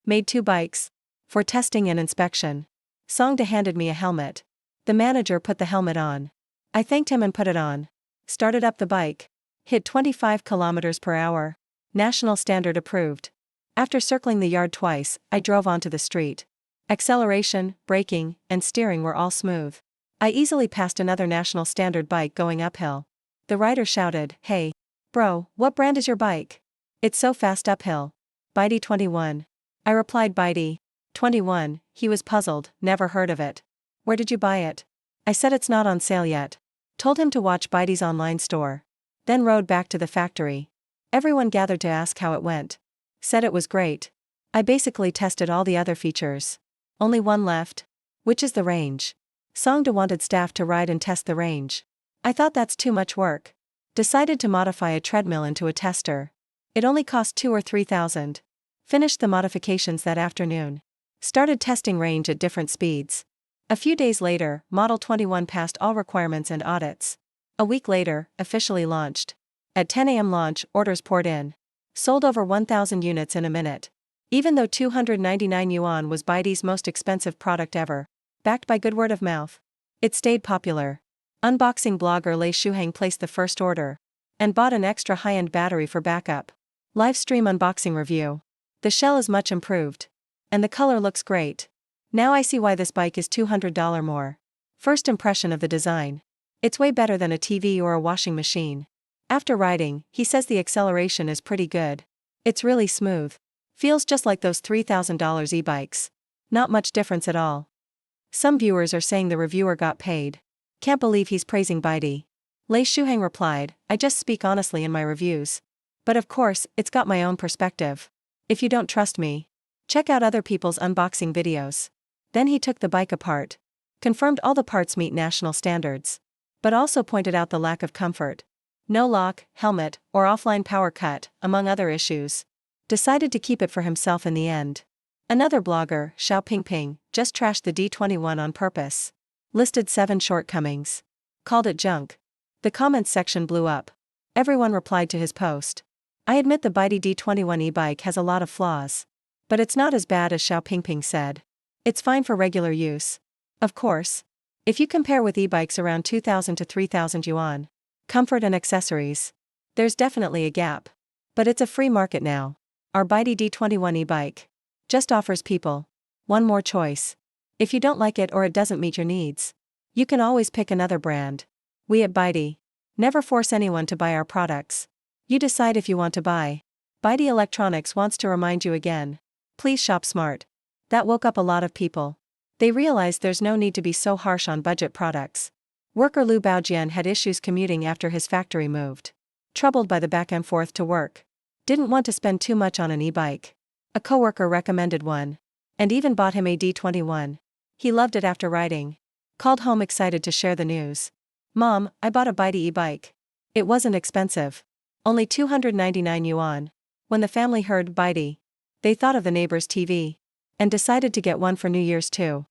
Made 2 bikes for testing and inspection. Songda handed me a helmet. The manager put the helmet on. I thanked him and put it on. Started up the bike. Hit 25 kilometers per hour. National standard approved. After circling the yard twice, I drove onto the street. Acceleration, braking, and steering were all smooth. I easily passed another national standard bike going uphill. The rider shouted, "Hey, bro, what brand is your bike? It's so fast uphill." Bitey 21. I replied Bitey 21. He was puzzled, never heard of it. Where did you buy it? I said it's not on sale yet. Told him to watch Bitey's online store. Then rode back to the factory. Everyone gathered to ask how it went. Said it was great. I basically tested all the other features. Only one left, which is the range. Songda wanted staff to ride and test the range. I thought that's too much work. Decided to modify a treadmill into a tester. It only cost 2 or 3,000. Finished the modifications that afternoon. Started testing range at different speeds. A few days later, Model 21 passed all requirements and audits. A week later, officially launched. At 10 a.m. launch, orders poured in. Sold over 1,000 units in a minute. Even though 299 yuan was Baidu's most expensive product ever, backed by good word of mouth, it stayed popular. Unboxing blogger Lei Shuheng placed the first order and bought an extra high-end battery for backup. Live stream unboxing review. The shell is much improved. And the color looks great. Now I see why this bike is $200 more. First impression of the design. It's way better than a TV or a washing machine. After riding, he says the acceleration is pretty good. It's really smooth. Feels just like those $3,000 e-bikes. Not much difference at all. Some viewers are saying the reviewer got paid. Can't believe he's praising Baidu. Lei Shuheng replied, I just speak honestly in my reviews. But of course, it's got my own perspective. If you don't trust me, check out other people's unboxing videos. Then he took the bike apart. Confirmed all the parts meet national standards. But also pointed out the lack of comfort. No lock, helmet, or offline power cut, among other issues. Decided to keep it for himself in the end. Another blogger, Xiao Pingping, just trashed the D21 on purpose. Listed 7 shortcomings. Called it junk. The comments section blew up. Everyone replied to his post. I admit the Baidu D21 e-bike has a lot of flaws. But it's not as bad as Xiao Pingping said. It's fine for regular use. Of course. If you compare with e-bikes around 2,000 to 3,000 yuan, comfort and accessories, there's definitely a gap. But it's a free market now. Our Baidu D21 e-bike just offers people one more choice. If you don't like it or it doesn't meet your needs, you can always pick another brand. We at Baidu never force anyone to buy our products. You decide if you want to buy. Baidu Electronics wants to remind you again. Please shop smart. That woke up a lot of people. They realized there's no need to be so harsh on budget products. Worker Lu Baojian had issues commuting after his factory moved. Troubled by the back and forth to work. Didn't want to spend too much on an e-bike. A coworker recommended one. And even bought him a D21. He loved it after riding. Called home excited to share the news. Mom, I bought a Baidu e-bike. It wasn't expensive. Only 299 yuan. When the family heard Baidu, they thought of the neighbor's TV. And decided to get one for New Year's too.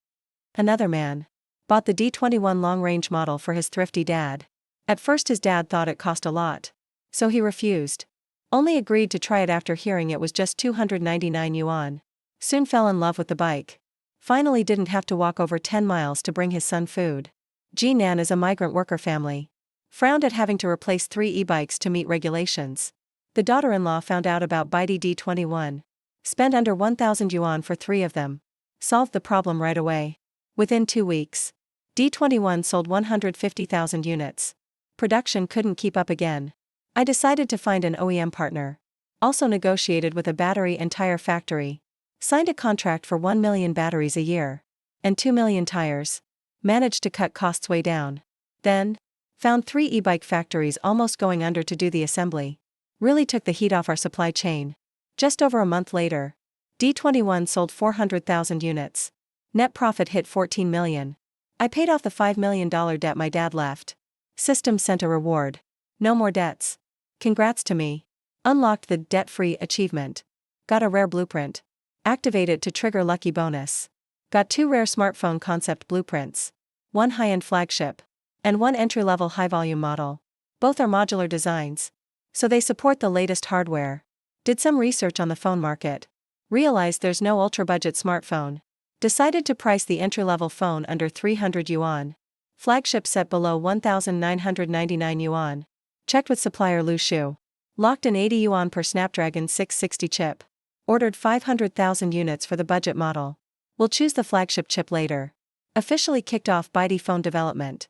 Another man bought the D21 long-range model for his thrifty dad. At first his dad thought it cost a lot. So he refused. Only agreed to try it after hearing it was just 299 yuan. Soon fell in love with the bike. Finally didn't have to walk over 10 miles to bring his son food. Jinan is a migrant worker family. Frowned at having to replace 3 e-bikes to meet regulations. The daughter-in-law found out about Baidu D21. Spent under 1,000 yuan for 3 of them. Solved the problem right away. Within 2 weeks, D21 sold 150,000 units. Production couldn't keep up again. I decided to find an OEM partner. Also negotiated with a battery and tire factory. Signed a contract for 1 million batteries a year. And 2 million tires. Managed to cut costs way down. Then, found 3 e-bike factories almost going under to do the assembly. Really took the heat off our supply chain. Just over a month later, D21 sold 400,000 units. Net profit hit 14 million. I paid off the $5 million debt my dad left. System sent a reward. No more debts. Congrats to me. Unlocked the debt-free achievement. Got a rare blueprint. Activate it to trigger lucky bonus. Got 2 rare smartphone concept blueprints. 1 high-end flagship. And 1 entry-level high-volume model. Both are modular designs. So they support the latest hardware. Did some research on the phone market. Realized there's no ultra-budget smartphone. Decided to price the entry-level phone under 300 yuan. Flagship set below 1,999 yuan. Checked with supplier Lu Shu. Locked in 80 yuan per Snapdragon 660 chip. Ordered 500,000 units for the budget model. We'll choose the flagship chip later. Officially kicked off Baidu phone development.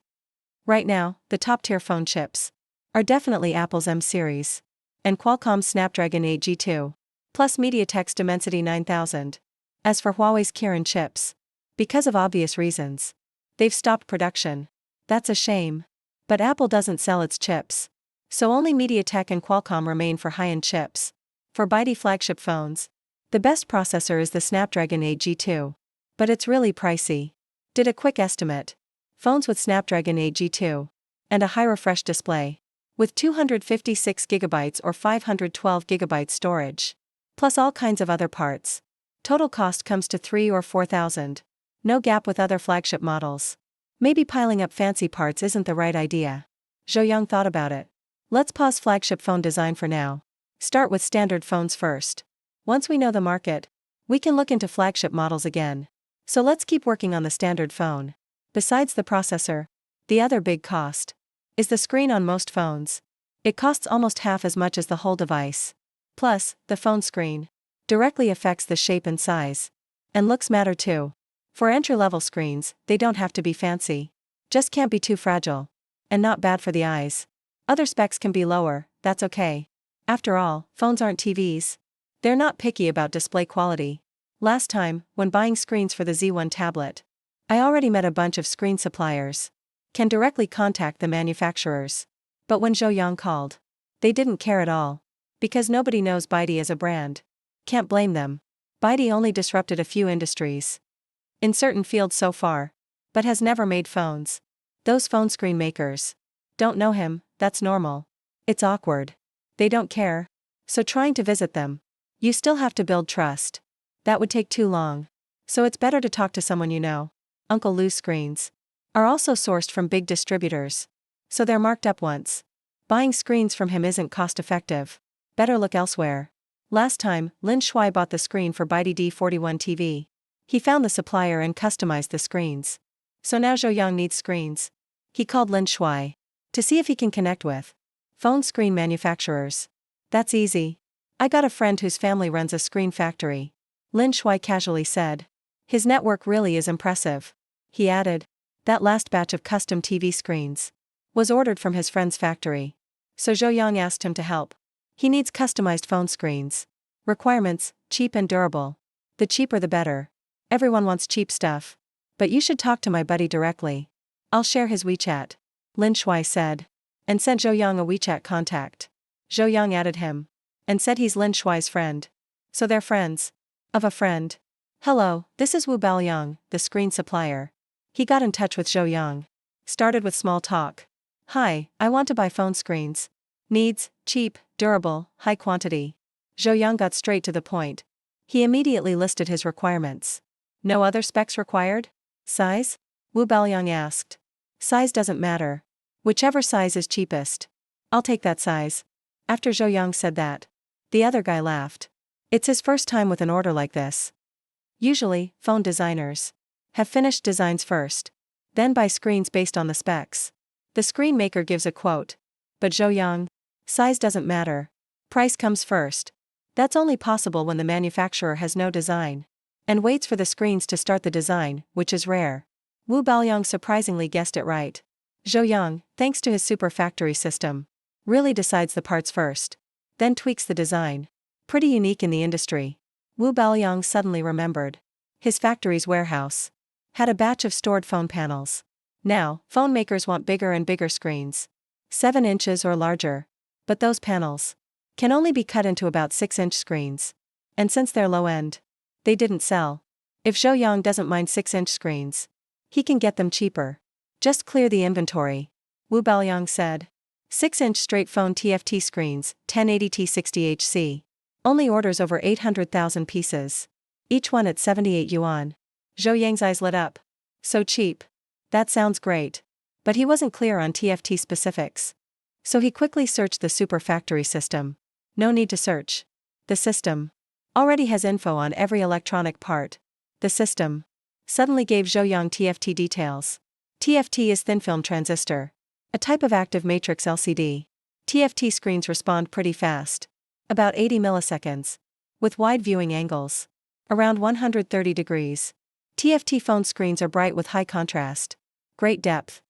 Right now, the top-tier phone chips are definitely Apple's M series. And Qualcomm's Snapdragon 8 G2. Plus MediaTek's Dimensity 9000. As for Huawei's Kirin chips, because of obvious reasons, they've stopped production. That's a shame. But Apple doesn't sell its chips. So only MediaTek and Qualcomm remain for high-end chips. For Baidu flagship phones, the best processor is the Snapdragon 8 G2. But it's really pricey. Did a quick estimate. Phones with Snapdragon 8 G2 and a high refresh display, with 256GB or 512GB storage, plus all kinds of other parts. Total cost comes to 3,000 or 4,000. No gap with other flagship models. Maybe piling up fancy parts isn't the right idea. Zhou Yang thought about it. Let's pause flagship phone design for now. Start with standard phones first. Once we know the market, we can look into flagship models again. So let's keep working on the standard phone. Besides the processor, the other big cost is the screen on most phones. It costs almost half as much as the whole device. Plus, the phone screen directly affects the shape and size. And looks matter too. For entry-level screens, they don't have to be fancy. Just can't be too fragile. And not bad for the eyes. Other specs can be lower, that's okay. After all, phones aren't TVs. They're not picky about display quality. Last time, when buying screens for the Z1 tablet, I already met a bunch of screen suppliers. Can directly contact the manufacturers. But when Zhou Yang called, they didn't care at all. Because nobody knows BYD as a brand. Can't blame them. BYD only disrupted a few industries in certain fields so far, but has never made phones. Those phone screen makers don't know him, that's normal. It's awkward. They don't care. So trying to visit them, you still have to build trust. That would take too long. So it's better to talk to someone you know. Uncle Lou's screens are also sourced from big distributors. So they're marked up once. Buying screens from him isn't cost effective. Better look elsewhere. Last time, Lin Shuai bought the screen for BYD D41 TV. He found the supplier and customized the screens. So now Zhou Yang needs screens. He called Lin Shuai to see if he can connect with phone screen manufacturers. That's easy. I got a friend whose family runs a screen factory. Lin Shuai casually said. His network really is impressive. He added, that last batch of custom TV screens was ordered from his friend's factory. So Zhou Yang asked him to help. He needs customized phone screens. Requirements, cheap and durable. The cheaper the better. Everyone wants cheap stuff. But you should talk to my buddy directly. I'll share his WeChat. Lin Shuai said. And sent Zhou Yang a WeChat contact. Zhou Yang added him. And said he's Lin Shuai's friend. So they're friends. Of a friend. Hello, this is Wu Baoyang, the screen supplier. He got in touch with Zhou Yang. Started with small talk. Hi, I want to buy phone screens. Needs, cheap, durable, high quantity. Zhou Yang got straight to the point. He immediately listed his requirements. No other specs required? Size? Wu Baoyang asked. Size doesn't matter. Whichever size is cheapest. I'll take that size. After Zhou Yang said that, the other guy laughed. It's his first time with an order like this. Usually, phone designers have finished designs first, then buy screens based on the specs. The screen maker gives a quote. But Zhou Yang, size doesn't matter. Price comes first. That's only possible when the manufacturer has no design and waits for the screens to start the design, which is rare. Wu Baoyang surprisingly guessed it right. Zhou Yang, thanks to his super factory system, really decides the parts first, then tweaks the design. Pretty unique in the industry. Wu Baoyang suddenly remembered. His factory's warehouse had a batch of stored phone panels. Now, phone makers want bigger and bigger screens. 7 inches or larger. But those panels can only be cut into about 6-inch screens. And since they're low-end, they didn't sell. If Zhou Yang doesn't mind 6-inch screens, he can get them cheaper. Just clear the inventory. Wu Baoyang said. 6-inch straight phone TFT screens, 1080t60Hz. Only orders over 800,000 pieces. Each one at 78 yuan. Zhou Yang's eyes lit up. So cheap. That sounds great. But he wasn't clear on TFT specifics. So he quickly searched the super factory system. No need to search. The system already has info on every electronic part. The system suddenly gave Zhou Yang TFT details. TFT is thin film transistor, a type of active matrix LCD. TFT screens respond pretty fast. About 80 milliseconds. With wide viewing angles. Around 130 degrees. TFT phone screens are bright with high contrast. Great depth.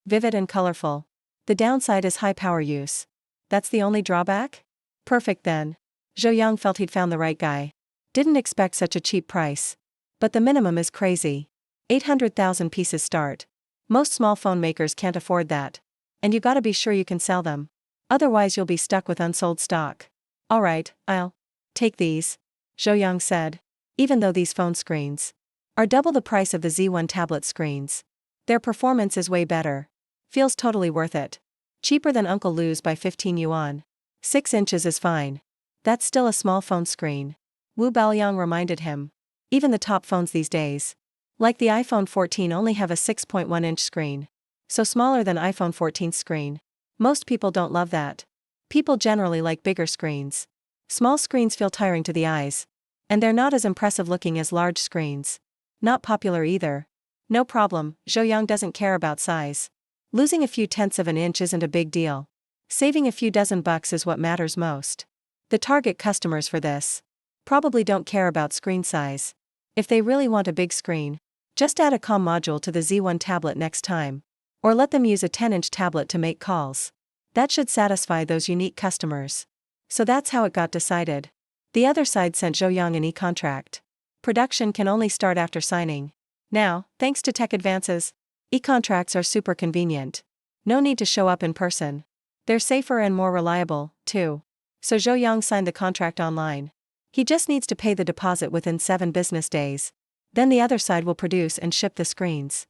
Vivid and colorful. The downside is high power use. That's the only drawback? Perfect then. Zhou Yang felt he'd found the right guy. Didn't expect such a cheap price. But the minimum is crazy. 800,000 pieces start. Most small phone makers can't afford that. And you gotta be sure you can sell them. Otherwise you'll be stuck with unsold stock. Alright, I'll take these, Zhou Yang said. Even though these phone screens are double the price of the Z1 tablet screens, their performance is way better. Feels totally worth it. Cheaper than Uncle Lou's by 15 yuan. 6 inches is fine. That's still a small phone screen. Wu Baoyang reminded him. Even the top phones these days Like the iPhone 14 only have a 6.1-inch screen. So smaller than iPhone 14's screen. Most people don't love that. People generally like bigger screens. Small screens feel tiring to the eyes. And they're not as impressive looking as large screens. Not popular either. No problem, Zhou doesn't care about size. Losing a few tenths of an inch isn't a big deal. Saving a few dozen bucks is what matters most. The target customers for this probably don't care about screen size. If they really want a big screen, just add a comm module to the Z1 tablet next time. Or let them use a 10-inch tablet to make calls. That should satisfy those unique customers. So that's how it got decided. The other side sent Zhou an e-contract. Production can only start after signing. Now, thanks to tech advances, e-contracts are super convenient. No need to show up in person. They're safer and more reliable, too. So Zhou signed the contract online. He just needs to pay the deposit within 7 business days. Then the other side will produce and ship the screens.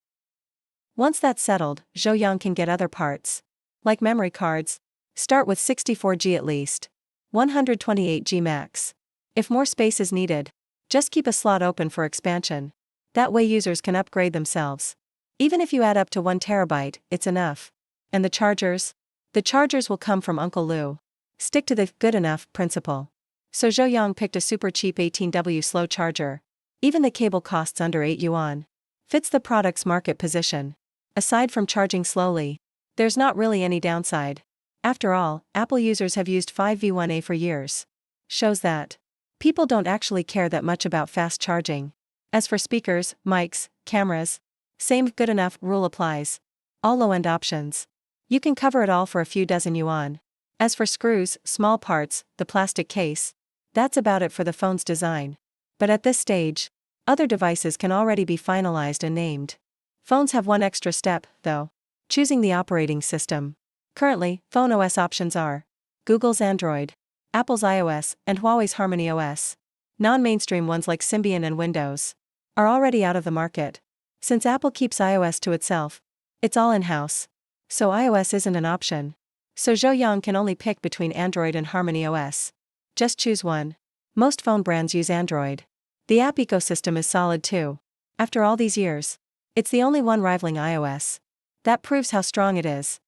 Once that's settled, Zhou can get other parts. Like memory cards. Start with 64GB at least. 128GB max. If more space is needed, just keep a slot open for expansion. That way users can upgrade themselves. Even if you add up to 1TB, it's enough. And the chargers? The chargers will come from Uncle Lou. Stick to the good enough principle. So Zhou picked a super cheap 18W slow charger. Even the cable costs under 8 yuan. Fits the product's market position. Aside from charging slowly, there's not really any downside. After all, Apple users have used 5V1A for years. Shows that people don't actually care that much about fast charging. As for speakers, mics, cameras, same good enough rule applies. All low-end options. You can cover it all for a few dozen yuan. As for screws, small parts, the plastic case, that's about it for the phone's design. But at this stage, other devices can already be finalized and named. Phones have one extra step, though. Choosing the operating system. Currently, phone OS options are Google's Android, Apple's iOS, and Huawei's Harmony OS. Non-mainstream ones like Symbian and Windows are already out of the market. Since Apple keeps iOS to itself, it's all in-house. So iOS isn't an option. So Zhou can only pick between Android and Harmony OS. Just choose one. Most phone brands use Android. The app ecosystem is solid too. After all these years, it's the only one rivaling iOS. That proves how strong it is.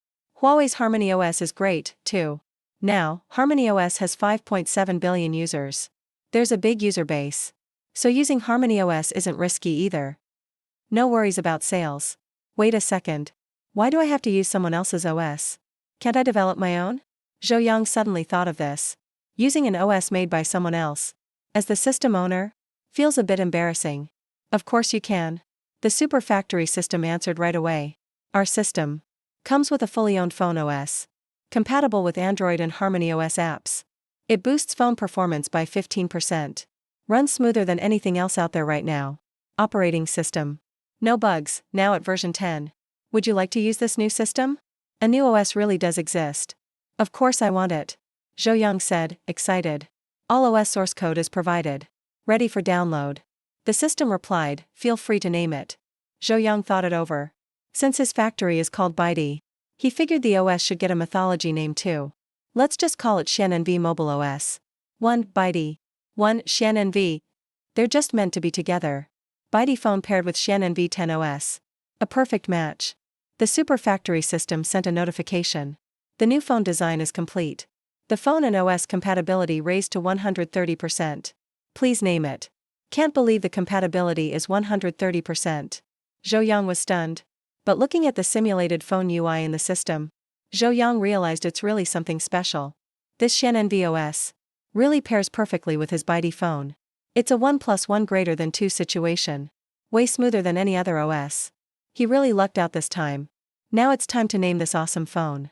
Huawei's Harmony OS is great, too. Now, Harmony OS has 5.7 billion users. There's a big user base. So using Harmony OS isn't risky either. No worries about sales. Wait a second. Why do I have to use someone else's OS? Can't I develop my own? Zhou suddenly thought of this. Using an OS made by someone else, as the system owner, feels a bit embarrassing. Of course you can. The Super Factory system answered right away. Our system comes with a fully owned phone OS, compatible with Android and Harmony OS apps. It boosts phone performance by 15%. Runs smoother than anything else out there right now. Operating system. No bugs, now at version 10. Would you like to use this new system? A new OS really does exist. Of course I want it. Zhou said, excited. All OS source code is provided. Ready for download. The system replied, feel free to name it. Zhou thought it over. Since his factory is called Baidi, he figured the OS should get a mythology name too. Let's just call it Xian'env Mobile OS. 1. Baidi. 1. Xian'env. They're just meant to be together. Baidi phone paired with Xian'env 10 OS. A perfect match. The Super Factory system sent a notification. The new phone design is complete. The phone and OS compatibility raised to 130%. Please name it. Can't believe the compatibility is 130%. Zhou was stunned. But looking at the simulated phone UI in the system, Zhou realized it's really something special. This Xian'env OS really pairs perfectly with his Baidi phone. It's a 1 + 1 greater than 2 situation. Way smoother than any other OS. He really lucked out this time. Now it's time to name this awesome phone.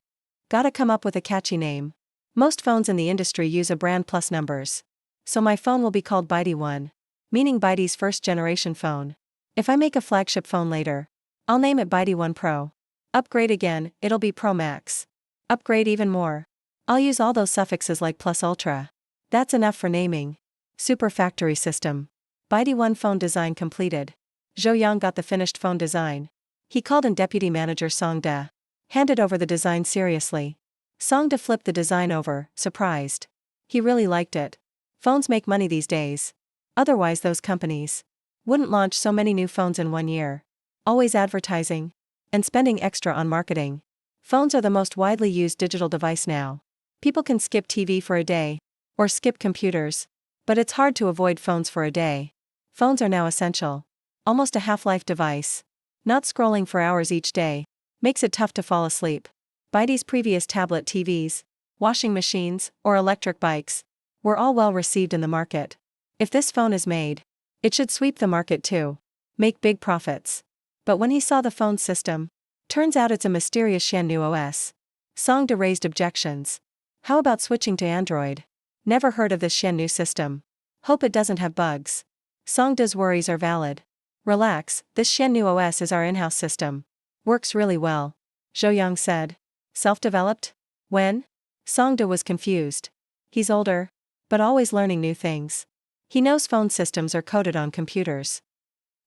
Gotta come up with a catchy name. Most phones in the industry use a brand plus numbers. So my phone will be called Baidi 1, meaning Baidi's first generation phone. If I make a flagship phone later, I'll name it Baidi 1 Pro. Upgrade again, it'll be Pro Max. Upgrade even more. I'll use all those suffixes like Plus Ultra. That's enough for naming. Super Factory system. Baidi 1 phone design completed. Zhou got the finished phone design. He called in Deputy Manager Song De. Handed over the design seriously. Song De flipped the design over, surprised. He really liked it. Phones make money these days. Otherwise those companies Wouldn't launch so many new phones in 1 year. Always advertising. And spending extra on marketing. Phones are the most widely used digital device now. People can skip TV for a day. Or skip computers. But it's hard to avoid phones for a day. Phones are now essential. Almost a half-life device. Not scrolling for hours each day. Makes it tough to fall asleep. BYD's previous tablet TVs, washing machines, or electric bikes were all well received in the market. If this phone is made, it should sweep the market too. Make big profits. But when he saw the phone system, turns out it's a mysterious Xiannu OS. Songda raised objections. How about switching to Android? Never heard of this Xiannu system. Hope it doesn't have bugs. Songda's worries are valid. Relax, this Xiannu OS is our in-house system. Works really well. Zhou Yang said. Self-developed? When? Songda was confused. He's older, but always learning new things. He knows phone systems are coded on computers.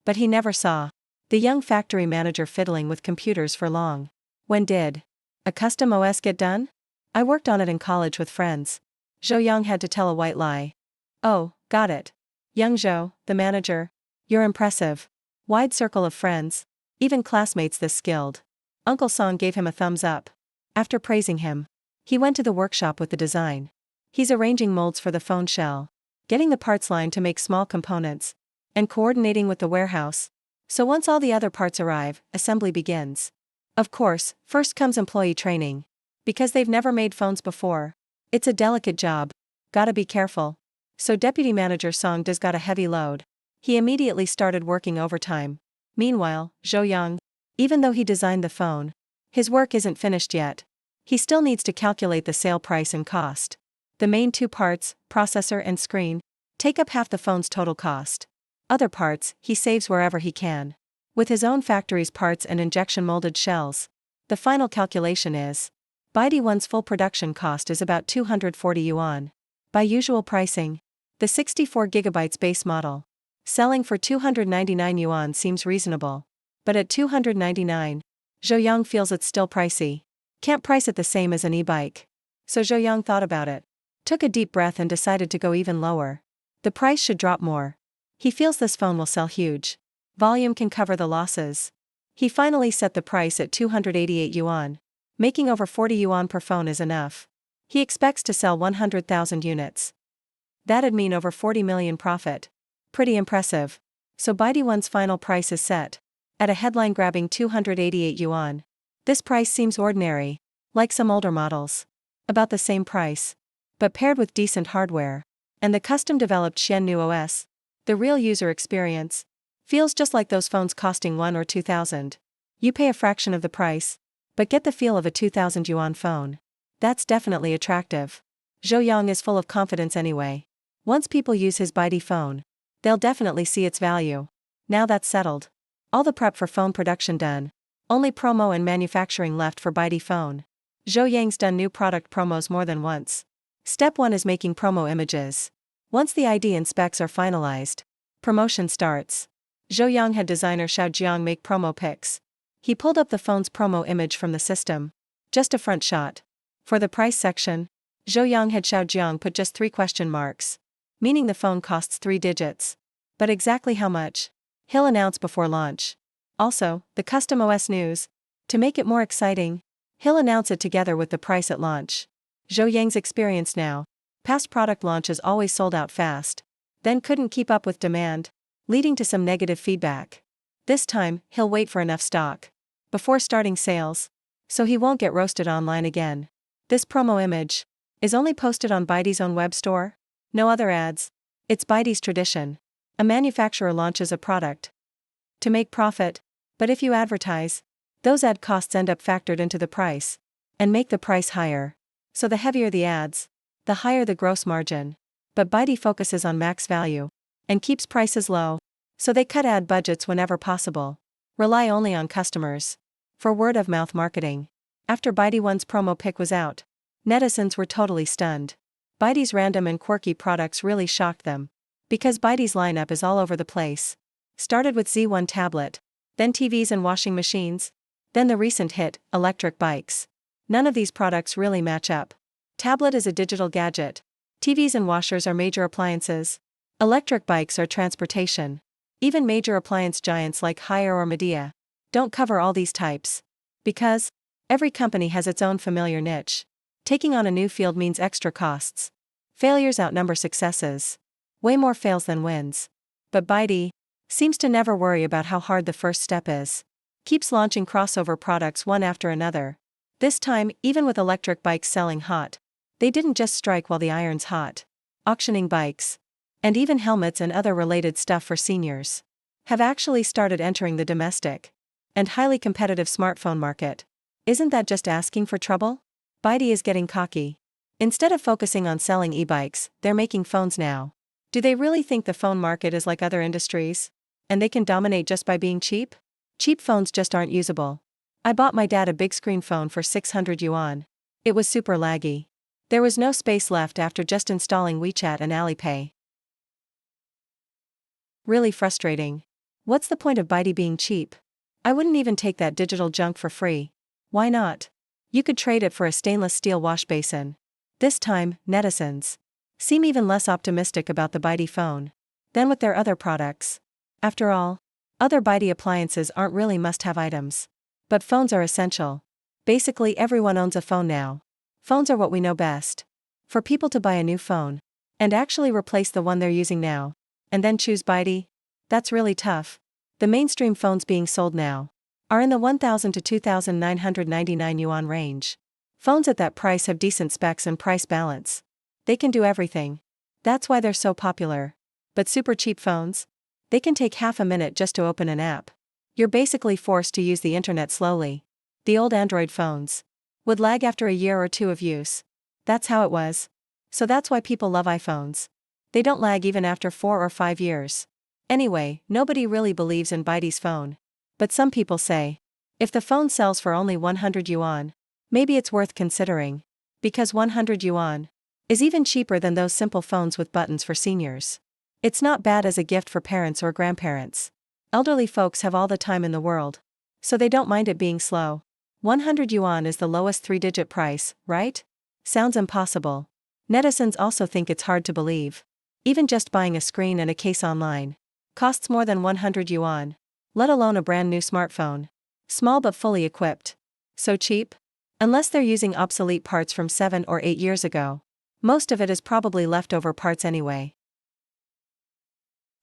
But he never saw the young factory manager fiddling with computers for long. When did a custom OS get done? I worked on it in college with friends. Zhou Yang had to tell a white lie. Oh, got it. Young Zhou, the manager. You're impressive. Wide circle of friends. Even classmates this skilled. Uncle Song gave him a thumbs up. After praising him, he went to the workshop with the design. He's arranging molds for the phone shell, getting the parts line to make small components, and coordinating with the warehouse. So once all the other parts arrive, assembly begins. Of course, first comes employee training. Because they've never made phones before. It's a delicate job. Gotta be careful. So Deputy Manager Songda's got a heavy load. He immediately started working overtime. Meanwhile, Zhou Yang, even though he designed the phone, his work isn't finished yet. He still needs to calculate the sale price and cost. The main two parts, processor and screen, take up half the phone's total cost. Other parts, he saves wherever he can. With his own factory's parts and injection molded shells, the final calculation is, BYD One's full production cost is about 240 yuan. By usual pricing, the 64GB base model, selling for 299 yuan seems reasonable. But at 299, Zhou Yang feels it's still pricey. Can't price it the same as an e-bike. So Zhou Yang thought about it. Took a deep breath and decided to go even lower. The price should drop more. He feels this phone will sell huge. Volume can cover the losses. He finally set the price at 288 yuan. Making over 40 yuan per phone is enough. He expects to sell 100,000 units. That'd mean over 40 million profit. Pretty impressive. So BYD One's final price is set at a headline-grabbing 288 yuan. This price seems ordinary, like some older models. About the same price. But paired with decent hardware, and the custom-developed Xiannu OS, the real user experience, feels just like those phones costing 1 or 2,000. You pay a fraction of the price, but get the feel of a 2,000 yuan phone. That's definitely attractive. Zhou Yang is full of confidence anyway. Once people use his BYD phone, they'll definitely see its value. Now that's settled. All the prep for phone production done. Only promo and manufacturing left for BYD phone. Zhou Yang's done new product promos more than once. Step 1 is making promo images. Once the ID and specs are finalized, promotion starts. Zhou Yang had designer Xiao Jiang make promo pics. He pulled up the phone's promo image from the system. Just a front shot. For the price section, Zhou Yang had Xiao Jiang put just 3 question marks. Meaning the phone costs 3 digits. But exactly how much? He'll announce before launch. Also, the custom OS news. To make it more exciting, he'll announce it together with the price at launch. Zhou Yang's experience now. Past product launches always sold out fast. Then couldn't keep up with demand, leading to some negative feedback. This time, he'll wait for enough stock before starting sales, so he won't get roasted online again. This promo image is only posted on BYD's own web store. No other ads. It's BYD's tradition. A manufacturer launches a product to make profit, but if you advertise, those ad costs end up factored into the price and make the price higher. So the heavier the ads, the higher the gross margin. But BYD focuses on max value and keeps prices low, so they cut ad budgets whenever possible. Rely only on customers for word-of-mouth marketing. After BYD One's promo pic was out, netizens were totally stunned. BYD's random and quirky products really shocked them. Because BYD's lineup is all over the place. Started with Z1 tablet, then TVs and washing machines, then the recent hit, electric bikes. None of these products really match up. Tablet is a digital gadget. TVs and washers are major appliances. Electric bikes are transportation. Even major appliance giants like Haier or Midea don't cover all these types. Because every company has its own familiar niche. Taking on a new field means extra costs. Failures outnumber successes. Way more fails than wins. But Byte seems to never worry about how hard the first step is. Keeps launching crossover products one after another. This time, even with electric bikes selling hot, they didn't just strike while the iron's hot. Auctioning bikes, and even helmets and other related stuff for seniors, have actually started entering the domestic and highly competitive smartphone market. Isn't that just asking for trouble? Byte is getting cocky. Instead of focusing on selling e-bikes, they're making phones now. Do they really think the phone market is like other industries? And they can dominate just by being cheap? Cheap phones just aren't usable. I bought my dad a big screen phone for 600 yuan. It was super laggy. There was no space left after just installing WeChat and Alipay. Really frustrating. What's the point of Byte being cheap? I wouldn't even take that digital junk for free. Why not? You could trade it for a stainless steel wash basin. This time, netizens seem even less optimistic about the Byte phone than with their other products. After all, other Byte appliances aren't really must-have items. But phones are essential. Basically everyone owns a phone now. Phones are what we know best. For people to buy a new phone and actually replace the one they're using now, and then choose Byte, that's really tough. The mainstream phones being sold now are in the 1,000 to 2,999 yuan range. Phones at that price have decent specs and price balance. They can do everything. That's why they're so popular. But super cheap phones? They can take half a minute just to open an app. You're basically forced to use the internet slowly. The old Android phones would lag after a year or two of use. That's how it was. So that's why people love iPhones. They don't lag even after 4 or 5 years. Anyway, nobody really believes in Byte's phone. But some people say, if the phone sells for only 100 yuan, maybe it's worth considering. Because 100 yuan is even cheaper than those simple phones with buttons for seniors. It's not bad as a gift for parents or grandparents. Elderly folks have all the time in the world, so they don't mind it being slow. 100 yuan is the lowest 3-digit price, right? Sounds impossible. Netizens also think it's hard to believe. Even just buying a screen and a case online costs more than 100 yuan, let alone a brand new smartphone. Small but fully equipped. So cheap? Unless they're using obsolete parts from 7 or 8 years ago. Most of it is probably leftover parts anyway.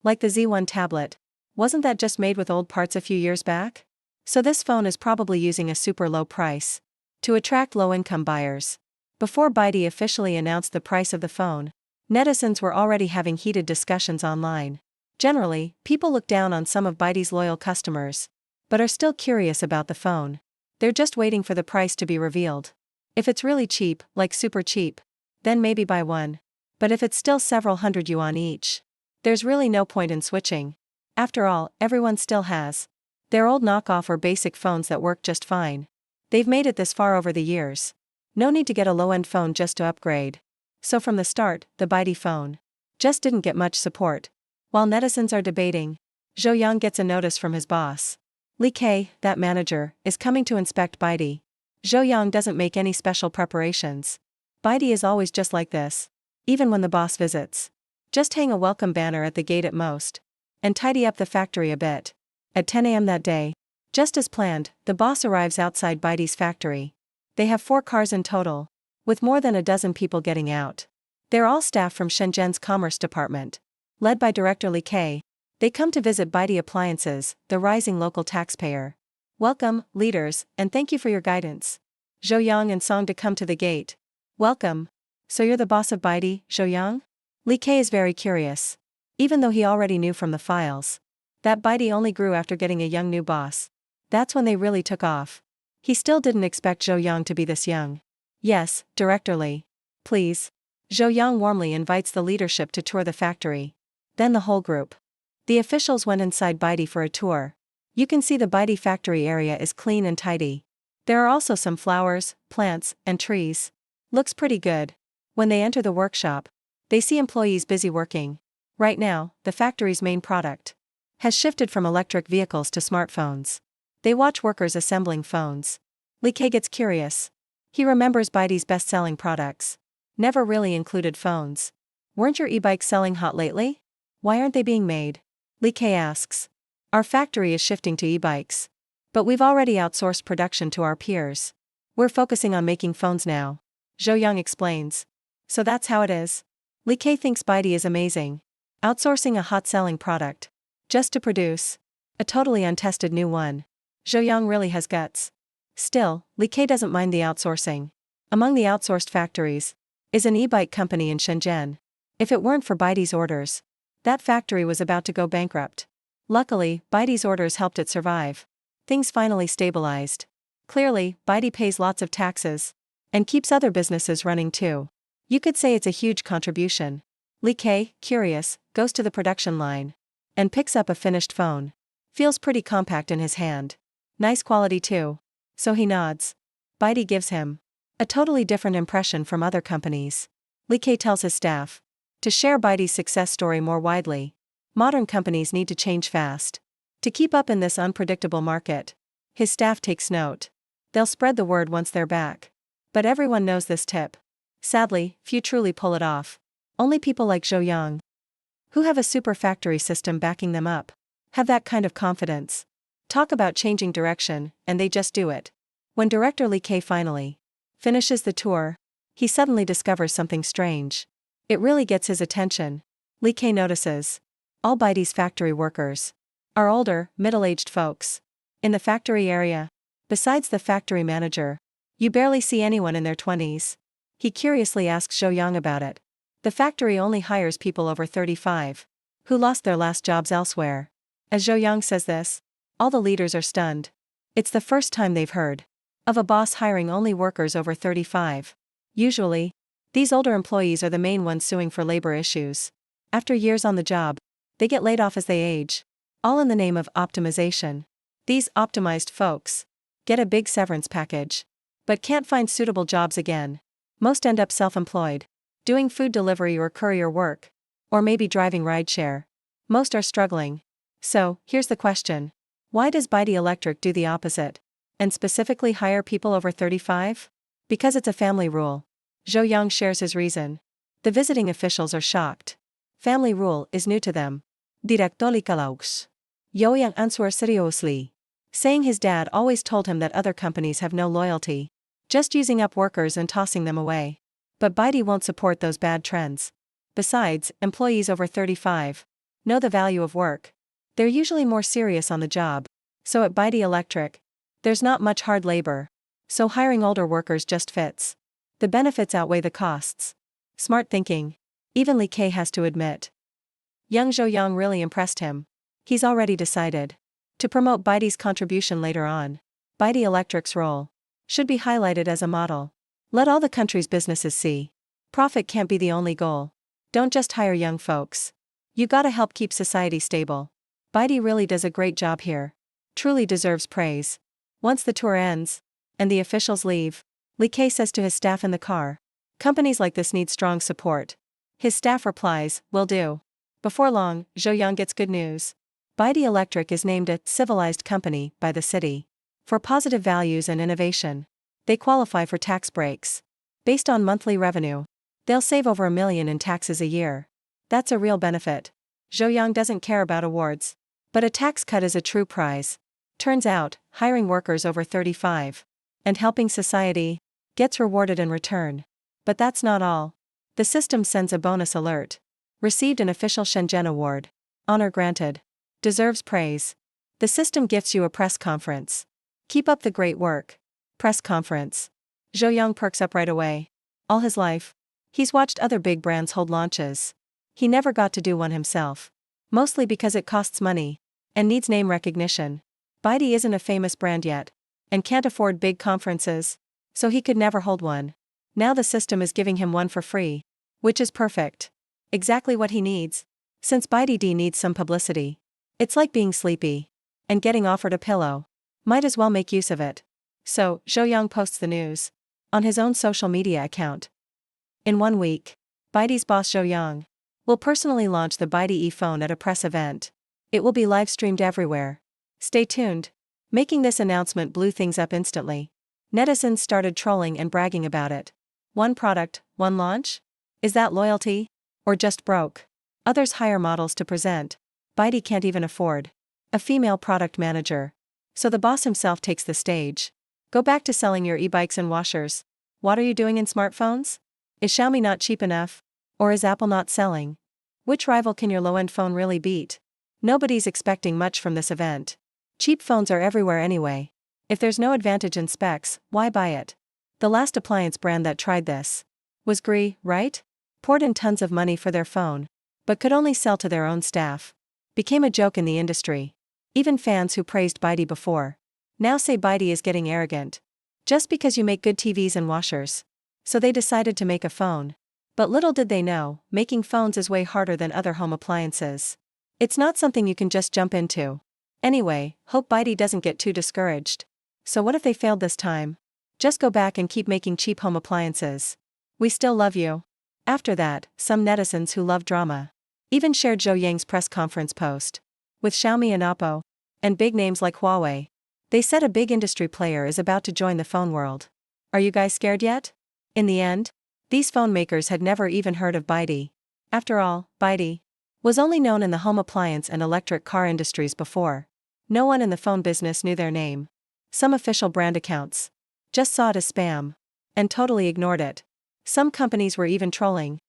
Like the Z1 tablet. Wasn't that just made with old parts a few years back? So this phone is probably using a super low price to attract low-income buyers. Before Byte officially announced the price of the phone, netizens were already having heated discussions online. Generally, people look down on some of Byte's loyal customers, but are still curious about the phone. They're just waiting for the price to be revealed. If it's really cheap, like super cheap, then maybe buy one. But if it's still several hundred yuan each, there's really no point in switching. After all, everyone still has their old knockoff or basic phones that work just fine. They've made it this far over the years. No need to get a low-end phone just to upgrade. So from the start, the Byte phone just didn't get much support. While netizens are debating, Zhou Yang gets a notice from his boss. Li Kei, that manager, is coming to inspect Byte. Zhou Yang doesn't make any special preparations. Byte is always just like this. Even when the boss visits. Just hang a welcome banner at the gate at most. And tidy up the factory a bit. At 10 a.m. that day, just as planned, the boss arrives outside Byte's factory. They have 4 cars in total, with more than a dozen people getting out. They're all staff from Shenzhen's Commerce Department. Led by Director Li Kei, they come to visit Byte Appliances, the rising local taxpayer. Welcome, leaders, and thank you for your guidance. Zhou Yang and Song to come to the gate. Welcome. So you're the boss of Byte, Zhou Yang? Li Kei is very curious. Even though he already knew from the files that Byte only grew after getting a young new boss. That's when they really took off. He still didn't expect Zhou Yang to be this young. Yes, Director Li. Please. Zhou Yang warmly invites the leadership to tour the factory. Then the whole group. The officials went inside Byte for a tour. You can see the Byte factory area is clean and tidy. There are also some flowers, plants, and trees. Looks pretty good. When they enter the workshop, they see employees busy working. Right now, the factory's main product has shifted from electric vehicles to smartphones. They watch workers assembling phones. Li Kei gets curious. He remembers Byte's best-selling products never really included phones. Weren't your e-bikes selling hot lately? Why aren't they being made? Li Kei asks. Our factory is shifting to e-bikes. But we've already outsourced production to our peers. We're focusing on making phones now. Zhou Yang explains. So that's how it is. Li Kei thinks Baidu is amazing. Outsourcing a hot-selling product. Just to produce a totally untested new one. Zhou Yang really has guts. Still, Li Kei doesn't mind the outsourcing. Among the outsourced factories is an e-bike company in Shenzhen. If it weren't for Baidu's orders, that factory was about to go bankrupt. Luckily, Baidu's orders helped it survive. Things finally stabilized. Clearly, Baidu pays lots of taxes and keeps other businesses running too. You could say it's a huge contribution. Li Kei, curious, goes to the production line and picks up a finished phone. Feels pretty compact in his hand. Nice quality too. So he nods. Baidu gives him a totally different impression from other companies. Li Kei tells his staff to share Baidu's success story more widely. Modern companies need to change fast to keep up in this unpredictable market. His staff takes note. They'll spread the word once they're back. But everyone knows this tip. Sadly, few truly pull it off. Only people like Zhou Yang, who have a super factory system backing them up, have that kind of confidence. Talk about changing direction, and they just do it. When director Li Kei finally finishes the tour, he suddenly discovers something strange. It really gets his attention. Li Kei notices all Baidu's factory workers are older, middle-aged folks. In the factory area, besides the factory manager, you barely see anyone in their 20s. He curiously asks Zhou Yang about it. The factory only hires people over 35, who lost their last jobs elsewhere. As Zhou Yang says this, all the leaders are stunned. It's the first time they've heard of a boss hiring only workers over 35. Usually, these older employees are the main ones suing for labor issues. After years on the job, they get laid off as they age. All in the name of optimization. These optimized folks get a big severance package, but can't find suitable jobs again. Most end up self-employed, doing food delivery or courier work, or maybe driving rideshare. Most are struggling. So, here's the question. Why does Baidu Electric do the opposite, and specifically hire people over 35? Because it's a family rule. Zhou Yang shares his reason. The visiting officials are shocked. Family rule is new to them. Directoli kalaux. Yo yang answer seriously. Saying his dad always told him that other companies have no loyalty, just using up workers and tossing them away. But Baidu won't support those bad trends. Besides, employees over 35 know the value of work. They're usually more serious on the job. So at Baidu Electric, there's not much hard labor. So hiring older workers just fits. The benefits outweigh the costs. Smart thinking. Even Li Kei has to admit. Young Zhou Yang really impressed him. He's already decided to promote Baidu's contribution later on. Baidu Electric's role should be highlighted as a model. Let all the country's businesses see. Profit can't be the only goal. Don't just hire young folks. You gotta help keep society stable. Baidu really does a great job here. Truly deserves praise. Once the tour ends, and the officials leave, Li Kei says to his staff in the car, companies like this need strong support. His staff replies, will do. Before long, Zhou Yang gets good news. Baidu Electric is named a civilized company by the city. For positive values and innovation. They qualify for tax breaks. Based on monthly revenue, they'll save over $1 million in taxes a year. That's a real benefit. Zhou Yang doesn't care about awards. But a tax cut is a true prize. Turns out, hiring workers over 35 and helping society gets rewarded in return. But that's not all. The system sends a bonus alert. Received an official Shenzhen award. Honor granted. Deserves praise. The system gifts you a press conference. Keep up the great work. Press conference. Zhou Yang perks up right away. All his life, he's watched other big brands hold launches. He never got to do one himself. Mostly because it costs money and needs name recognition. Baidu isn't a famous brand yet and can't afford big conferences, so he could never hold one. Now the system is giving him one for free, which is perfect. Exactly what he needs. Since Baidu needs some publicity. It's like being sleepy and getting offered a pillow. Might as well make use of it. So, Zhou Yang posts the news on his own social media account. In 1 week, Baidu's boss Zhou Yang will personally launch the Baidu e-phone at a press event. It will be live-streamed everywhere. Stay tuned. Making this announcement blew things up instantly. Netizens started trolling and bragging about it. One product, one launch? Is that loyalty? Or just broke? Others hire models to present Byte can't even afford a female product manager. So the boss himself takes the stage. Go back to selling your e-bikes and washers. What are you doing in smartphones? Is Xiaomi not cheap enough? Or is Apple not selling? Which rival can your low-end phone really beat? Nobody's expecting much from this event. Cheap phones are everywhere anyway. If there's no advantage in specs, why buy it? The last appliance brand that tried this was Gree, right? Poured in tons of money for their phone, but could only sell to their own staff. Became a joke in the industry. Even fans who praised Byte before now say Byte is getting arrogant. Just because you make good TVs and washers. So they decided to make a phone. But little did they know, making phones is way harder than other home appliances. It's not something you can just jump into. Anyway, hope Byte doesn't get too discouraged. So what if they failed this time? Just go back and keep making cheap home appliances. We still love you. After that, some netizens who love drama even shared Zhou Yang's press conference post. With Xiaomi and Oppo, and big names like Huawei, they said a big industry player is about to join the phone world. Are you guys scared yet? In the end, these phone makers had never even heard of Byte. After all, Byte was only known in the home appliance and electric car industries before. No one in the phone business knew their name. Some official brand accounts just saw it as spam and totally ignored it. Some companies were even trolling,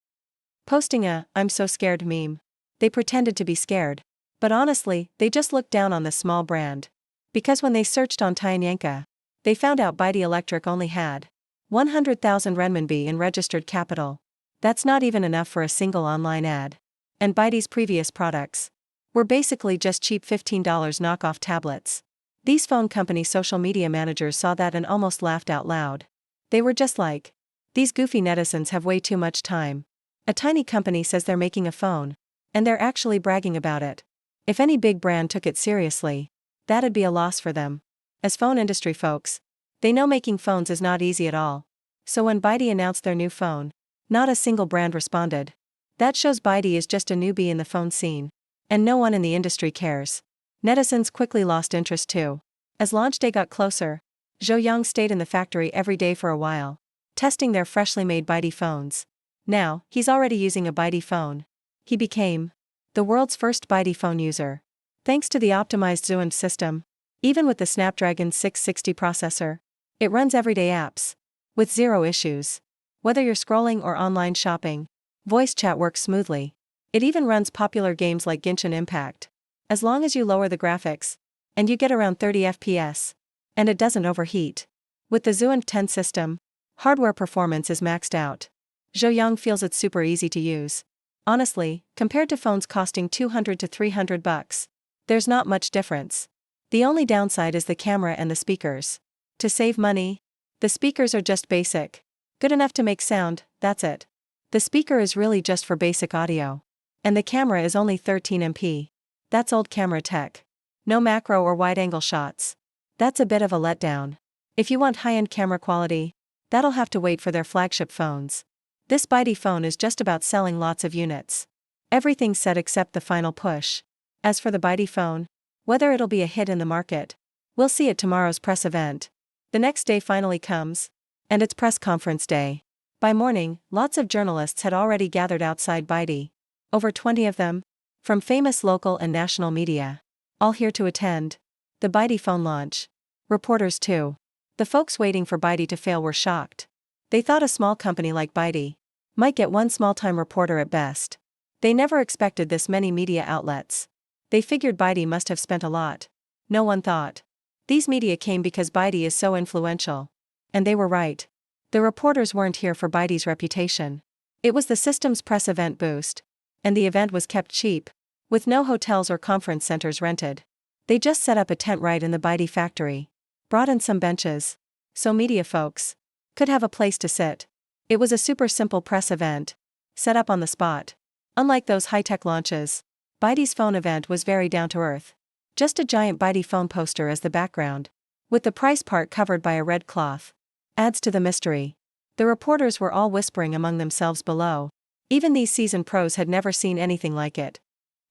posting a "I'm so scared" meme. They pretended to be scared, but honestly, they just looked down on this small brand. Because when they searched on Tianyanka, they found out Byte Electric only had 100,000 renminbi in registered capital. That's not even enough for a single online ad. And Byte's previous products were basically just cheap $15 knockoff tablets. These phone company social media managers saw that and almost laughed out loud. They were just like, these goofy netizens have way too much time. A tiny company says they're making a phone, and they're actually bragging about it. If any big brand took it seriously, that'd be a loss for them. As phone industry folks, they know making phones is not easy at all. So when Byte announced their new phone, not a single brand responded. That shows Byte is just a newbie in the phone scene, and no one in the industry cares. Netizens quickly lost interest too. As launch day got closer, Zhou Yang stayed in the factory every day for a while, testing their freshly made Byte phones. Now, he's already using a Byte phone. He became the world's first Byte phone user. Thanks to the optimized Zuan system, even with the Snapdragon 660 processor, it runs everyday apps with zero issues. Whether you're scrolling or online shopping, voice chat works smoothly. It even runs popular games like Genshin Impact. As long as you lower the graphics, and you get around 30 FPS, and it doesn't overheat. With the Zuan 10 system, hardware performance is maxed out. Zhou Yang feels it's super easy to use. Honestly, compared to phones costing $200 to $300, there's not much difference. The only downside is the camera and the speakers. To save money, the speakers are just basic. Good enough to make sound, that's it. The speaker is really just for basic audio. And the camera is only 13 MP. That's old camera tech. No macro or wide-angle shots. That's a bit of a letdown. If you want high-end camera quality, that'll have to wait for their flagship phones. This Byte phone is just about selling lots of units. Everything's set except the final push. As for the Byte phone, whether it'll be a hit in the market, we'll see at tomorrow's press event. The next day finally comes, and it's press conference day. By morning, lots of journalists had already gathered outside Byte. Over 20 of them, from famous local and national media, all here to attend the Byte phone launch. Reporters too. The folks waiting for Byte to fail were shocked. They thought a small company like Byte might get one small-time reporter at best. They never expected this many media outlets. They figured Byte must have spent a lot. No one thought these media came because Byte is so influential. And they were right. The reporters weren't here for Byte's reputation. It was the system's press event boost. And the event was kept cheap, with no hotels or conference centers rented. They just set up a tent right in the Byte factory, brought in some benches, so media folks could have a place to sit. It was a super simple press event, set up on the spot. Unlike those high-tech launches, Byte's phone event was very down-to-earth. Just a giant Byte phone poster as the background, with the price part covered by a red cloth. Adds to the mystery. The reporters were all whispering among themselves below. Even these seasoned pros had never seen anything like it.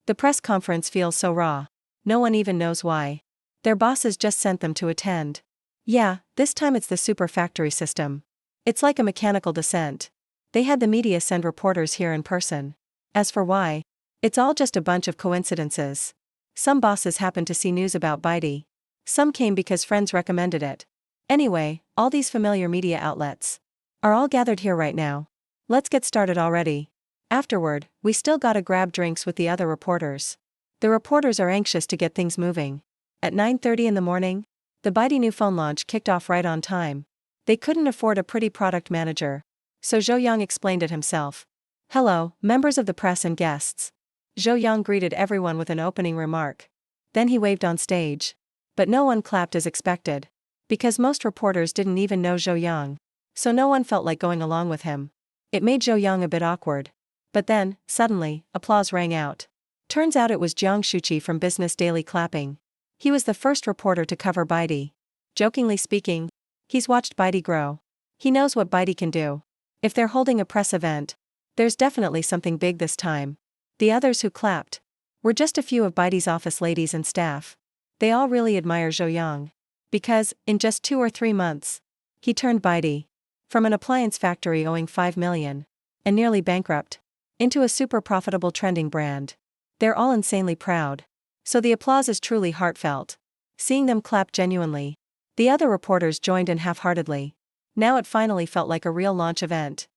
The press conference feels so raw. No one even knows why. Their bosses just sent them to attend. Yeah, this time it's the super factory system. It's like a mechanical descent. They had the media send reporters here in person. As for why, It's all just a bunch of coincidences. Some bosses happened to see news about Baidu. Some came because friends recommended it. Anyway, all these familiar media outlets are all gathered here right now. Let's get started already. Afterward, we still gotta grab drinks with the other reporters. The reporters are anxious to get things moving. At 9:30 in the morning, the Baidu new phone launch kicked off right on time. They couldn't afford a pretty product manager, so Zhou Yang explained it himself. Hello, members of the press and guests. Zhou Yang greeted everyone with an opening remark. Then he waved on stage. But no one clapped as expected. Because most reporters didn't even know Zhou Yang. So no one felt like going along with him. It made Zhou Yang a bit awkward. But then, suddenly, applause rang out. Turns out it was Jiang Shuqi from Business Daily clapping. He was the first reporter to cover Baidu. Jokingly speaking, he's watched Baidu grow. He knows what Baidu can do. If they're holding a press event, there's definitely something big this time. The others who clapped were just a few of Baidu's office ladies and staff. They all really admire Zhou Yang. Because, in just 2 or 3 months, he turned Baidu from an appliance factory owing 5 million and nearly bankrupt into a super profitable trending brand. They're all insanely proud. So the applause is truly heartfelt. Seeing them clap genuinely, the other reporters joined in half-heartedly. Now it finally felt like a real launch event.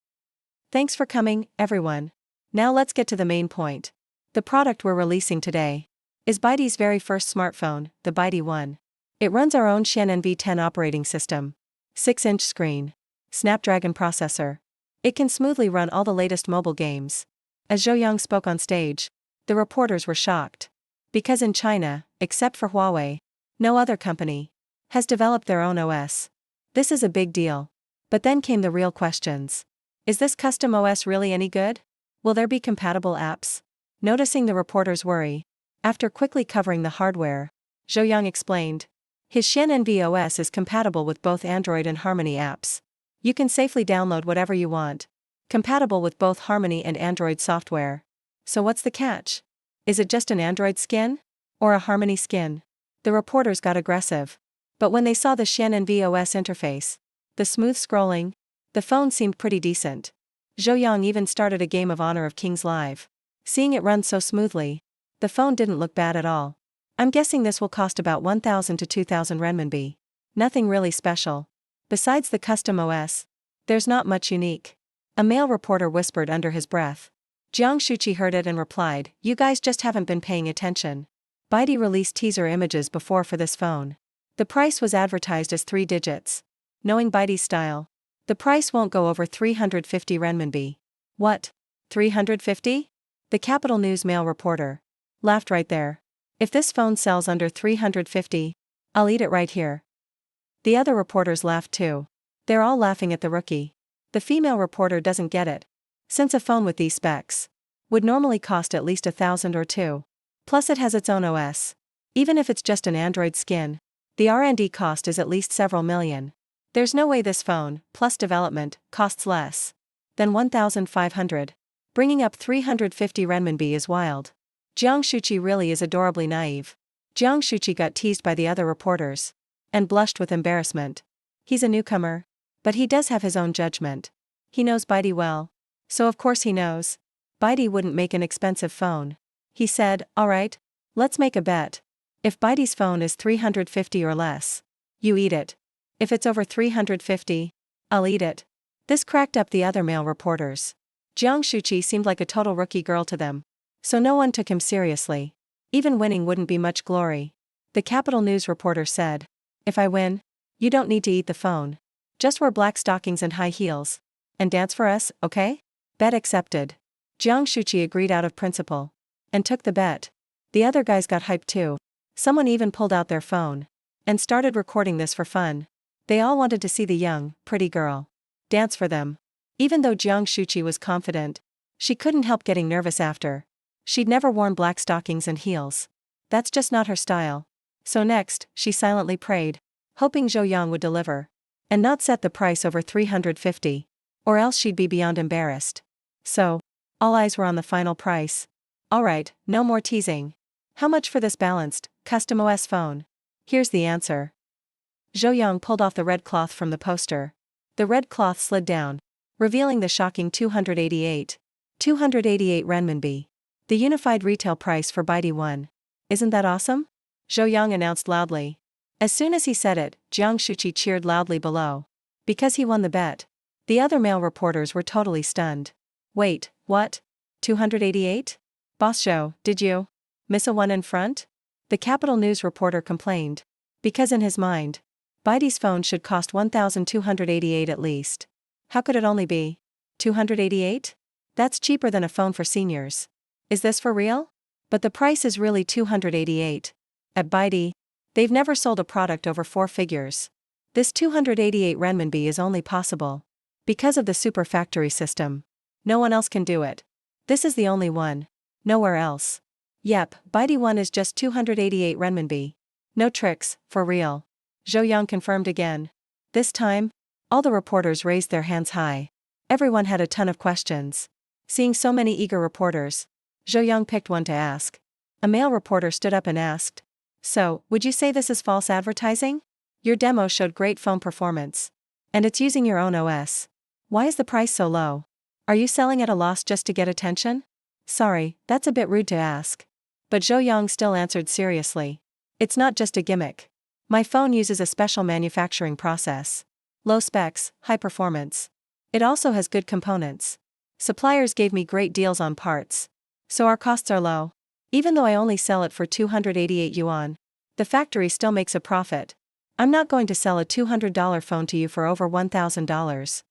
Thanks for coming, everyone. Now let's get to the main point. The product we're releasing today is Baidu's very first smartphone, the Baidu One. It runs our own Shen NV10 operating system. 6-inch screen. Snapdragon processor. It can smoothly run all the latest mobile games. As Zhou Yang spoke on stage, the reporters were shocked. Because in China, except for Huawei, no other company has developed their own OS. This is a big deal. But then came the real questions. Is this custom OS really any good? Will there be compatible apps? Noticing the reporters' worry, after quickly covering the hardware, Zhou Yang explained. His Shen NV OS is compatible with both Android and Harmony apps. You can safely download whatever you want. Compatible with both Harmony and Android software. So what's the catch? Is it just an Android skin? Or a Harmony skin? The reporters got aggressive. But when they saw the Shen NV OS interface, the smooth scrolling, the phone seemed pretty decent. Zhou Yang even started a game of Honor of Kings live. Seeing it run so smoothly, the phone didn't look bad at all. I'm guessing this will cost about 1,000 to 2,000 renminbi. Nothing really special. Besides the custom OS, there's not much unique. A male reporter whispered under his breath. Jiang Shuqi heard it and replied, you guys just haven't been paying attention. Baidu released teaser images before for this phone. The price was advertised as 3 digits. Knowing Baidu's style, the price won't go over 350 renminbi. What? 350? The Capital News male reporter laughed right there. If this phone sells under 350, I'll eat it right here. The other reporters laughed too. They're all laughing at the rookie. The female reporter doesn't get it. Since a phone with these specs would normally cost at least 1,000 or 2. Plus it has its own OS. Even if it's just an Android skin, the R&D cost is at least several million. There's no way this phone, plus development, costs less than 1,500. Bringing up 350 renminbi is wild. Jiang Shuqi really is adorably naive. Jiang Shuqi got teased by the other reporters and blushed with embarrassment. He's a newcomer, but he does have his own judgment. He knows Baidu well. So of course he knows Baidu wouldn't make an expensive phone. He said, alright, let's make a bet. If Baidu's phone is 350 or less, you eat it. If it's over 350, I'll eat it. This cracked up the other male reporters. Jiang Shuqi seemed like a total rookie girl to them. So no one took him seriously. Even winning wouldn't be much glory. The Capital News reporter said, if I win, you don't need to eat the phone. Just wear black stockings and high heels. And dance for us, okay? Bet accepted. Jiang Shuqi agreed out of principle. And took the bet. The other guys got hyped too. Someone even pulled out their phone and started recording this for fun. They all wanted to see the young, pretty girl dance for them. Even though Jiang Shuqi was confident, she couldn't help getting nervous after. She'd never worn black stockings and heels. That's just not her style. So next, she silently prayed, hoping Zhou Yang would deliver and not set the price over 350, or else she'd be beyond embarrassed. So, all eyes were on the final price. Alright, no more teasing. How much for this balanced, custom OS phone? Here's the answer. Zhou Yang pulled off the red cloth from the poster. The red cloth slid down, revealing the shocking 288 renminbi. The unified retail price for Baidu won. Isn't that awesome? Zhou Yang announced loudly. As soon as he said it, Jiang Shuqi cheered loudly below. Because he won the bet. The other male reporters were totally stunned. Wait, what? 288? Boss Zhou, did you miss a one in front? The Capital News reporter complained. Because in his mind, Baidu's phone should cost 1,288 at least. How could it only be 288? That's cheaper than a phone for seniors. Is this for real? But the price is really 288. At Baidu, they've never sold a product over 4 figures. This 288 renminbi is only possible because of the super factory system. No one else can do it. This is the only one. Nowhere else. Yep, Baidu one is just 288 renminbi. No tricks, for real. Zhou Yang confirmed again. This time, all the reporters raised their hands high. Everyone had a ton of questions. Seeing so many eager reporters, Zhou Yang picked one to ask. A male reporter stood up and asked. So, would you say this is false advertising? Your demo showed great phone performance. And it's using your own OS. Why is the price so low? Are you selling at a loss just to get attention? Sorry, that's a bit rude to ask. But Zhou Yang still answered seriously. It's not just a gimmick. My phone uses a special manufacturing process. Low specs, high performance. It also has good components. Suppliers gave me great deals on parts. So our costs are low. Even though I only sell it for 288 yuan, the factory still makes a profit. I'm not going to sell a $200 phone to you for over $1,000.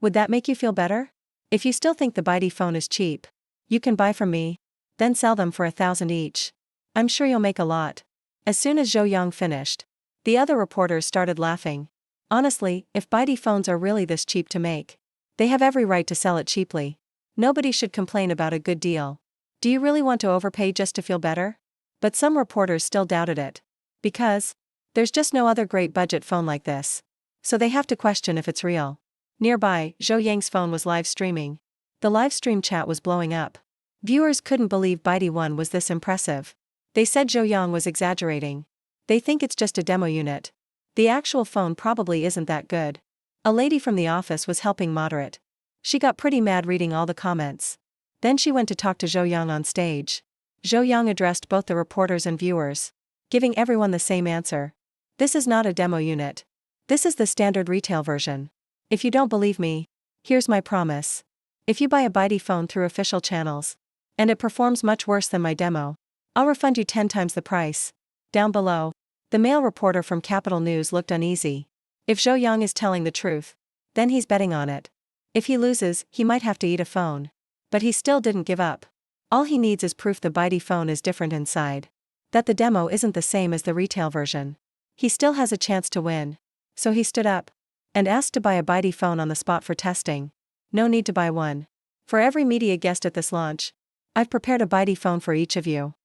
Would that make you feel better? If you still think the Baidu phone is cheap, you can buy from me, then sell them for 1,000 each. I'm sure you'll make a lot. As soon as Zhou Yang finished, the other reporters started laughing. Honestly, if Baidu phones are really this cheap to make, they have every right to sell it cheaply. Nobody should complain about a good deal. Do you really want to overpay just to feel better? But some reporters still doubted it. Because there's just no other great budget phone like this. So they have to question if it's real. Nearby, Zhou Yang's phone was live streaming. The live stream chat was blowing up. Viewers couldn't believe Baidu One was this impressive. They said Zhou Yang was exaggerating. They think it's just a demo unit. The actual phone probably isn't that good. A lady from the office was helping moderate. She got pretty mad reading all the comments. Then she went to talk to Zhou Yang on stage. Zhou Yang addressed both the reporters and viewers, giving everyone the same answer. This is not a demo unit. This is the standard retail version. If you don't believe me, here's my promise. If you buy a Baidu phone through official channels, and it performs much worse than my demo, I'll refund you 10 times the price. Down below, the male reporter from Capital News looked uneasy. If Zhou Yang is telling the truth, then he's betting on it. If he loses, he might have to eat a phone. But he still didn't give up. All he needs is proof the Baidu phone is different inside. That the demo isn't the same as the retail version. He still has a chance to win. So he stood up and asked to buy a Baidu phone on the spot for testing. No need to buy one. For every media guest at this launch, I've prepared a Baidu phone for each of you.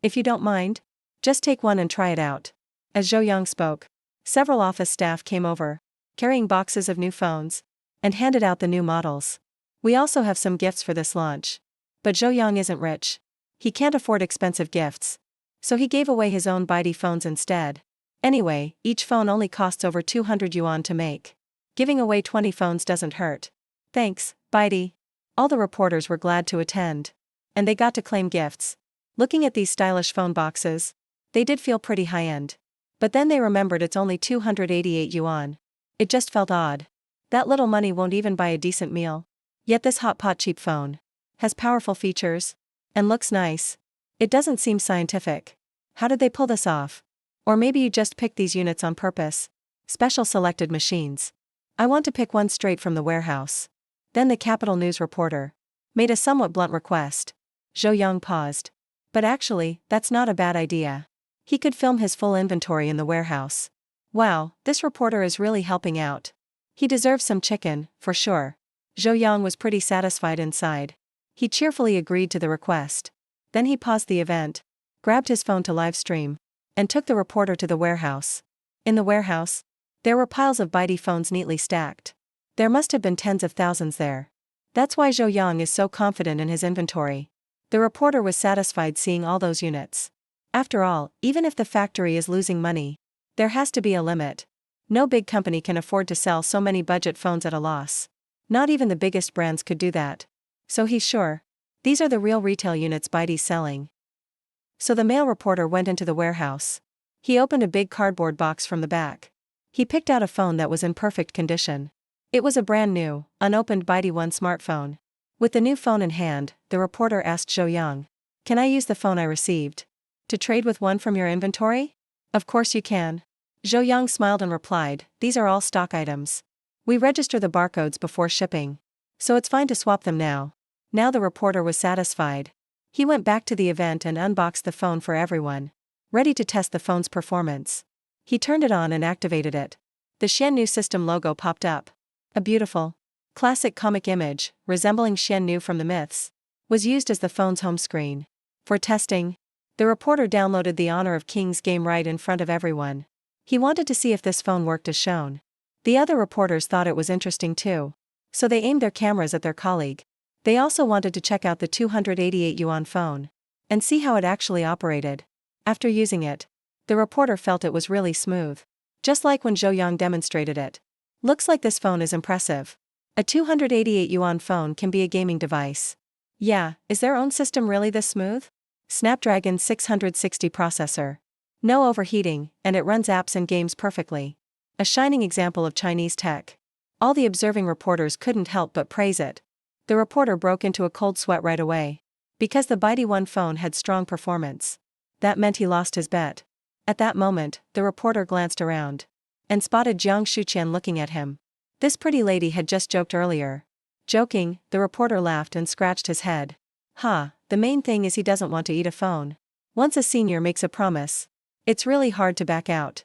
If you don't mind, just take one and try it out. As Zhou Yang spoke, several office staff came over, carrying boxes of new phones, and handed out the new models. We also have some gifts for this launch. But Zhou Yang isn't rich. He can't afford expensive gifts. So he gave away his own Baidu phones instead. Anyway, each phone only costs over 200 yuan to make. Giving away 20 phones doesn't hurt. Thanks, Baidu. All the reporters were glad to attend. And they got to claim gifts. Looking at these stylish phone boxes, they did feel pretty high-end. But then they remembered it's only 288 yuan. It just felt odd. That little money won't even buy a decent meal. Yet this hot pot cheap phone has powerful features and looks nice. It doesn't seem scientific. How did they pull this off? Or maybe you just picked these units on purpose. Special selected machines. I want to pick one straight from the warehouse. Then the Capital News reporter made a somewhat blunt request. Zhou Yang paused. But actually, that's not a bad idea. He could film his full inventory in the warehouse. Wow, this reporter is really helping out. He deserves some chicken, for sure. Zhou Yang was pretty satisfied inside. He cheerfully agreed to the request. Then he paused the event, grabbed his phone to live stream, and took the reporter to the warehouse. In the warehouse, there were piles of Baidu phones neatly stacked. There must have been tens of thousands there. That's why Zhou Yang is so confident in his inventory. The reporter was satisfied seeing all those units. After all, even if the factory is losing money, there has to be a limit. No big company can afford to sell so many budget phones at a loss. Not even the biggest brands could do that. So he's sure These are the real retail units Baidi's selling. So the mail reporter went into the warehouse. He opened a big cardboard box from the back. He picked out a phone that was in perfect condition. It was a brand new, unopened Baidi One smartphone. With the new phone in hand, the reporter asked Zhou Yang, "Can I use the phone I received to trade with one from your inventory?" "Of course you can." Zhou Yang smiled and replied, "These are all stock items. We register the barcodes before shipping. So it's fine to swap them now." Now the reporter was satisfied. He went back to the event and unboxed the phone for everyone, ready to test the phone's performance. He turned it on and activated it. The Xiannu system logo popped up. A beautiful, classic comic image, resembling Xiannu from the myths, was used as the phone's home screen. For testing, the reporter downloaded the Honor of Kings game right in front of everyone. He wanted to see if this phone worked as shown. The other reporters thought it was interesting too, so they aimed their cameras at their colleague. They also wanted to check out the 288 yuan phone and see how it actually operated. After using it, the reporter felt it was really smooth, just like when Zhou Yang demonstrated it. "Looks like this phone is impressive. A 288 yuan phone can be a gaming device. Yeah, is their own system really this smooth? Snapdragon 660 processor. No overheating, and it runs apps and games perfectly. A shining example of Chinese tech." All the observing reporters couldn't help but praise it. The reporter broke into a cold sweat right away. Because the Baidi One phone had strong performance. That meant he lost his bet. At that moment, the reporter glanced around and spotted Jiang Shuqian looking at him. This pretty lady had just joked earlier. Joking, the reporter laughed and scratched his head. The main thing is he doesn't want to eat a phone. Once a senior makes a promise, it's really hard to back out.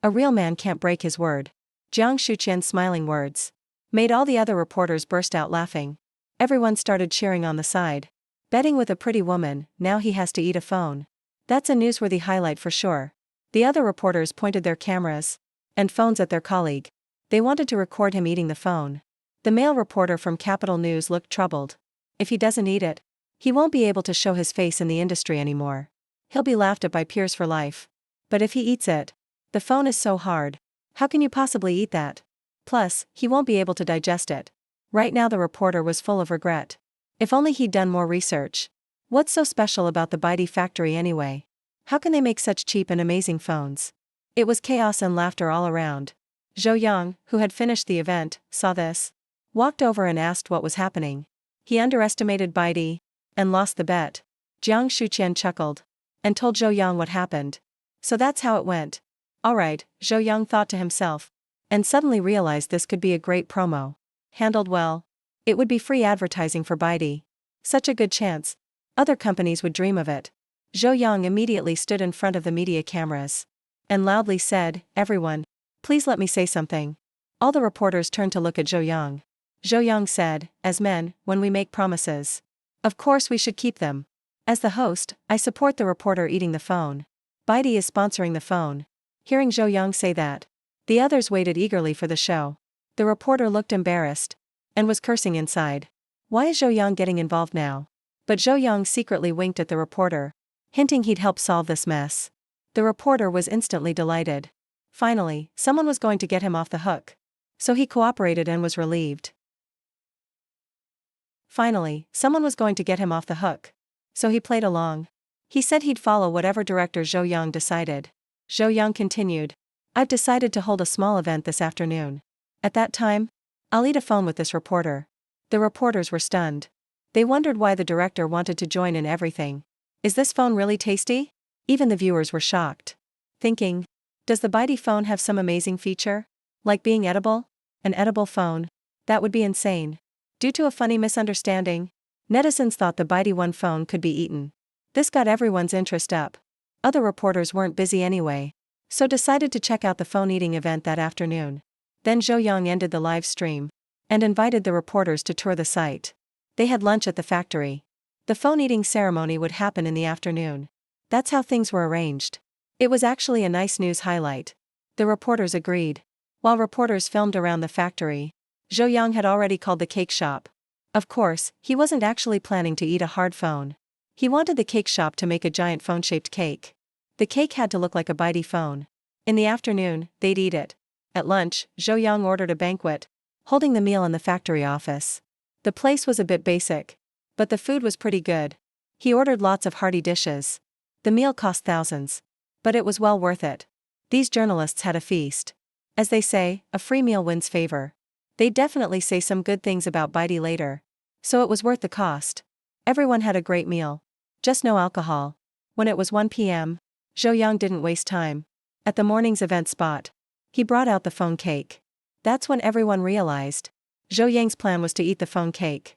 A real man can't break his word. Jiang Shuqian's smiling words made all the other reporters burst out laughing. Everyone started cheering on the side. Betting with a pretty woman, now he has to eat a phone. That's a newsworthy highlight for sure. The other reporters pointed their cameras and phones at their colleague. They wanted to record him eating the phone. The male reporter from Capital News looked troubled. If he doesn't eat it, he won't be able to show his face in the industry anymore. He'll be laughed at by peers for life. But if he eats it, the phone is so hard. How can you possibly eat that? Plus, he won't be able to digest it. Right now the reporter was full of regret. If only he'd done more research. What's so special about the Baidi factory anyway? How can they make such cheap and amazing phones? It was chaos and laughter all around. Zhou Yang, who had finished the event, saw this, walked over and asked what was happening. He underestimated Baidi and lost the bet. Jiang Shuqian chuckled and told Zhou Yang what happened. So that's how it went. Alright, Zhou Yang thought to himself, and suddenly realized this could be a great promo. Handled well, it would be free advertising for Baidi. Such a good chance. Other companies would dream of it. Zhou Yang immediately stood in front of the media cameras and loudly said, "Everyone, please let me say something." All the reporters turned to look at Zhou Yang. Zhou Yang said, "As men, when we make promises, of course we should keep them. As the host, I support the reporter eating the phone. Baidi is sponsoring the phone." Hearing Zhou Yang say that, the others waited eagerly for the show. The reporter looked embarrassed and was cursing inside. Why is Zhou Yang getting involved now? But Zhou Yang secretly winked at the reporter, hinting he'd help solve this mess. The reporter was instantly delighted. Finally, someone was going to get him off the hook. So he cooperated and was relieved. Finally, someone was going to get him off the hook. So he played along. He said he'd follow whatever director Zhou Yang decided. Zhou Yang continued, "I've decided to hold a small event this afternoon. At that time, I'll eat a phone with this reporter." The reporters were stunned. They wondered why the director wanted to join in everything. Is this phone really tasty? Even the viewers were shocked, thinking, does the Baidi phone have some amazing feature? Like being edible? An edible phone? That would be insane. Due to a funny misunderstanding, netizens thought the Baidi One phone could be eaten. This got everyone's interest up. Other reporters weren't busy anyway, so decided to check out the phone-eating event that afternoon. Then Zhou Yang ended the live stream and invited the reporters to tour the site. They had lunch at the factory. The phone-eating ceremony would happen in the afternoon. That's how things were arranged. It was actually a nice news highlight. The reporters agreed. While reporters filmed around the factory, Zhou Yang had already called the cake shop. Of course, he wasn't actually planning to eat a hard phone. He wanted the cake shop to make a giant phone-shaped cake. The cake had to look like a Baidi phone. In the afternoon, they'd eat it. At lunch, Zhou Yang ordered a banquet, holding the meal in the factory office. The place was a bit basic. But the food was pretty good. He ordered lots of hearty dishes. The meal cost thousands. But it was well worth it. These journalists had a feast. As they say, a free meal wins favor. They'd definitely say some good things about Bitey later. So it was worth the cost. Everyone had a great meal. Just no alcohol. When it was 1 p.m., Zhou Yang didn't waste time. At the morning's event spot, he brought out the phone cake. That's when everyone realized. Zhou Yang's plan was to eat the phone cake.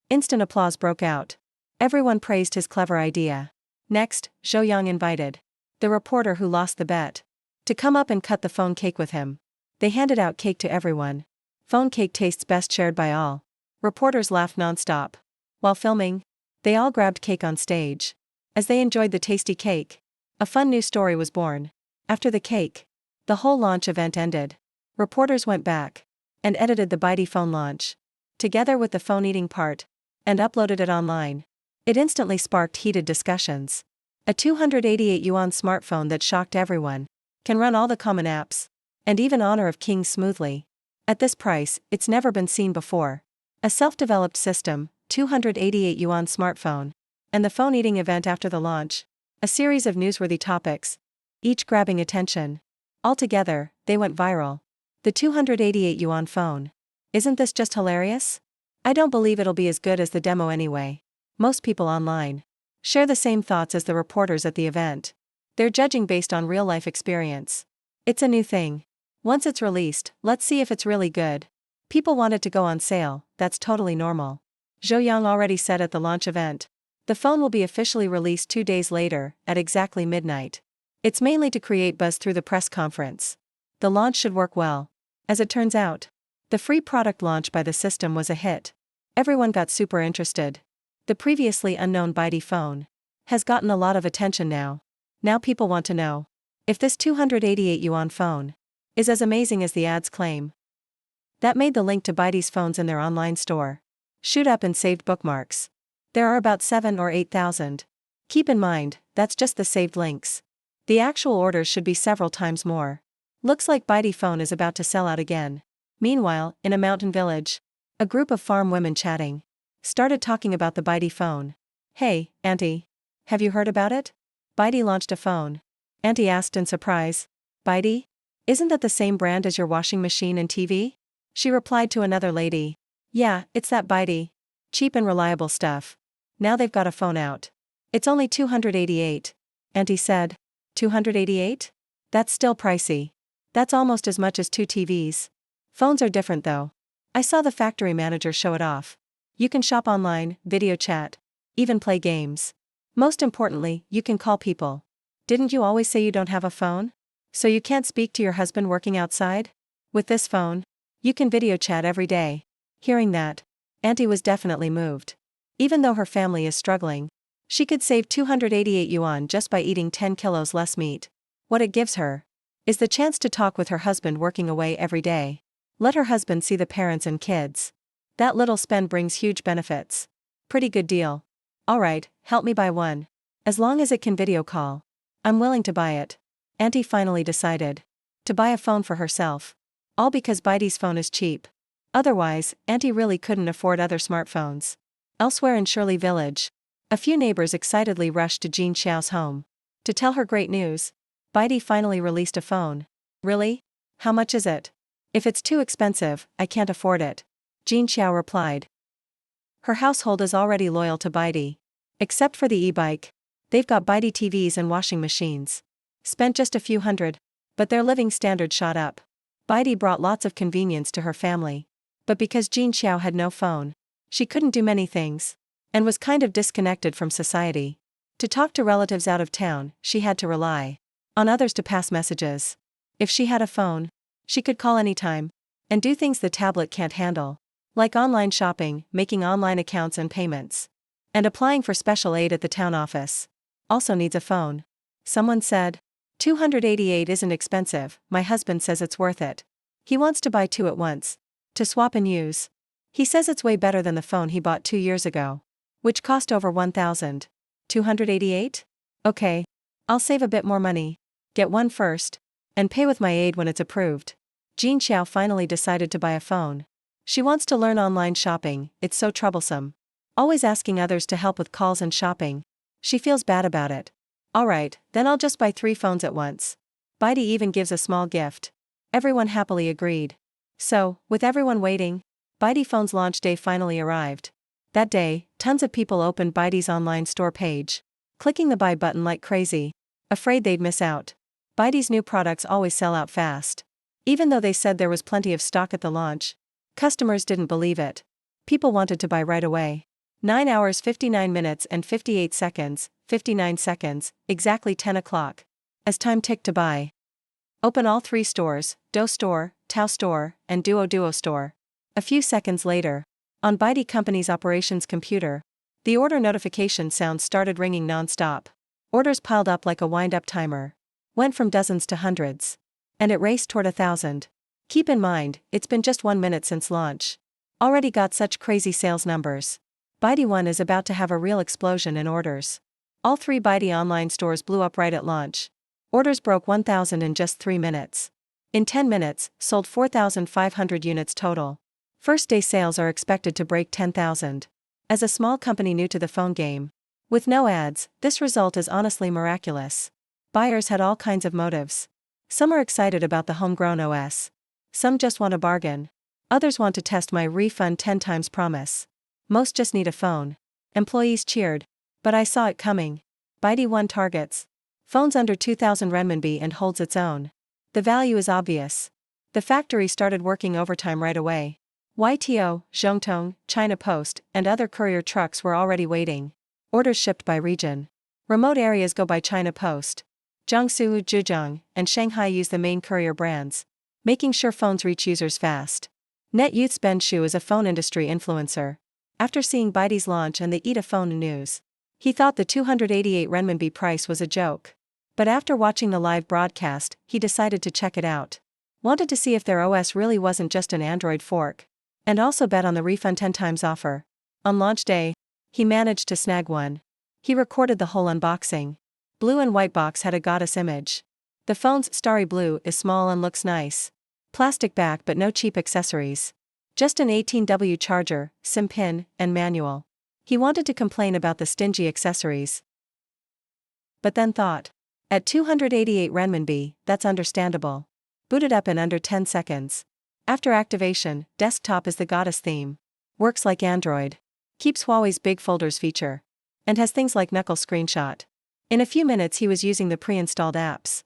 Instant applause broke out. Everyone praised his clever idea. Next, Zhou Yang invited the reporter who lost the bet to come up and cut the phone cake with him. They handed out cake to everyone. Phone cake tastes best shared by all. Reporters laughed nonstop. While filming, they all grabbed cake on stage. As they enjoyed the tasty cake, a fun new story was born. After the cake, the whole launch event ended. Reporters went back and edited the Bitey phone launch, together with the phone eating part, and uploaded it online. It instantly sparked heated discussions. A 288 yuan smartphone that shocked everyone, can run all the common apps, and even Honor of Kings smoothly. At this price, it's never been seen before. A self-developed system, 288 yuan smartphone, and the phone eating event after the launch. A series of newsworthy topics, each grabbing attention. Altogether, they went viral. The 288 yuan phone. Isn't this just hilarious? I don't believe it'll be as good as the demo anyway. Most people online share the same thoughts as the reporters at the event. They're judging based on real-life experience. It's a new thing. Once it's released, let's see if it's really good. People want it to go on sale, that's totally normal. Zhou Yang already said at the launch event. The phone will be officially released 2 days later, at exactly midnight. It's mainly to create buzz through the press conference. The launch should work well. As it turns out, the free product launch by the system was a hit. Everyone got super interested. The previously unknown Bitey phone has gotten a lot of attention now. Now people want to know if this 288 yuan phone is as amazing as the ads claim. That made the link to Bitey's phones in their online store shoot up in saved bookmarks. There are about 7 or 8,000. Keep in mind, that's just the saved links. The actual orders should be several times more. Looks like Bitey phone is about to sell out again. Meanwhile, in a mountain village, a group of farm women chatting started talking about the Bitey phone. Hey, Auntie. Have you heard about it? Bitey launched a phone. Auntie asked in surprise. Bitey? Isn't that the same brand as your washing machine and TV? She replied to another lady. Yeah, it's that Bitey. Cheap and reliable stuff. Now they've got a phone out. It's only 288. Auntie said. 288? That's still pricey. That's almost as much as 2 TVs. Phones are different though. I saw the factory manager show it off. You can shop online, video chat, even play games. Most importantly, you can call people. Didn't you always say you don't have a phone? So you can't speak to your husband working outside? With this phone, you can video chat every day. Hearing that, Auntie was definitely moved. Even though her family is struggling, she could save 288 yuan just by eating 10 kilos less meat. What it gives her is the chance to talk with her husband working away every day. Let her husband see the parents and kids. That little spend brings huge benefits. Pretty good deal. Alright, help me buy one. As long as it can video call. I'm willing to buy it. Auntie finally decided to buy a phone for herself. All because Bitey's phone is cheap. Otherwise, Auntie really couldn't afford other smartphones. Elsewhere in Shirley Village, a few neighbors excitedly rushed to Jean Xiao's home to tell her great news. Bitey finally released a phone. Really? How much is it? If it's too expensive, I can't afford it. Jean Xiao replied. Her household is already loyal to Bitey. Except for the e-bike. They've got Bitey TVs and washing machines. Spent just a few hundred, but their living standard shot up. Bitey brought lots of convenience to her family. But because Jean Xiao had no phone, she couldn't do many things, and was kind of disconnected from society. To talk to relatives out of town, she had to rely on others to pass messages. If she had a phone, she could call anytime, and do things the tablet can't handle. Like online shopping, making online accounts and payments. And applying for special aid at the town office. Also needs a phone. Someone said, 288 isn't expensive, my husband says it's worth it. He wants to buy 2 at once. To swap and use. He says it's way better than the phone he bought 2 years ago. Which cost over 1,000. 288? Okay. I'll save a bit more money. Get one first. And pay with my aid when it's approved. Jean Xiao finally decided to buy a phone. She wants to learn online shopping, it's so troublesome. Always asking others to help with calls and shopping. She feels bad about it. Alright, then I'll just buy 3 phones at once. Baidi even gives a small gift. Everyone happily agreed. So, with everyone waiting, Baidi Phone's launch day finally arrived. That day, tons of people opened Baidi's online store page, clicking the buy button like crazy, afraid they'd miss out. Baidi's new products always sell out fast. Even though they said there was plenty of stock at the launch, customers didn't believe it. People wanted to buy right away. 9 hours 59 minutes and 58 seconds, 59 seconds, exactly 10 o'clock. As time ticked to buy. Open all 3 stores, Do Store, Tao Store, and Duo Store. A few seconds later, on Baidi Company's operations computer, the order notification sound started ringing non-stop. Orders piled up like a wind-up timer. Went from dozens to hundreds. And it raced toward 1,000. Keep in mind, it's been just 1 minute since launch. Already got such crazy sales numbers. Baidi One is about to have a real explosion in orders. All 3 Baidi online stores blew up right at launch. Orders broke 1,000 in just 3 minutes. In 10 minutes, sold 4,500 units total. First day sales are expected to break 10,000. As a small company new to the phone game, with no ads, this result is honestly miraculous. Buyers had all kinds of motives. Some are excited about the homegrown OS. Some just want a bargain. Others want to test my refund 10 times promise. Most just need a phone. Employees cheered. But I saw it coming. Baidi One targets phones under 2,000 renminbi and holds its own. The value is obvious. The factory started working overtime right away. YTO, Zhongtong, China Post, and other courier trucks were already waiting. Orders shipped by region. Remote areas go by China Post. Jiangsu, Zhejiang, and Shanghai use the main courier brands, making sure phones reach users fast. Net Youth's Ben Shu is a phone industry influencer. After seeing Baidi's launch and the Eat a Phone news, he thought the 288 renminbi price was a joke. But after watching the live broadcast, he decided to check it out. Wanted to see if their OS really wasn't just an Android fork. And also bet on the refund 10 times offer. On launch day, he managed to snag one. He recorded the whole unboxing. Blue and white box had a goddess image. The phone's starry blue is small and looks nice. Plastic back but no cheap accessories. Just an 18W charger, SIM pin, and manual. He wanted to complain about the stingy accessories. But then thought. At 288 renminbi, that's understandable. Booted up in under 10 seconds. After activation, desktop is the goddess theme. Works like Android. Keeps Huawei's big folders feature. And has things like knuckle screenshot. In a few minutes he was using the pre-installed apps.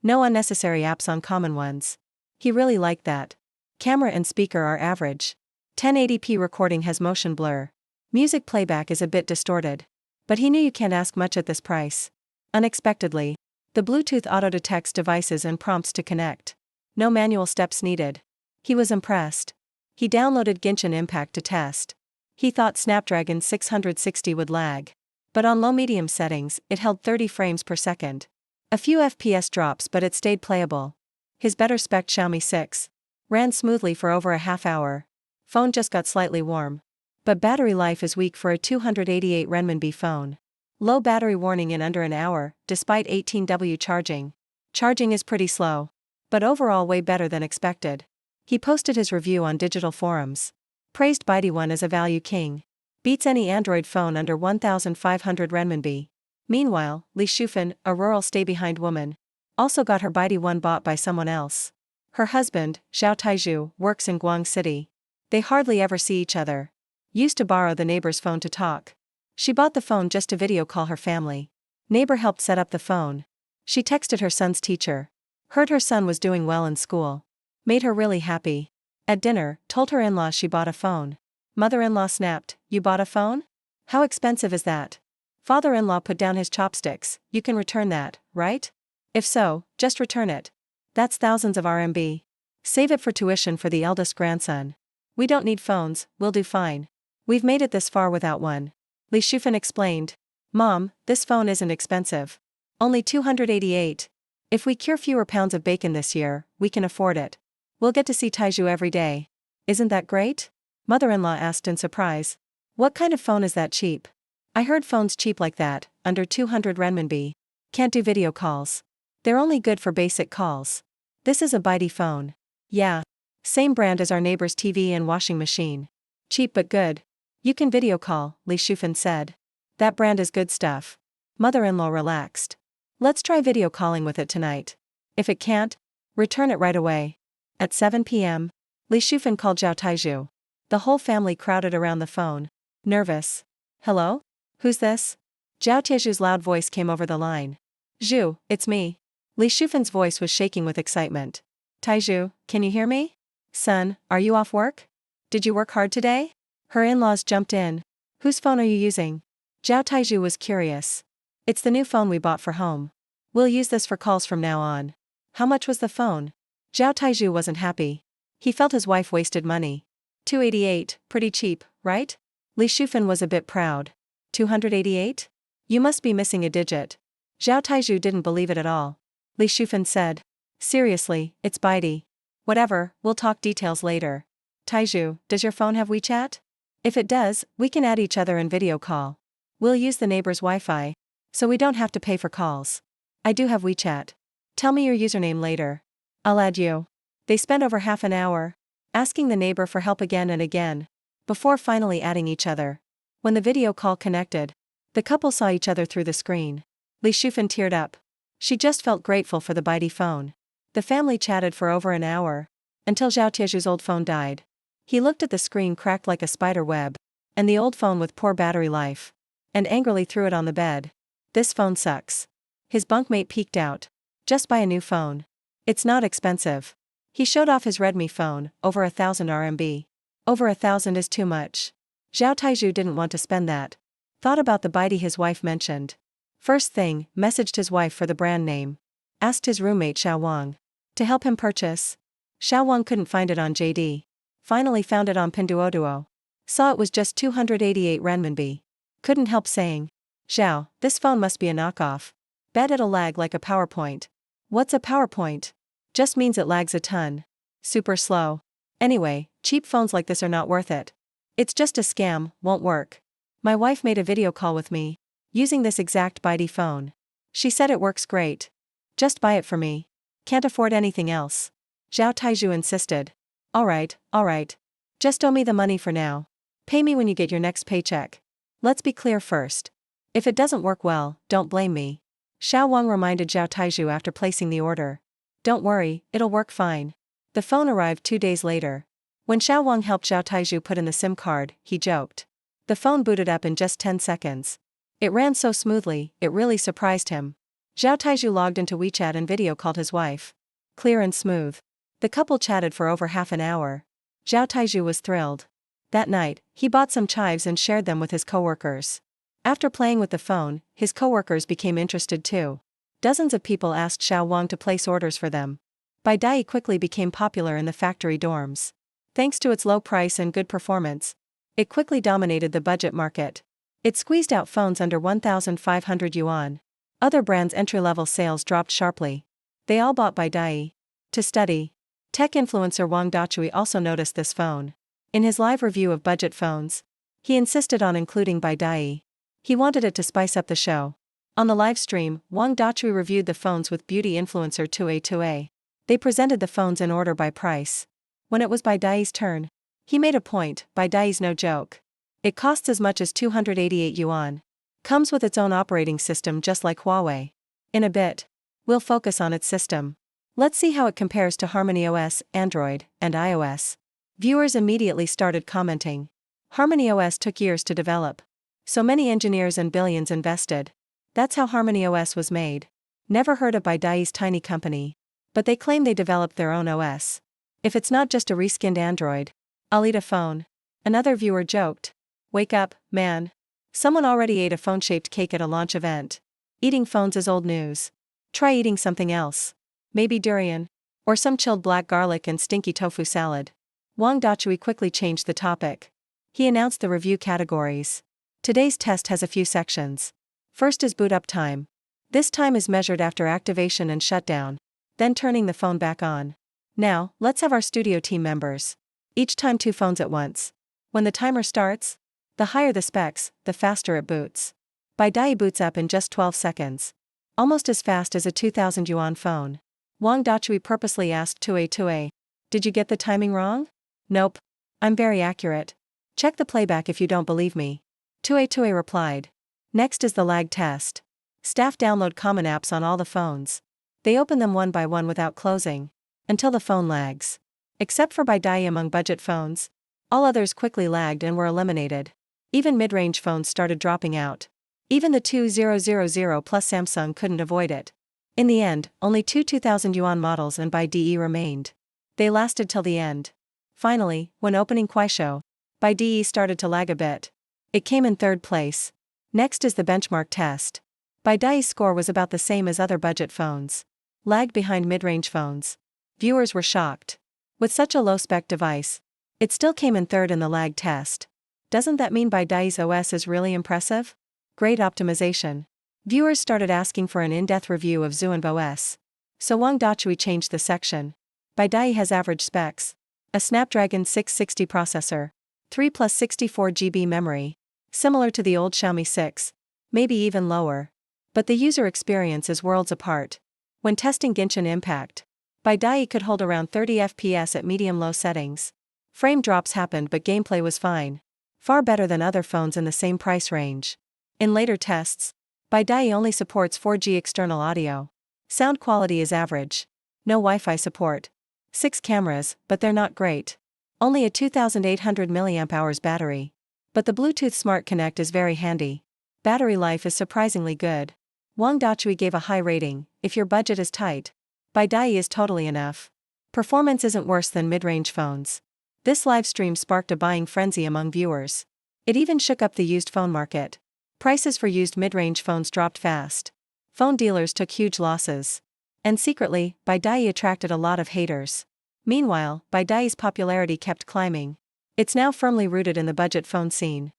No unnecessary apps on common ones. He really liked that. Camera and speaker are average. 1080p recording has motion blur. Music playback is a bit distorted. But he knew you can't ask much at this price. Unexpectedly, the Bluetooth auto-detects devices and prompts to connect. No manual steps needed. He was impressed. He downloaded Genshin Impact to test. He thought Snapdragon 660 would lag. But on low-medium settings, it held 30 frames per second. A few FPS drops but it stayed playable. His better-spec Xiaomi 6 ran smoothly for over a half hour. Phone just got slightly warm. But battery life is weak for a 288 renminbi phone. Low battery warning in under an hour, despite 18W charging. Charging is pretty slow. But overall way better than expected. He posted his review on digital forums. Praised Baidi One as a value king. Beats any Android phone under 1,500 renminbi. Meanwhile, Li Shufan, a rural stay-behind woman, also got her Baidi One bought by someone else. Her husband, Zhao Taizhu, works in Guang City. They hardly ever see each other. Used to borrow the neighbor's phone to talk. She bought the phone just to video call her family. Neighbor helped set up the phone. She texted her son's teacher. Heard her son was doing well in school. Made her really happy. At dinner, told her in-law she bought a phone. Mother-in-law snapped, "You bought a phone? How expensive is that?" Father-in-law put down his chopsticks, "You can return that, right? If so, just return it. That's thousands of RMB. Save it for tuition for the eldest grandson. We don't need phones, we'll do fine. We've made it this far without one." Li Shufan explained. "Mom, this phone isn't expensive. Only 288. If we cure fewer pounds of bacon this year, we can afford it. We'll get to see Taizhu every day. Isn't that great?" Mother-in-law asked in surprise. "What kind of phone is that cheap? I heard phones cheap like that, under 200 renminbi. Can't do video calls. They're only good for basic calls. This is a Baidi phone." "Yeah. Same brand as our neighbor's TV and washing machine. Cheap but good. You can video call, Li Shufan said. That brand is good stuff. Mother-in-law relaxed. Let's try video calling with it tonight. If it can't, return it right away. At 7 p.m., Li Shufan called Zhao Taizhu. The whole family crowded around the phone. Nervous. Hello? Who's this? Zhao Taizhu's loud voice came over the line. Zhu, it's me. Li Shufan's voice was shaking with excitement. Taizhu, can you hear me? Son, are you off work? Did you work hard today? Her in-laws jumped in. Whose phone are you using? Zhao Taizhu was curious. It's the new phone we bought for home. We'll use this for calls from now on. How much was the phone? Zhao Taizhu wasn't happy. He felt his wife wasted money. 288, pretty cheap, right? Li Shufan was a bit proud. 288? You must be missing a digit. Zhao Taizhu didn't believe it at all. Li Shufan said. Seriously, it's bitey. Whatever, we'll talk details later. Taizhu, does your phone have WeChat? If it does, we can add each other in video call. We'll use the neighbor's Wi-Fi, so we don't have to pay for calls. I do have WeChat. Tell me your username later. I'll add you. They spent over half an hour, asking the neighbor for help again and again, before finally adding each other. When the video call connected, the couple saw each other through the screen. Li Shufan teared up. She just felt grateful for the bitey phone. The family chatted for over an hour, until Zhao Taizhu's old phone died. He looked at the screen cracked like a spider web, and the old phone with poor battery life, and angrily threw it on the bed. This phone sucks. His bunkmate peeked out. Just buy a new phone. It's not expensive. He showed off his Redmi phone, over 1,000 RMB. Over 1,000 is too much. Zhao Taizhu didn't want to spend that. Thought about the bitey his wife mentioned. First thing, messaged his wife for the brand name. Asked his roommate Xiao Wang to help him purchase. Xiao Wang couldn't find it on JD. Finally found it on Pinduoduo. Saw it was just 288 renminbi. Couldn't help saying, Xiao, this phone must be a knockoff. Bet it'll lag like a PowerPoint. What's a PowerPoint? Just means it lags a ton. Super slow. Anyway, cheap phones like this are not worth it. It's just a scam, won't work. My wife made a video call with me, using this exact bitey phone. She said it works great. Just buy it for me. Can't afford anything else. Zhao Taizhu insisted. Alright. Just owe me the money for now. Pay me when you get your next paycheck. Let's be clear first. If it doesn't work well, don't blame me. Xiao Wang reminded Zhao Taizhu after placing the order. Don't worry, it'll work fine. The phone arrived 2 days later. When Xiao Wang helped Zhao Taizhu put in the SIM card, he joked. The phone booted up in just 10 seconds. It ran so smoothly, it really surprised him. Zhao Taizhu logged into WeChat and video called his wife. Clear and smooth. The couple chatted for over half an hour. Zhao Taizhu was thrilled. That night, he bought some chives and shared them with his coworkers. After playing with the phone, his coworkers became interested too. Dozens of people asked Xiao Wang to place orders for them. Baidai quickly became popular in the factory dorms. Thanks to its low price and good performance, it quickly dominated the budget market. It squeezed out phones under 1,500 yuan. Other brands' entry-level sales dropped sharply. They all bought Baidai. To study. Tech influencer Wang Dachui also noticed this phone. In his live review of budget phones, he insisted on including Baidai. He wanted it to spice up the show. On the live stream, Wang Dachui reviewed the phones with beauty influencer 2A. They presented the phones in order by price. When it was Baidai's turn, he made a point, Baidai's no joke. It costs as much as 288 yuan. Comes with its own operating system just like Huawei. In a bit, we'll focus on its system. Let's see how it compares to HarmonyOS, Android, and iOS. Viewers immediately started commenting. HarmonyOS took years to develop. So many engineers and billions invested. That's how HarmonyOS was made. Never heard of Baidai's tiny company. But they claim they developed their own OS. If it's not just a reskinned Android, I'll eat a phone. Another viewer joked. Wake up, man. Someone already ate a phone-shaped cake at a launch event. Eating phones is old news. Try eating something else. Maybe durian. Or some chilled black garlic and stinky tofu salad. Wang Dachui quickly changed the topic. He announced the review categories. Today's test has a few sections. First is boot up time. This time is measured after activation and shutdown, then turning the phone back on. Now, let's have our studio team members. Each time 2 phones at once. When the timer starts, the higher the specs, the faster it boots. Baidai boots up in just 12 seconds. Almost as fast as a 2,000 yuan phone. Wang Dachui purposely asked 2A. Did you get the timing wrong? Nope. I'm very accurate. Check the playback if you don't believe me. 2A replied. Next is the lag test. Staff download common apps on all the phones. They open them one by one without closing, until the phone lags. Except for Baidai among budget phones, all others quickly lagged and were eliminated. Even mid-range phones started dropping out. Even the 2000 Plus Samsung couldn't avoid it. In the end, only two 2000 yuan models and Baidai remained. They lasted till the end. Finally, when opening Kuaishou, Baidai started to lag a bit. It came in third place. Next is the benchmark test. Baidai's score was about the same as other budget phones. Lagged behind mid-range phones. Viewers were shocked. With such a low-spec device, it still came in third in the lag test. Doesn't that mean Baidai's OS is really impressive? Great optimization. Viewers started asking for an in-depth review of Zhuan OS. So Wang Dachui changed the section. Baidai has average specs. A Snapdragon 660 processor. 3 plus 64 GB memory. Similar to the old Xiaomi 6. Maybe even lower. But the user experience is worlds apart. When testing Genshin Impact, Baidai could hold around 30 FPS at medium-low settings. Frame drops happened but gameplay was fine. Far better than other phones in the same price range. In later tests, Baidai only supports 4G external audio. Sound quality is average. No Wi-Fi support. 6 cameras, but they're not great. Only a 2800 mAh battery. But the Bluetooth Smart Connect is very handy. Battery life is surprisingly good. Wang Dachui gave a high rating. If your budget is tight, Baidai is totally enough. Performance isn't worse than mid-range phones. This live stream sparked a buying frenzy among viewers. It even shook up the used phone market. Prices for used mid-range phones dropped fast. Phone dealers took huge losses. And secretly, Baidai attracted a lot of haters. Meanwhile, Baidai's popularity kept climbing. It's now firmly rooted in the budget phone scene.